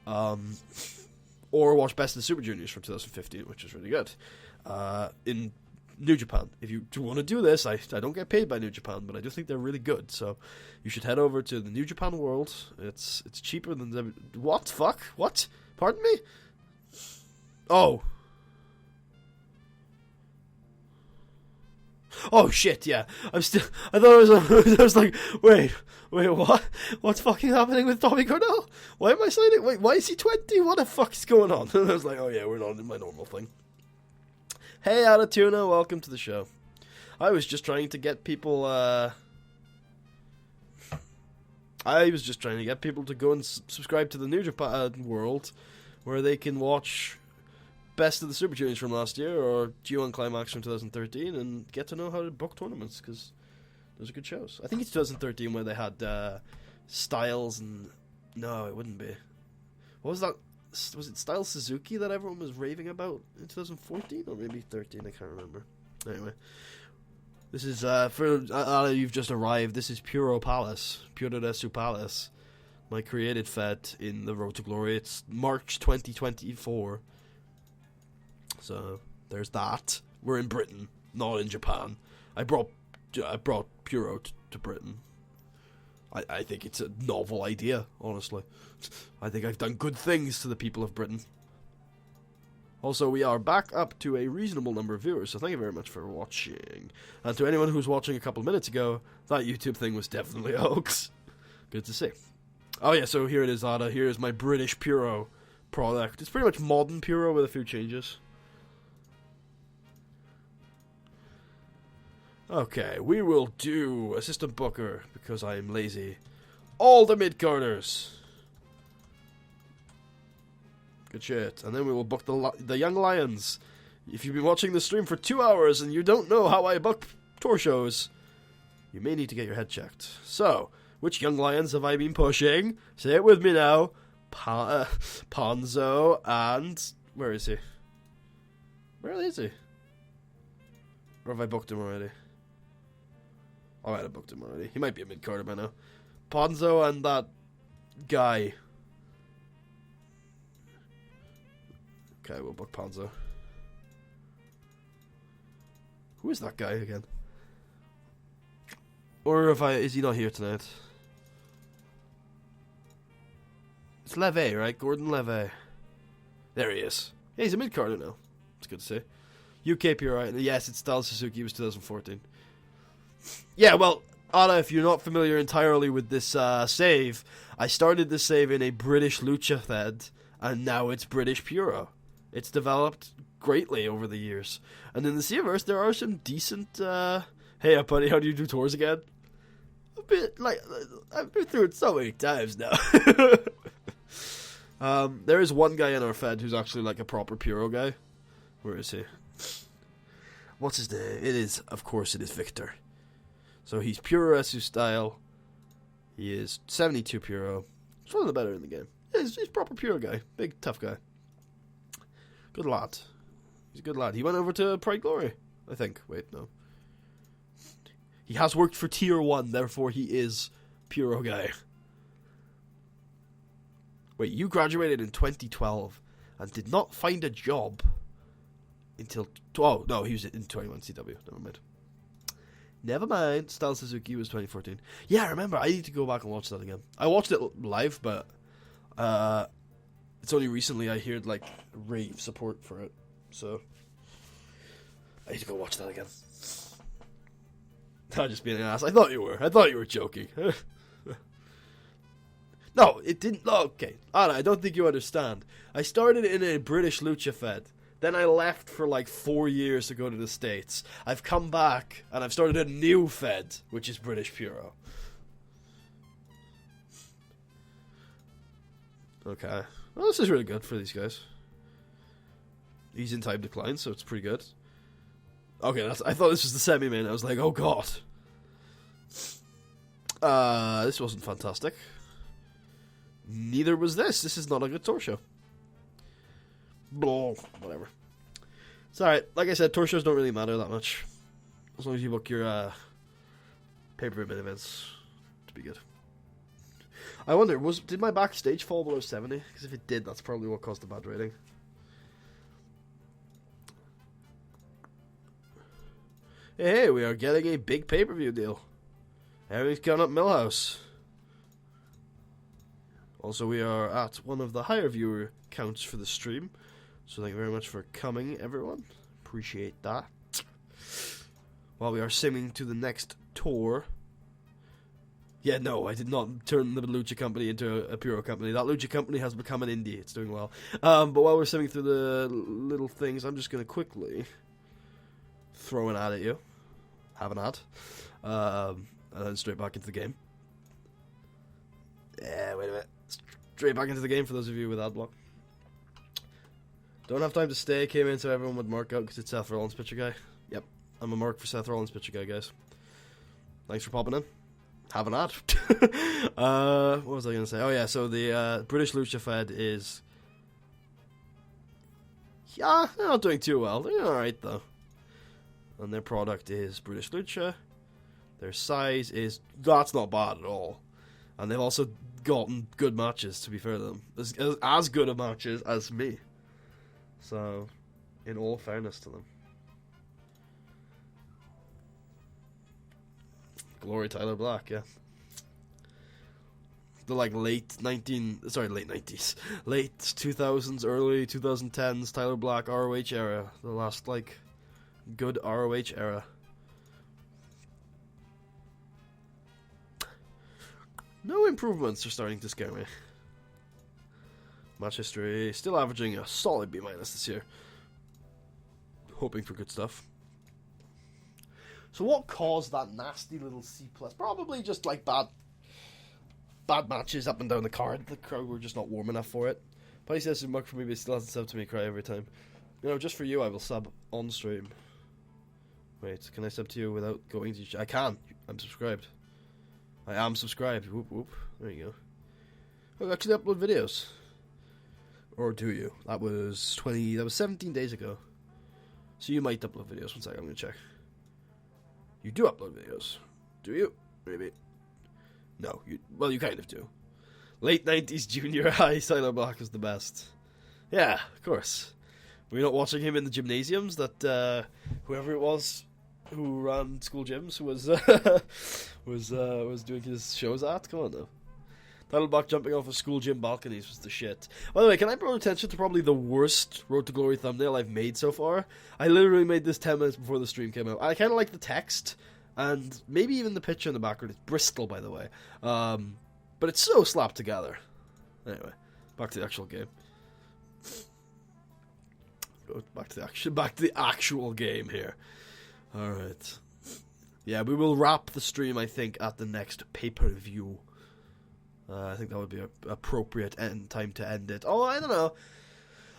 Or watch Best of the Super Juniors from 2015, which is really good. In New Japan. If you do want to do this, I don't get paid by New Japan, but I do think they're really good. So you should head over to the New Japan World. It's cheaper than... What? Fuck? What? Pardon me? Oh. Oh shit, yeah. I thought I was like, wait, what? What's fucking happening with Tommy Cornell? Why am I signing? Wait, why is he 20? What the fuck is going on? And I was like, oh yeah, we're not in my normal thing. Hey, Adatuna, welcome to the show. I was just trying to get people, to go and subscribe to the New Japan World, where they can watch Best of the Super Juniors from last year, or G1 Climax from 2013, and get to know how to book tournaments, because those are good shows. I think it's 2013 where they had Styles and... No, it wouldn't be. What was that? Was it Styles Suzuki that everyone was raving about in 2014? Or maybe 13, I can't remember. Anyway. This is, for you've just arrived, this is Puro Palace. Puro Resu Palace. My created fed in the Road to Glory. It's March 2024. So, there's that. We're in Britain, not in Japan. I brought Puro to Britain. I think it's a novel idea, honestly. I think I've done good things to the people of Britain. Also, we are back up to a reasonable number of viewers, so thank you very much for watching. And to anyone who was watching a couple of minutes ago, that YouTube thing was definitely a hoax. Good to see. Oh yeah, so here it is, Ada. Here is my British Puro product. It's pretty much modern Puro with a few changes. Okay, we will do Assistant Booker, because I am lazy. All the mid-carders. Good shit. And then we will book the Young Lions. If you've been watching the stream for 2 hours and you don't know how I book tour shows, you may need to get your head checked. So, which Young Lions have I been pushing? Say it with me now. Ponzo and... Where is he? Where is he? Or have I booked him already? I might have booked him already. He might be a mid-carder by now. Ponzo and that guy. Okay, we'll book Ponzo. Who is that guy again? Or is he not here tonight? It's Leve, right? Gordon Leve. There he is. Yeah, he's a mid-carder now. It's good to see. UK Pure, yes, it's Styles Suzuki. It was 2014. Yeah, well, Anna, if you're not familiar entirely with this save, I started this save in a British Lucha Fed, and now it's British Puro. It's developed greatly over the years. And in the Seaverse, there are some decent, hey, buddy, how do you do tours again? I've been through it so many times now. There is one guy in our Fed who's actually like a proper Puro guy. Where is he? What's his name? Of course it is Victor. So he's Puro Resu style. He is 72 Puro. He's one of the better in the game. Yeah, he's a proper Puro guy. Big, tough guy. Good lad. He's a good lad. He went over to Pride Glory, I think. Wait, no. He has worked for Tier 1, therefore he is Puro guy. Wait, you graduated in 2012 and did not find a job until... Oh, no, he was in 21 CW. Never mind. Never mind. Style Suzuki was 2014. Yeah, I remember. I need to go back and watch that again. I watched it live, but it's only recently I heard like rave support for it. So I need to go watch that again. I'm just being an ass. I thought you were joking. No, it didn't. Oh, okay, Anna, I don't think you understand. I started in a British Lucha Fed. Then I left for like 4 years to go to the States. I've come back, and I've started a new Fed, which is British Puro. Okay. Well, this is really good for these guys. He's in time decline, so it's pretty good. Okay, I thought this was the semi-main. I was like, oh god. This wasn't fantastic. Neither was this. This is not a good tour show. Blah, whatever. It's alright. Like I said, tour shows don't really matter that much. As long as you book your pay-per-view main events to be good. I wonder, did my backstage fall below 70? Because if it did, that's probably what caused the bad rating. Hey, we are getting a big pay-per-view deal. Everything's coming up Millhouse. Also, we are at one of the higher viewer counts for the stream. So thank you very much for coming, everyone. Appreciate that. While we are simming to the next tour. Yeah, no, I did not turn the Lucha Company into a Puro company. That Lucha Company has become an indie. It's doing well. But while we're simming through the little things, I'm just going to quickly throw an ad at you. Have an ad. And then straight back into the game. Yeah, wait a minute. Straight back into the game for those of you with ad block. Don't have time to stay. Came in so everyone would mark out because it's Seth Rollins picture guy. Yep, I'm a mark for Seth Rollins picture guy, guys. Thanks for popping in. Have an ad. What was I going to say? Oh yeah, so the British Lucha Fed is... Yeah, they're not doing too well. They're alright though. And their product is British Lucha. Their size is... That's not bad at all. And they've also gotten good matches, to be fair to them. As good of matches as me. So, in all fairness to them. Glory Tyler Black, yeah. The late 90s. Late 2000s, early 2010s Tyler Black ROH era. The last, good ROH era. No improvements are starting to scare me. Match history, still averaging a solid B- this year. Hoping for good stuff. So what caused that nasty little C+? Probably just bad matches up and down the card. The crowd were just not warm enough for it. But he says much for me, but he still hasn't subbed to me cry every time. Just for you I will sub on stream. Wait, can I sub to you without going to... I can. I'm subscribed. I am subscribed. Whoop whoop. There you go. I actually upload videos. Or do you? That was 17 days ago. So you might upload videos. One second, I'm gonna check. You do upload videos. Do you? Maybe. No, you kind of do. Late 90s junior high Tyler Black was the best. Yeah, of course. Were you not watching him in the gymnasiums that whoever it was who ran school gyms was doing his shows at? Come on now. Tyler Black jumping off of school gym balconies was the shit. By the way, can I bring attention to probably the worst Road to Glory thumbnail I've made so far? I literally made this 10 minutes before the stream came out. I kind of like the text, and maybe even the picture in the background. It's Bristol, by the way. But it's so slapped together. Anyway, back to the actual game. Back to the actual game here. Alright. Yeah, we will wrap the stream, I think, at the next pay-per-view. I think that would be an appropriate time to end it. Oh, I don't know.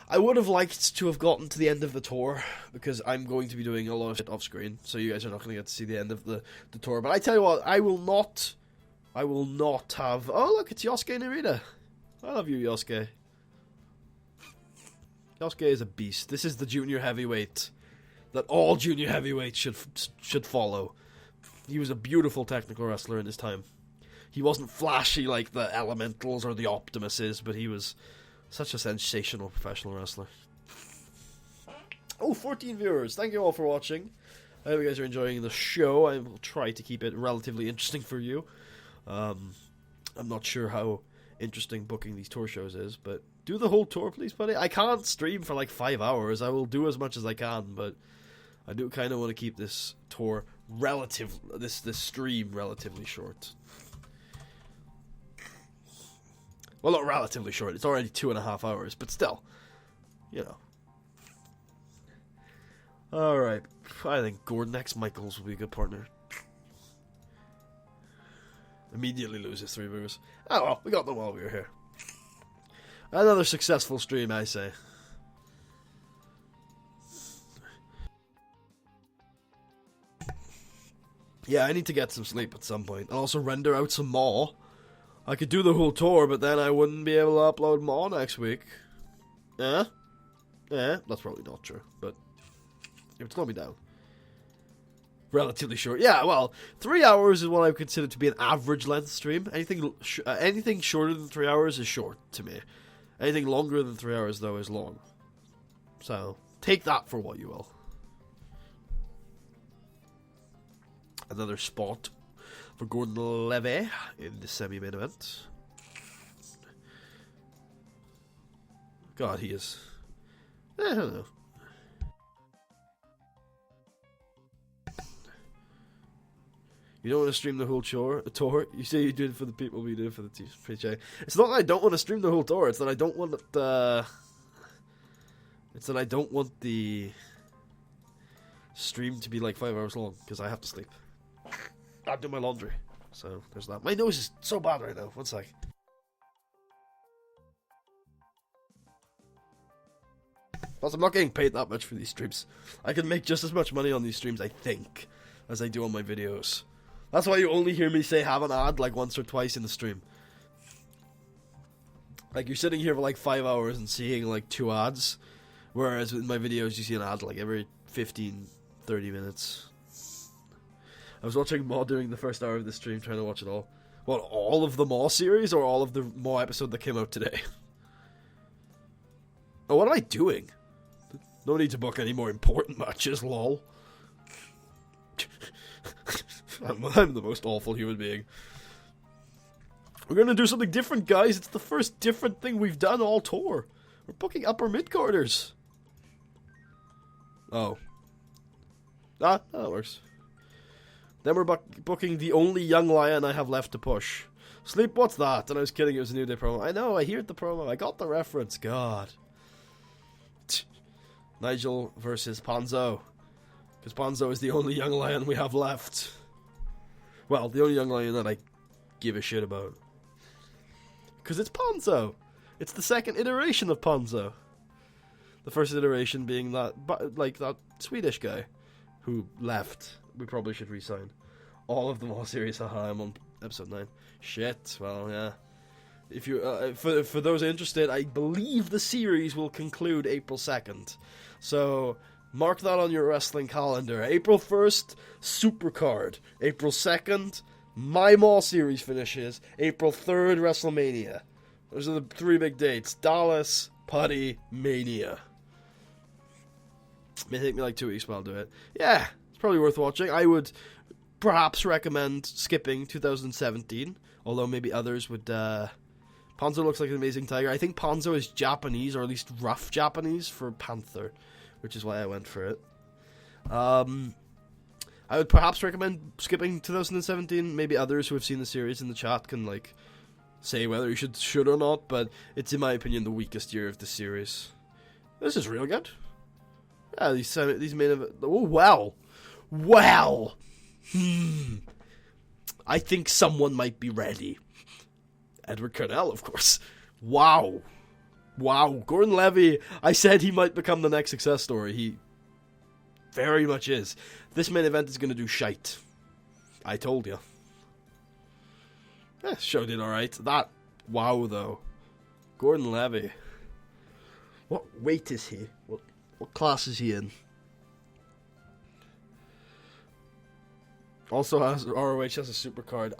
I would have liked to have gotten to the end of the tour, because I'm going to be doing a lot of shit off screen, so you guys are not going to get to see the end of the tour. But I tell you what, I will not have... Oh, look, it's Yosuke Narita. I love you, Yosuke. Yosuke is a beast. This is the junior heavyweight that all junior heavyweights should follow. He was a beautiful technical wrestler in his time. He wasn't flashy like the Elementals or the Optimuses, but he was such a sensational professional wrestler. Oh, 14 viewers. Thank you all for watching. I hope you guys are enjoying the show. I will try to keep it relatively interesting for you. I'm not sure how interesting booking these tour shows is, but do the whole tour, please, buddy. I can't stream for 5 hours. I will do as much as I can, but I do kind of want to keep this tour this stream relatively short. Well, not relatively short. It's already 2.5 hours, but still, Alright, I think Gordon X Michaels will be a good partner. Immediately loses 3 viewers. Oh well, we got them while we were here. Another successful stream, I say. Yeah, I need to get some sleep at some point. And also render out some more. I could do the whole tour, but then I wouldn't be able to upload more next week. Yeah? Yeah, that's probably not true, but it would slow me down. Relatively short. Yeah, well, 3 hours is what I consider to be an average length stream. Anything shorter than 3 hours is short to me. Anything longer than 3 hours, though, is long. So, take that for what you will. Another spot for Gordon Levy in the semi-main event. God, he is... I don't know. You don't want to stream the whole tour? You say you do it for the people, but you do it for the PJ. It's not that I don't want to stream the whole tour. It's that I don't want it, it's that I don't want the stream to be like 5 hours long, because I have to sleep. I do my laundry. So, there's that. My nose is so bad right now. One sec. Plus, I'm not getting paid that much for these streams. I can make just as much money on these streams, I think, as I do on my videos. That's why you only hear me say have an ad like once or twice in the stream. Like, you're sitting here for like 5 hours and seeing like 2 ads, whereas in my videos you see an ad like every 15, 30 minutes. I was watching Maw during the first hour of the stream, trying to watch it all. What, all of the Maw series, or all of the Maw episode that came out today? Oh, what am I doing? No need to book any more important matches, lol. I'm the most awful human being. We're gonna do something different, guys. It's the first different thing we've done all tour. We're booking upper mid-carders. Oh. Ah, that works. Then we're booking the only young lion I have left to push. Sleep, what's that? And I was kidding, it was a New Day promo. I know, I heard the promo. I got the reference. God. Nigel versus Ponzo. Because Ponzo is the only young lion we have left. Well, the only young lion that I give a shit about. Because it's Ponzo. It's the second iteration of Ponzo. The first iteration being that, that Swedish guy who left. We probably should resign. All of them all series. Haha, I'm on episode 9. Shit. Well, yeah. If you for those interested, I believe the series will conclude April 2nd. So mark that on your wrestling calendar. April 1st, Supercard. April 2nd, My Mall series finishes. April 3rd, WrestleMania. Those are the 3 big dates. Dallas, Putty, Mania. May take me like 2 weeks, but I'll do it. Yeah, it's probably worth watching. I would perhaps recommend skipping 2017, although maybe others would... Ponzo looks like an amazing tiger. I think Ponzo is Japanese, or at least rough Japanese, for Panther, which is why I went for it. I would perhaps recommend skipping 2017. Maybe others who have seen the series in the chat can, like, say whether you should or not, but it's, in my opinion, the weakest year of the series. This is real good. Yeah, these main events... Oh, wow. Well. I think someone might be ready. Edward Cornell, of course. Wow. Wow. Gordon Levy, I said he might become the next success story. He very much is. This main event is going to do shite. I told you. Show did alright. That, wow, though. Gordon Levy. What weight is he? What class is he in? Also has ROH has a supercard.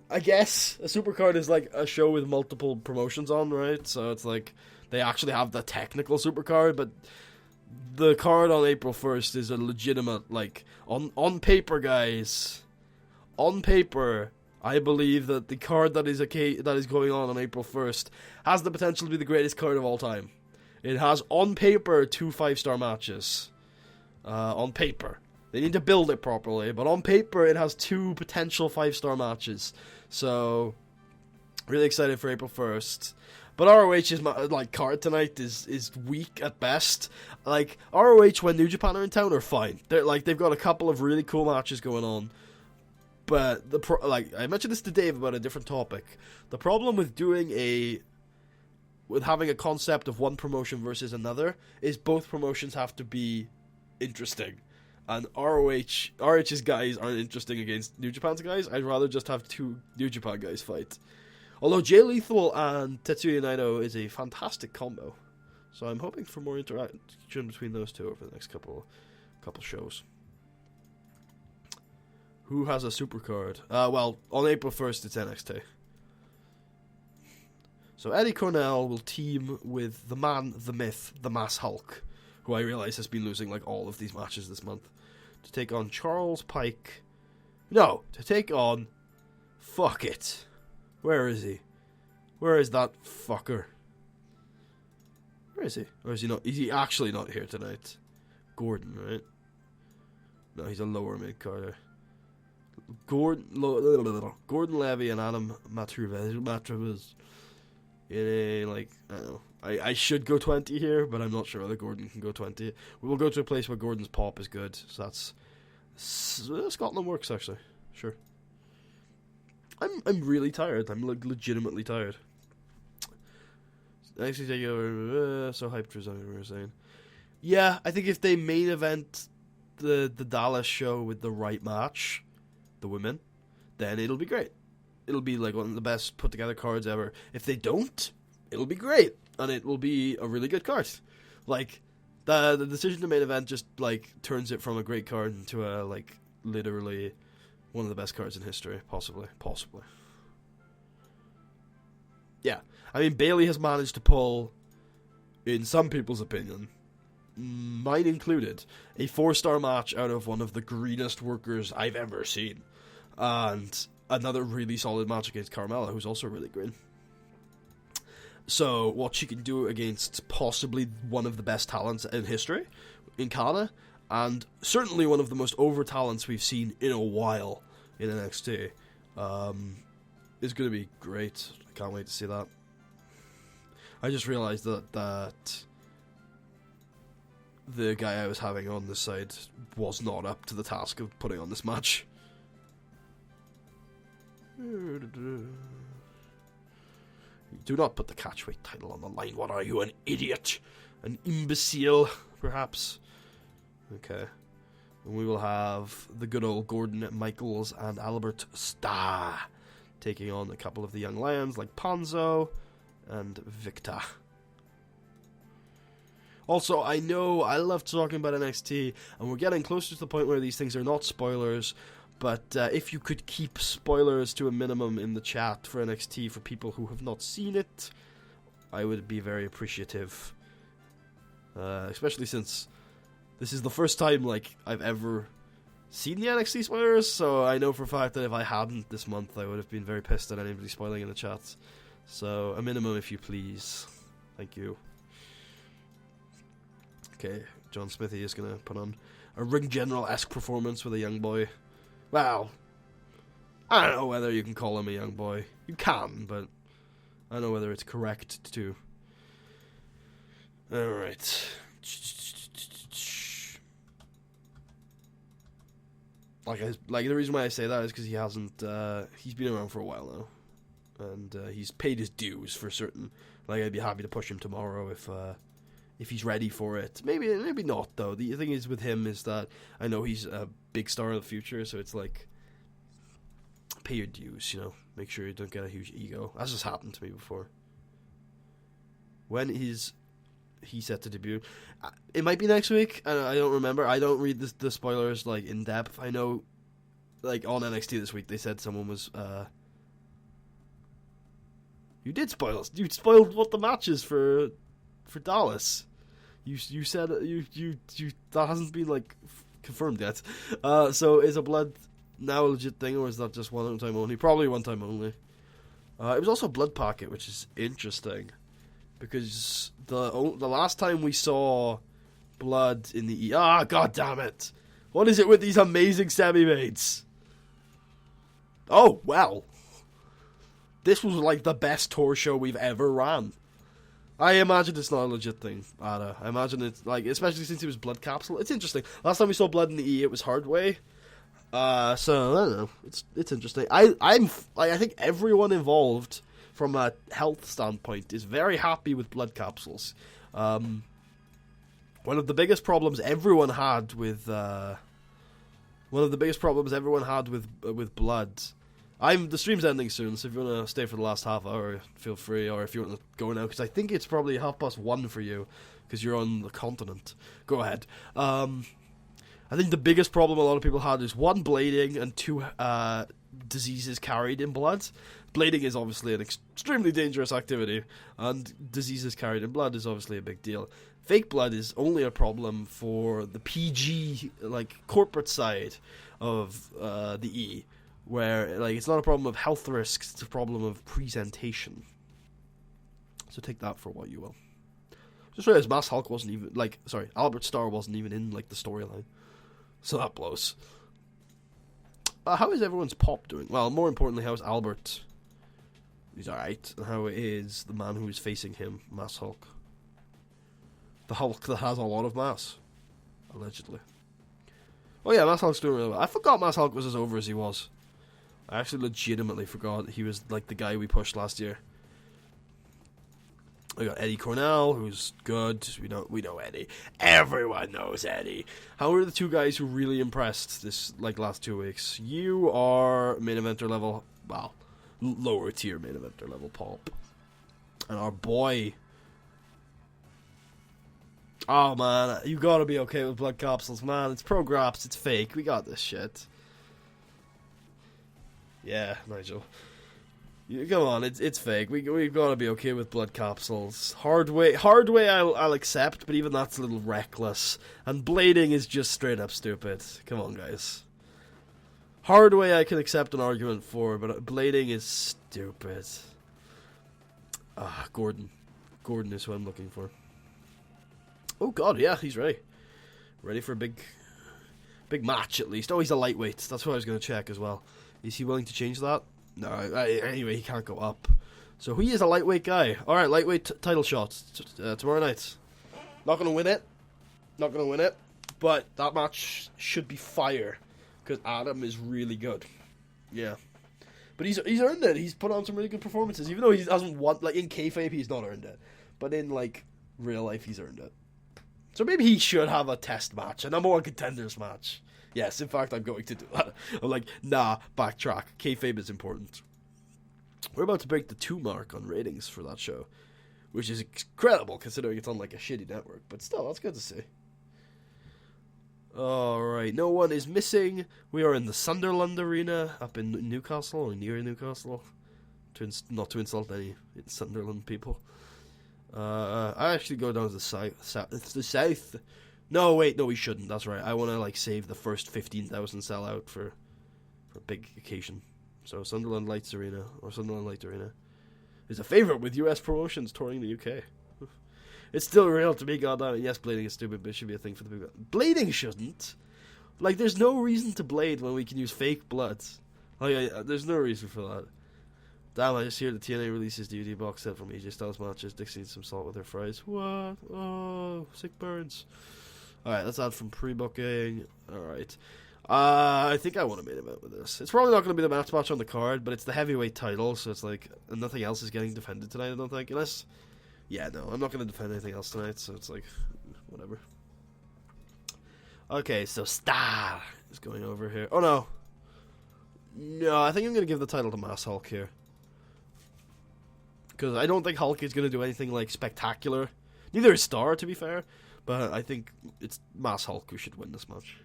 I guess a supercard is like a show with multiple promotions on, right? So it's like they actually have the technical supercard, but the card on April 1st is a legitimate, like, on paper, guys. On paper, I believe that the card that is going on April 1st has the potential to be the greatest card of all time. It has, on paper, 2 5-star matches. On paper. They need to build it properly, but on paper it has 2 potential 5-star matches. So, really excited for April 1st. But ROH's card tonight is weak at best. Like, ROH when New Japan are in town are fine. They've got a couple of really cool matches going on. But I mentioned this to Dave about a different topic. The problem with having a concept of one promotion versus another is both promotions have to be interesting. And ROH's guys aren't interesting against New Japan's guys. I'd rather just have two New Japan guys fight. Although Jay Lethal and Tetsuya Naito is a fantastic combo. So I'm hoping for more interaction between those two over the next couple shows. Who has a supercard? Well, on April 1st, it's NXT. So Eddie Cornell will team with the man, the myth, the Mass Hulk, who I realize has been losing like all of these matches this month, to take on Charles Pike. No, to take on... Fuck it. Where is he? Where is that fucker? Where is he? Or is he not? Is he actually not here tonight? Gordon, right? No, he's a lower mid-carder. Gordon Levy and Adam Matravez in a, like, I don't know. I should go 20 here, but I'm not sure whether Gordon can go 20. We will go to a place where Gordon's pop is good, so that's... Scotland works, actually. Sure. I'm really tired. I'm, like, legitimately tired. Actually, take over. So hyped for something we were saying. Yeah, I think if they main event the Dallas show with the right match, the women, then it'll be great. It'll be like one of the best put together cards ever. If they don't, it'll be great, and it will be a really good card. Like the decision to main event just like turns it from a great card into a like literally one of the best cards in history, possibly. Yeah, I mean Bayley has managed to pull, in some people's opinion, mine included, a 4-star match out of one of the greenest workers I've ever seen. And another really solid match against Carmella, who's also really green. So, what she can do against possibly one of the best talents in history, in Kana, and certainly one of the most over talents we've seen in a while in NXT, is going to be great. I can't wait to see that. I just realized that the guy I was having on this side was not up to the task of putting on this match. Do not put the catchweight title on the line. What are you, an idiot? An imbecile, perhaps? Okay. And we will have the good old Gordon Michaels and Albert Starr taking on a couple of the young lions like Ponzo and Victor. Also, I know I love talking about NXT, and we're getting closer to the point where these things are not spoilers, but if you could keep spoilers to a minimum in the chat for NXT for people who have not seen it, I would be very appreciative. Especially since this is the first time like I've ever seen the NXT spoilers, so I know for a fact that if I hadn't this month, I would have been very pissed at anybody spoiling in the chat. So, a minimum if you please. Thank you. Okay, John Smithy is going to put on a Ring General-esque performance with a young boy. Well, I don't know whether you can call him a young boy. You can, but I don't know whether it's correct to. Alright. Like the reason why I say that is because he hasn't, he's been around for a while now. And he's paid his dues for certain. Like, I'd be happy to push him tomorrow if he's ready for it. Maybe not, though. The thing is with him is that I know he's a big star in the future, so it's like, pay your dues, you know. Make sure you don't get a huge ego. That's just happened to me before. When is he set to debut? It might be next week. I don't remember. I don't read the spoilers, like, in depth. I know, like, on NXT this week, they said someone was, You did spoil us. You spoiled what the match is for Dallas. You said you that hasn't been like confirmed yet. So is a blood now a legit thing, or is that just one time only? Probably one time only. It was also Blood Packet, which is interesting because the last time we saw blood in the god damn it! What is it with these amazing semi-mates? Oh well, this was like the best tour show we've ever ran. I imagine it's not a legit thing, Ada. I imagine it's like, especially since it was Blood Capsule. It's interesting. Last time we saw blood in the E, it was Hardway. So I don't know. It's interesting. I think everyone involved from a health standpoint is very happy with Blood Capsules. One of the biggest problems everyone had with one of the biggest problems everyone had with blood. The stream's ending soon, so if you want to stay for the last half hour, feel free, or if you want to go now, because I think it's probably 1:30 for you, because you're on the continent. Go ahead. I think the biggest problem a lot of people had is 1, blading, and 2, diseases carried in blood. Blading is obviously an extremely dangerous activity, and diseases carried in blood is obviously a big deal. Fake blood is only a problem for the PG, like, corporate side of the E, where, like, it's not a problem of health risks, it's a problem of presentation. So take that for what you will. Just realized Mass Hulk wasn't even, like, sorry, Albert Starr wasn't even in, like, the storyline. So that blows. How is everyone's pop doing? Well, more importantly, how's Albert? He's alright. And how is the man who is facing him, Mass Hulk? The Hulk that has a lot of mass. Allegedly. Oh yeah, Mass Hulk's doing really well. I forgot Mass Hulk was as over as he was. I actually legitimately forgot he was like the guy we pushed last year. We got Eddie Cornell, who's good. We know Eddie. Everyone knows Eddie. How are the 2 guys who really impressed this last 2 weeks? You are main eventer level, well, lower tier main eventer level pop, and our boy. Oh man, you gotta be okay with blood capsules, man. It's pro graps, it's fake. We got this shit. Yeah, Nigel. Come on, it's fake. We've got to be okay with blood capsules. Hard way I'll accept, but even that's a little reckless. And blading is just straight up stupid. Come on, guys. Hard way I can accept an argument for, but blading is stupid. Gordon. Gordon is who I'm looking for. Oh god, yeah, he's ready. Ready for a big match at least. Oh, he's a lightweight. That's what I was going to check as well. Is he willing to change that? No, anyway, he can't go up. So he is a lightweight guy. Alright, lightweight title shot tomorrow night. Not going to win it. But that match should be fire. Because Adam is really good. Yeah. But he's earned it. He's put on some really good performances. Even though he hasn't won, like in kayfabe he's not earned it. But in like real life he's earned it. So maybe he should have a test match. A number 1 contenders match. Yes, in fact, I'm going to do that. I'm like, nah, backtrack. Kayfabe is important. We're about to break the 2 mark on ratings for that show, which is incredible considering it's on like a shitty network. But still, that's good to see. Alright, no one is missing. We are in the Sunderland Arena up in Newcastle, or near Newcastle. Not to insult any Sunderland people. I actually go down to the south. No, wait, no, we shouldn't. That's right. I want to like save the first 15,000 sell out for a big occasion. So Sunderland Lights Arena is a favorite with US promotions touring the UK. It's still real to me, goddamn. Yes, blading is stupid, but it should be a thing for the people. Blading shouldn't. Like, there's no reason to blade when we can use fake blood. Like, there's no reason for that. Damn, I just hear the TNA releases DVD box set from AJ Styles matches. Dixie needs some salt with her fries. What? Oh, sick burns. Alright, let's add from pre-booking. Alright. I think I want to main event with this. It's probably not going to be the match on the card, but it's the heavyweight title, so it's like, nothing else is getting defended tonight, I don't think. Unless, yeah, no, I'm not going to defend anything else tonight, so it's like, whatever. Okay, so Star is going over here. Oh, no. No, I think I'm going to give the title to Mass Hulk here. Because I don't think Hulk is going to do anything, like, spectacular. Neither is Star, to be fair. But I think it's Mass Hulk who should win this match.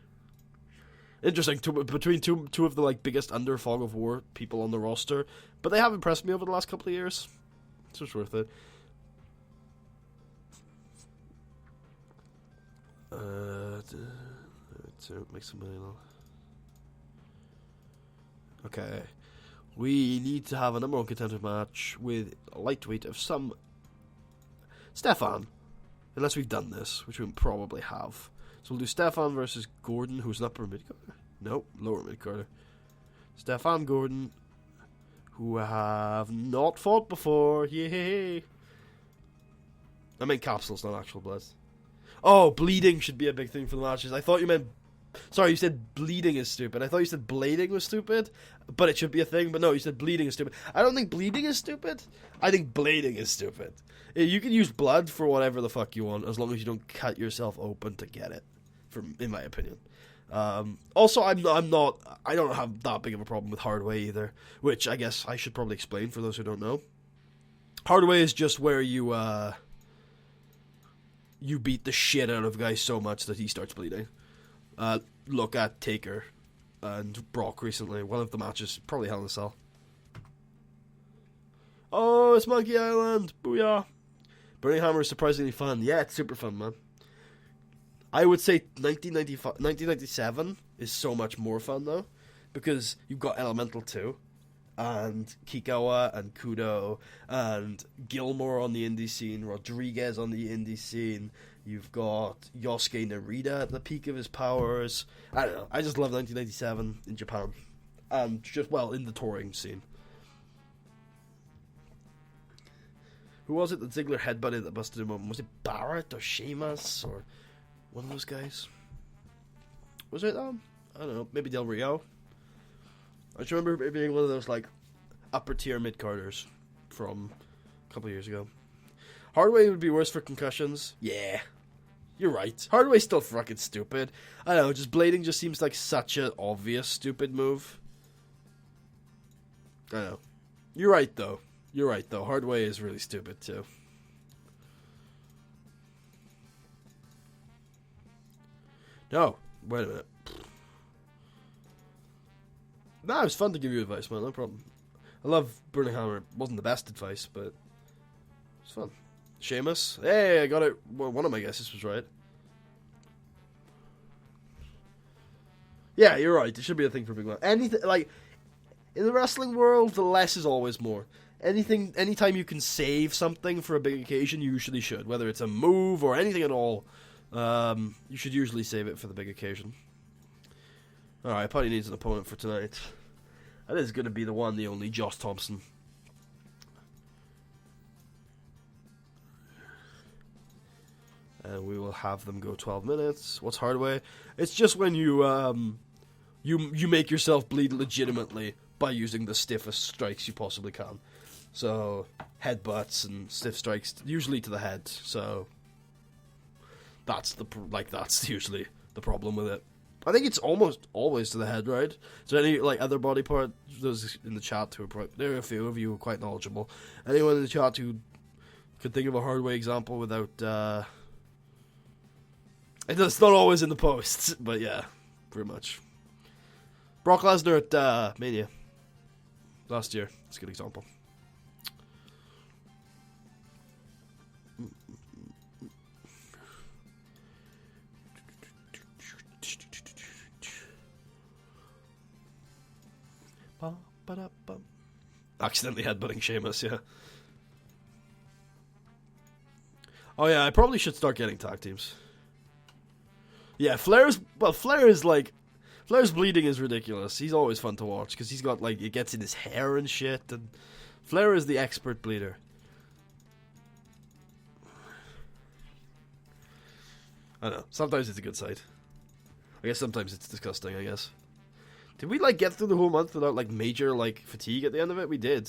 Interesting, between two of the like biggest under Fog of War people on the roster. But they have impressed me over the last couple of years. So it's worth it. To make some money now. Okay. We need to have a number 1 contender match with a lightweight of some Stefan. Unless we've done this, which we probably have. So we'll do Stefan versus Gordon, who's an upper mid-carder. Nope, lower mid-carder. Stefan Gordon, who have not fought before. Yay! I mean capsules, not actual blood. Oh, bleeding should be a big thing for the matches. I thought you meant... Sorry, you said bleeding is stupid. I thought you said blading was stupid, but it should be a thing. But no, you said bleeding is stupid. I don't think bleeding is stupid. I think blading is stupid. You can use blood for whatever the fuck you want, as long as you don't cut yourself open to get it, in my opinion. Also, I don't have that big of a problem with Hardway either, which I guess I should probably explain for those who don't know. Hardway is just where you beat the shit out of a guy so much that he starts bleeding. Look at Taker and Brock recently. One of the matches, probably Hell in a Cell. Oh, it's Monkey Island! Booyah! Burning Hammer is surprisingly fun. Yeah, it's super fun, man. I would say 1997 is so much more fun, though, because you've got Elemental 2, and Kikawa, and Kudo, and Gilmore on the indie scene, Rodriguez on the indie scene, you've got Yosuke Narita at the peak of his powers. I don't know, I just love 1997 in Japan, and just, well, in the touring scene. Who was it that Ziggler headbutted that busted him open? Was it Barrett or Sheamus or one of those guys? Was it I don't know, maybe Del Rio? I just remember it being one of those like upper tier mid carders from a couple of years ago. Hardway would be worse for concussions. Yeah, you're right. Hardway's still fucking stupid. I don't know, just blading just seems like such an obvious stupid move. I know. You're right though. Hardway is really stupid too. No, wait a minute. Nah, it was fun to give you advice, man. No problem. I love Burning Hammer. It wasn't the best advice, but it was fun. Sheamus. Hey, I got it. Well, one of my guesses was right. Yeah, you're right. It should be a thing for big man. Anything like in the wrestling world, the less is always more. Anytime you can save something for a big occasion, you usually should. Whether it's a move or anything at all, you should usually save it for the big occasion. Alright, Putty needs an opponent for tonight. That is going to be the one, the only, Josh Thompson. And we will have them go 12 minutes. What's Hardway? It's just when you make yourself bleed legitimately by using the stiffest strikes you possibly can. So, headbutts and stiff strikes, usually to the head. So, that's usually the problem with it. I think it's almost always to the head, right? Is there any other body part? Those in the chat who there are a few of you who are quite knowledgeable. Anyone in the chat who could think of a Hardway example without? It's not always in the posts, but yeah, pretty much. Brock Lesnar at Mania last year. That's a good example. Accidentally headbutting Sheamus, yeah. Oh yeah, I probably should start getting tag teams. Yeah, Flair's bleeding is ridiculous. He's always fun to watch because he's got it gets in his hair and shit, and Flair is the expert bleeder. I know. Sometimes it's a good sight. I guess sometimes it's disgusting, I guess. Did we get through the whole month without major fatigue at the end of it? We did.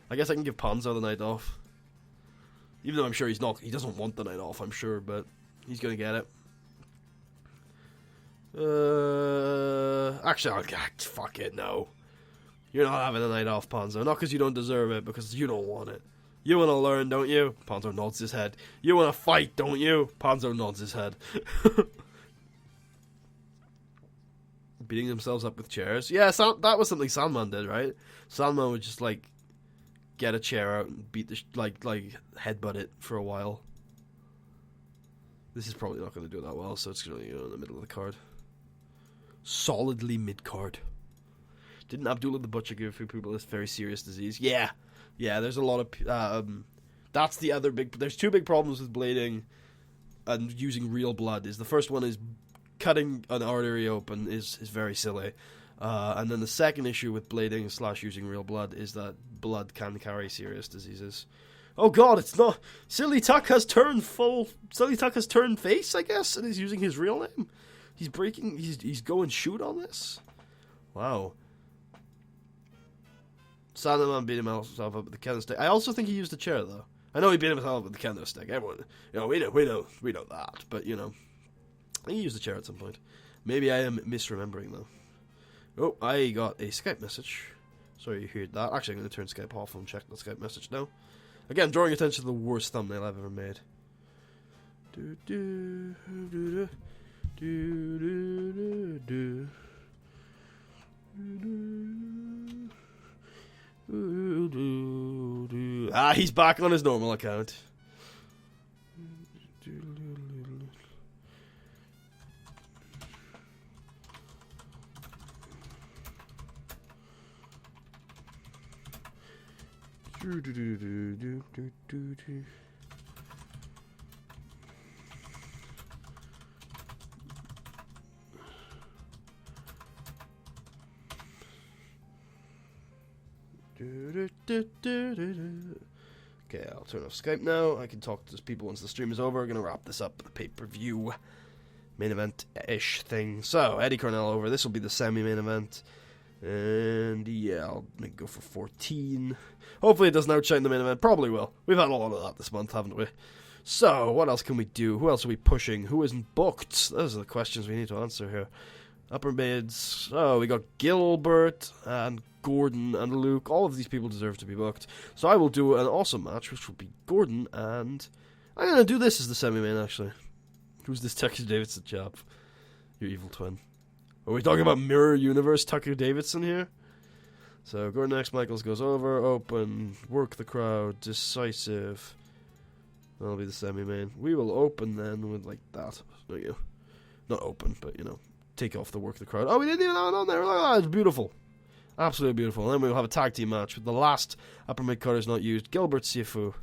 I guess I can give Ponzo the night off. Even though I'm sure he doesn't want the night off, I'm sure, but he's gonna get it. Actually, fuck it, no. You're not having a night off, Ponzo. Not because you don't deserve it, because you don't want it. You want to learn, don't you? Ponzo nods his head. You want to fight, don't you? Ponzo nods his head. Beating themselves up with chairs. Yeah, that was something Sandman did, right? Sandman would just get a chair out and beat headbutt it for a while. This is probably not going to do that well, so it's going to go in the middle of the card. Solidly mid card. Didn't Abdullah the Butcher give a few people this very serious disease? Yeah, there's a lot of that's the other big. There's two big problems with blading and using real blood. The first one is cutting an artery open is very silly, and then the second issue with blading / using real blood is that blood can carry serious diseases. Oh god, it's not. Silly Tuck has turned face, I guess, and he's using his real name. He's going shoot on this. Wow. Sandman beat himself up with the kendo stick. I also think he used a chair though. I know he beat himself up with the kendo stick. Everyone, we know that, but I think he used a chair at some point. Maybe I am misremembering, though. Oh, I got a Skype message. Sorry you heard that. Actually, I'm going to turn Skype off and check the Skype message now. Again, drawing attention to the worst thumbnail I've ever made. Ah, he's back on his normal account. Okay, I'll turn off Skype now. I can talk to people once the stream is over. We're going to wrap this up with the pay-per-view main event-ish thing. So, Eddie Cornell over. This will be the semi-main event. And yeah, I'll make go for 14. Hopefully it doesn't outshine the main event. Probably will. We've had a lot of that this month, haven't we? So, what else can we do? Who else are we pushing? Who isn't booked? Those are the questions we need to answer here. Upper mids. Oh, we got Gilbert and Gordon and Luke. All of these people deserve to be booked. So I will do an awesome match, which will be Gordon, and I'm going to do this as the semi-main, actually. Who's this Tucker Davidson chap? Your evil twin. Are we talking about Mirror Universe Tucker Davidson here? So Gordon X Michaels goes over, open, work the crowd, decisive. That'll be the semi-main. We will open then with like that. There you go. Not open, but you know, take off the work the crowd. Oh, we didn't even have it on there. Look at that. It's beautiful. Absolutely beautiful. And then we'll have a tag team match with the last upper mid carders not used. Gilbert Sifu,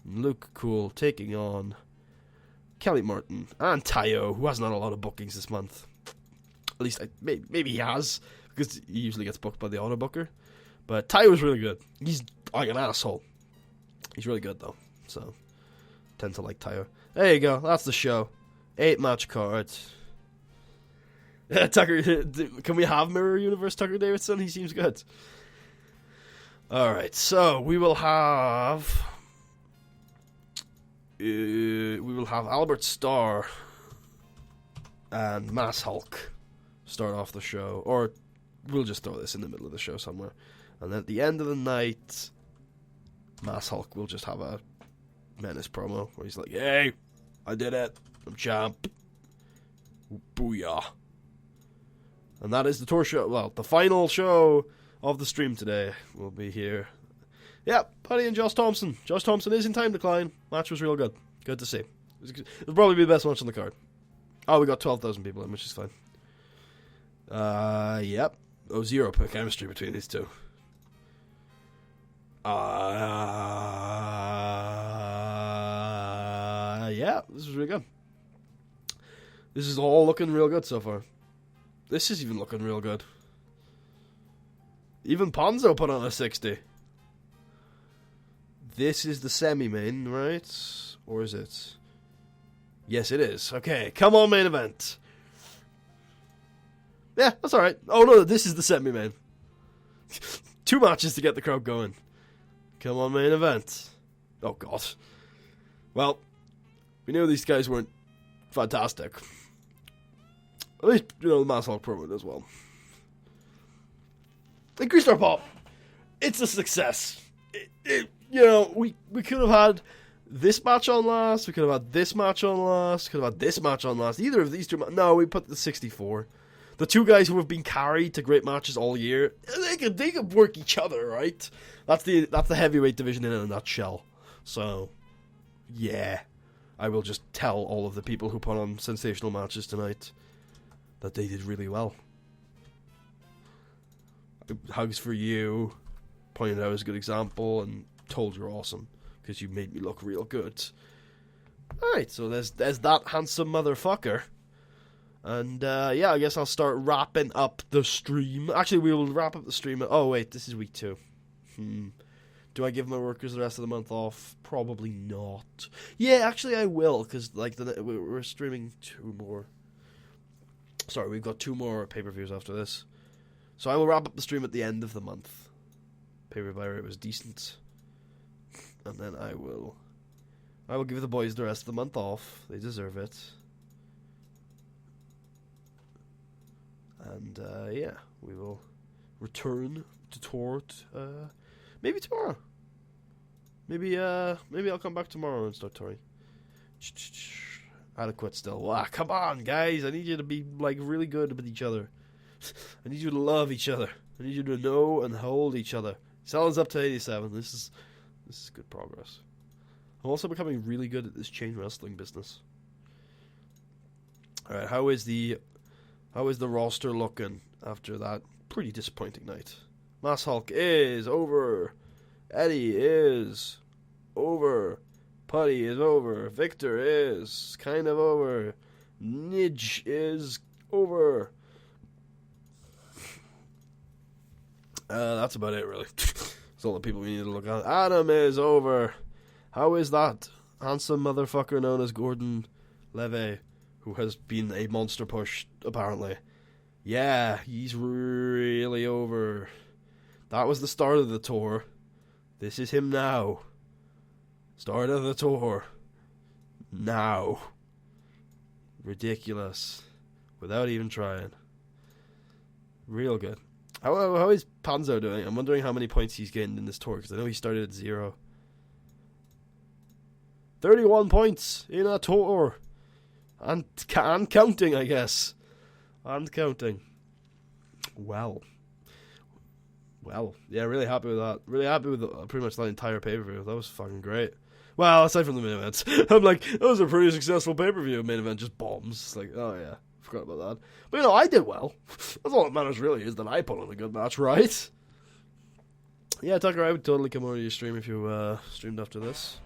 Luke Cool taking on Kelly Martin and Tayo, who hasn't had a lot of bookings this month. At least maybe he has, because he usually gets booked by the auto booker. But Tayo's really good. He's like an asshole. He's really good though, so tend to like Tayo. There you go. That's the show. 8 match cards. Tucker, can we have Mirror Universe Tucker Davidson? He seems good. All right, so we will have Albert Starr and Mass Hulk start off the show, or we'll just throw this in the middle of the show somewhere, and then at the end of the night, Mass Hulk will just have a menace promo where he's like, "Hey, I did it, I'm champ, booyah." And that is the tour show. Well, the final show of the stream today will be here. Yep, Buddy and Josh Thompson. Josh Thompson is in time decline. Match was real good. Good to see. It'll probably be the best match on the card. Oh, we got 12,000 people in, which is fine. Yep. Oh, zero chemistry between these two. Yeah, this is really good. This is all looking real good so far. This is even looking real good. Even Ponzo put on a 60. This is the semi-main, right? Or is it? Yes, it is. Okay, come on, main event. Yeah, that's alright. Oh no, this is the semi-main. 2 matches to get the crowd going. Come on, main event. Oh god. Well, we knew these guys weren't fantastic. At least, you know, the Mass Hulk promo as well. Increased our pop. It's a success. You know, we could have had this match on last. We could have had this match on last. Could have had this match on last. Either of these two. No, we put the 64. The 2 guys who have been carried to great matches all year. They could work each other, right? That's the heavyweight division in a nutshell. So, yeah, I will just tell all of the people who put on sensational matches tonight that they did really well. Hugs for you, pointed out as a good example, and told you're awesome because you made me look real good. Alright, so there's that handsome motherfucker. And yeah, I guess I'll start wrapping up the stream. Actually, we will wrap up the stream. Oh wait, this is week 2. Do I give my workers the rest of the month off? Probably not. Yeah, actually I will, because like we're streaming 2 more. Sorry, we've got 2 more pay-per-views after this. So I will wrap up the stream at the end of the month. Pay-per-view rate was decent. And then I will give the boys the rest of the month off. They deserve it. And yeah, we will return to Tort maybe tomorrow. Maybe I'll come back tomorrow and start touring. Adequate still. Wow, come on, guys! I need you to be like really good with each other. I need you to love each other. I need you to know and hold each other. Salon's up to 87. This is good progress. I'm also becoming really good at this chain wrestling business. All right, how is the roster looking after that pretty disappointing night? Mass Hulk is over. Eddie is over. Putty is over. Victor is kind of over. Nidge is over. That's about it, really. That's all the people we need to look at. Adam is over. How is that? Handsome motherfucker known as Gordon Levy, who has been a monster push, apparently. Yeah, he's really over. That was the start of the tour. This is him now. Start of the tour. Now. Ridiculous. Without even trying. Real good. How is Panzo doing? I'm wondering how many points he's getting in this tour, because I know he started at 0. 31 points in a tour. And counting, I guess. And counting. Well, yeah, really happy with that. Really happy with pretty much that entire pay-per-view. That was fucking great. Well, aside from the main events. I'm like, that was a pretty successful pay-per-view. Main event just bombs. It's like, oh yeah, forgot about that. But I did well. That's all that matters really, is that I put on a good match, right? Yeah, Tucker, I would totally come over to your stream if you streamed after this.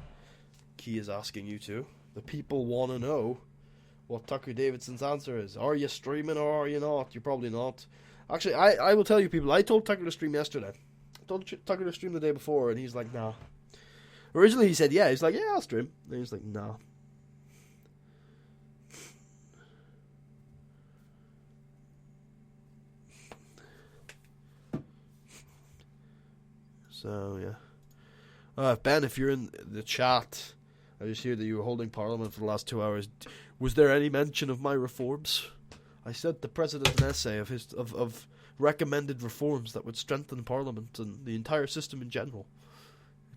Key is asking you to. The people want to know what Tucker Davidson's answer is. Are you streaming or are you not? You're probably not. Actually, I will tell you people, I told Tucker to stream yesterday. I told Tucker to stream the day before, and he's like, nah. Originally he said, yeah. He's like, yeah, I'll stream. And he's like, nah. So, yeah. Ben, if you're in the chat, I just hear that you were holding Parliament for the last 2 hours. Was there any mention of my reforms? I sent the President an essay of recommended reforms that would strengthen Parliament and the entire system in general.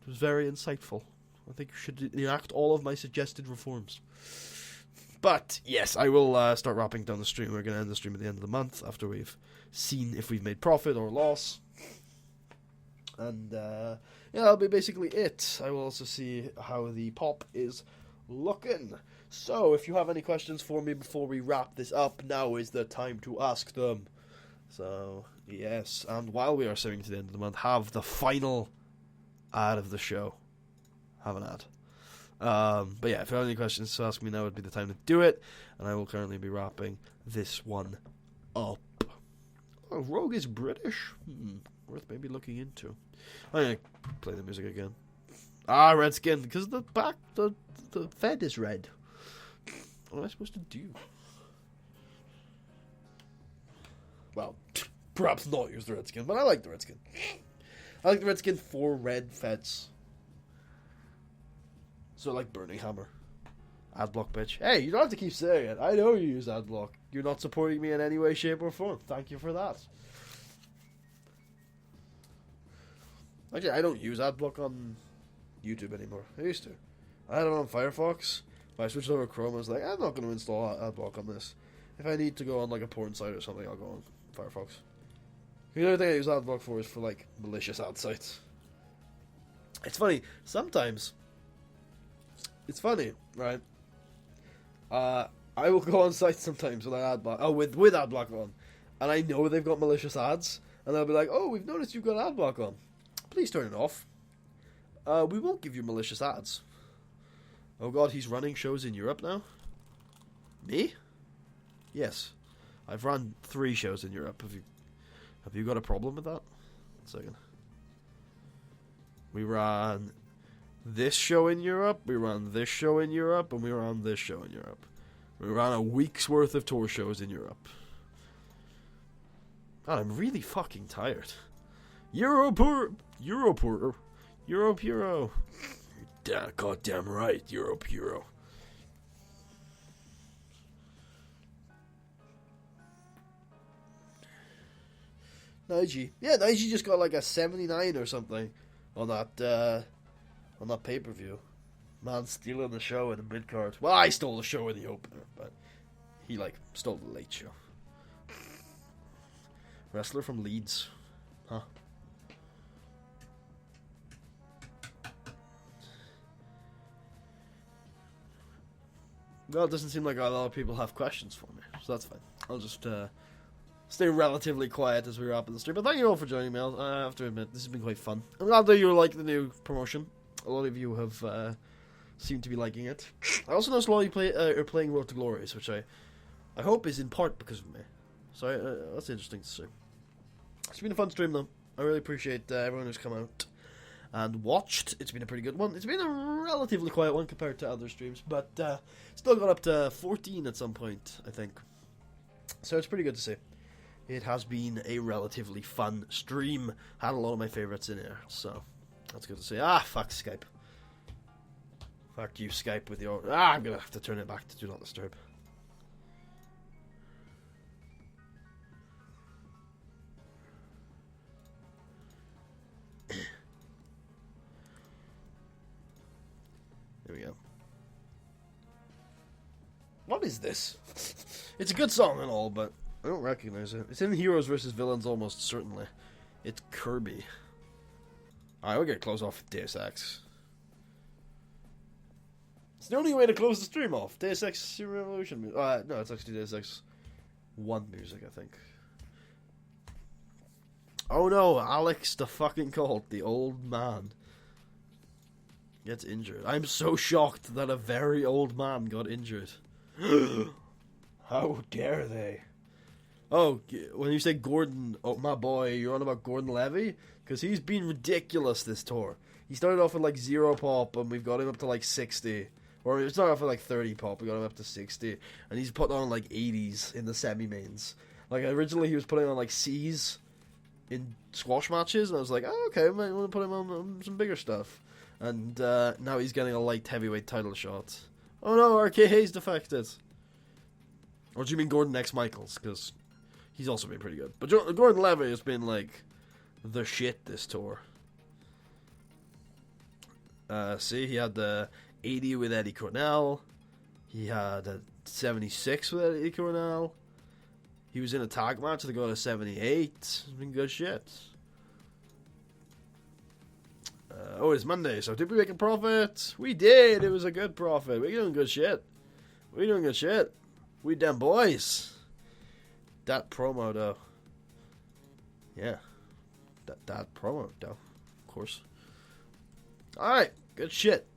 It was very insightful. I think you should enact all of my suggested reforms. But, yes, I will start wrapping down the stream. We're going to end the stream at the end of the month after we've seen if we've made profit or loss. And, yeah, that'll be basically it. I will also see how the pop is looking. So, if you have any questions for me before we wrap this up, now is the time to ask them. So, yes, and while we are saving to the end of the month, have the final ad of the show. Have an ad. But yeah, if you have any questions to ask me, now would be the time to do it, and I will currently be wrapping this one up. Oh, Rogue is British? Worth maybe looking into. I'm going to play the music again. Redskin, because the Fed is red. What am I supposed to do? Well, perhaps not use the Redskin, but I like the Redskin. I like the Redskin for red Feds. So like Burning Hammer. Adblock, bitch. Hey, you don't have to keep saying it. I know you use Adblock. You're not supporting me in any way, shape, or form. Thank you for that. Actually, I don't use Adblock on YouTube anymore. I used to. I had it on Firefox. If I switched over to Chrome, I was like, I'm not going to install Adblock on this. If I need to go on like a porn site or something, I'll go on Firefox. The other thing I use Adblock for is for like malicious ad sites. It's funny. Sometimes it's funny, right? I will go on sites sometimes with Adblock. Oh, with Adblock on, and I know they've got malicious ads, and they'll be like, "Oh, we've noticed you've got Adblock on. Please turn it off. We won't give you malicious ads." Oh God, he's running shows in Europe now? Me? Yes. I've run 3 shows in Europe. Have you got a problem with that? 1 second. We ran this show in Europe, we ran this show in Europe, and we ran this show in Europe. We ran a week's worth of tour shows in Europe. God, I'm really fucking tired. Euro. Goddamn right, Euro. Naiji. Yeah, Naiji just got like a 79 or something on that pay-per-view. Man stealing the show in the mid-card. Well, I stole the show in the opener, but he, like, stole the late show. Wrestler from Leeds. Huh. Well, it doesn't seem like a lot of people have questions for me, so that's fine. I'll just stay relatively quiet as we wrap up the stream. But thank you all for joining me. I have to admit, this has been quite fun. I'm glad that you like the new promotion. A lot of you have seemed to be liking it. I also noticed a lot of you are playing Road to Glories, which I hope is in part because of me. So that's interesting to see. It's been a fun stream, though. I really appreciate everyone who's come out and watched. It's been a pretty good one. It's been a relatively quiet one compared to other streams, but still got up to 14 at some point, I think. So it's pretty good to see. It has been a relatively fun stream. Had a lot of my favorites in here, so that's good to see. Ah, fuck Skype. Fuck you, Skype, with your... I'm gonna have to turn it back to Do Not Disturb. There we go. What is this? It's a good song and all, but I don't recognize it. It's in Heroes vs. Villains almost certainly. It's Kirby. Alright, we'll get close off with Deus Ex. It's the only way to close the stream off. Deus Ex Revolution. No, it's actually Deus Ex 1 music, I think. Oh no, Alex the fucking Cult, the old man, gets injured. I'm so shocked that a very old man got injured. How dare they? Oh, when you say Gordon, oh my boy, you're on about Gordon Levy? Because he's been ridiculous this tour. He started off with like 0 pop, and we've got him up to like 60. Or it started off with like 30 pop, we got him up to 60. And he's putting on like 80s in the semi-mains. Like originally he was putting on like C's in squash matches, and I was like, oh, okay, I might want to put him on some bigger stuff. And now he's getting a light heavyweight title shot. Oh no, RKA's defected. Or do you mean Gordon X Michaels? Because he's also been pretty good. But Gordon Levy has been like the shit this tour. See, he had the 80 with Eddie Cornell. He had a 76 with Eddie Cornell. He was in a tag match that got a 78. It's been good shit. It's Monday, so did we make a profit? We did. It was a good profit. We're doing good shit. We're doing good shit. We damn boys. That promo, though. Yeah. That promo, though. Of course. Alright. Good shit.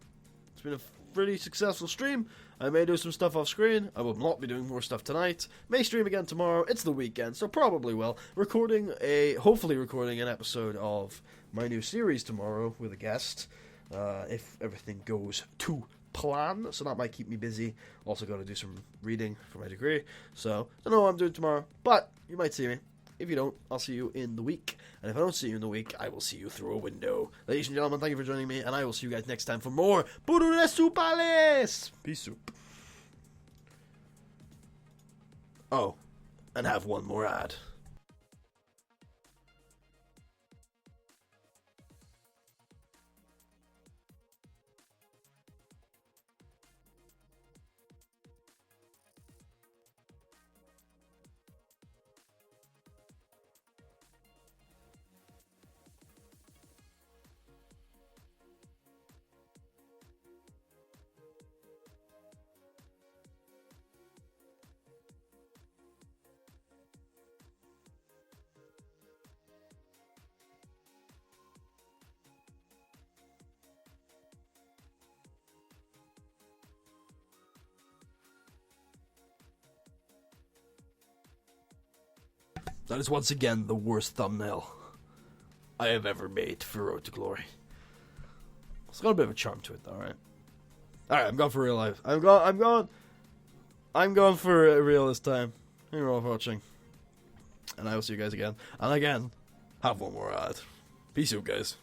It's been a pretty successful stream. I may do some stuff off screen. I will not be doing more stuff tonight. May stream again tomorrow. It's the weekend, so probably will. Hopefully recording an episode of my new series tomorrow with a guest. If everything goes to plan. So that might keep me busy. Also got to do some reading for my degree. So, don't know what I'm doing tomorrow. But you might see me. If you don't, I'll see you in the week. And if I don't see you in the week, I will see you through a window. Ladies and gentlemen, thank you for joining me. And I will see you guys next time for more Puro Resupales. Peace soup. Oh, and have one more ad. That is once again the worst thumbnail I have ever made for Road to Glory. It's got a bit of a charm to it, though, right? Alright, I'm going for real life. I'm going for real this time. Thank you all for watching. And I will see you guys again. And again, have one more ad. Peace out, guys.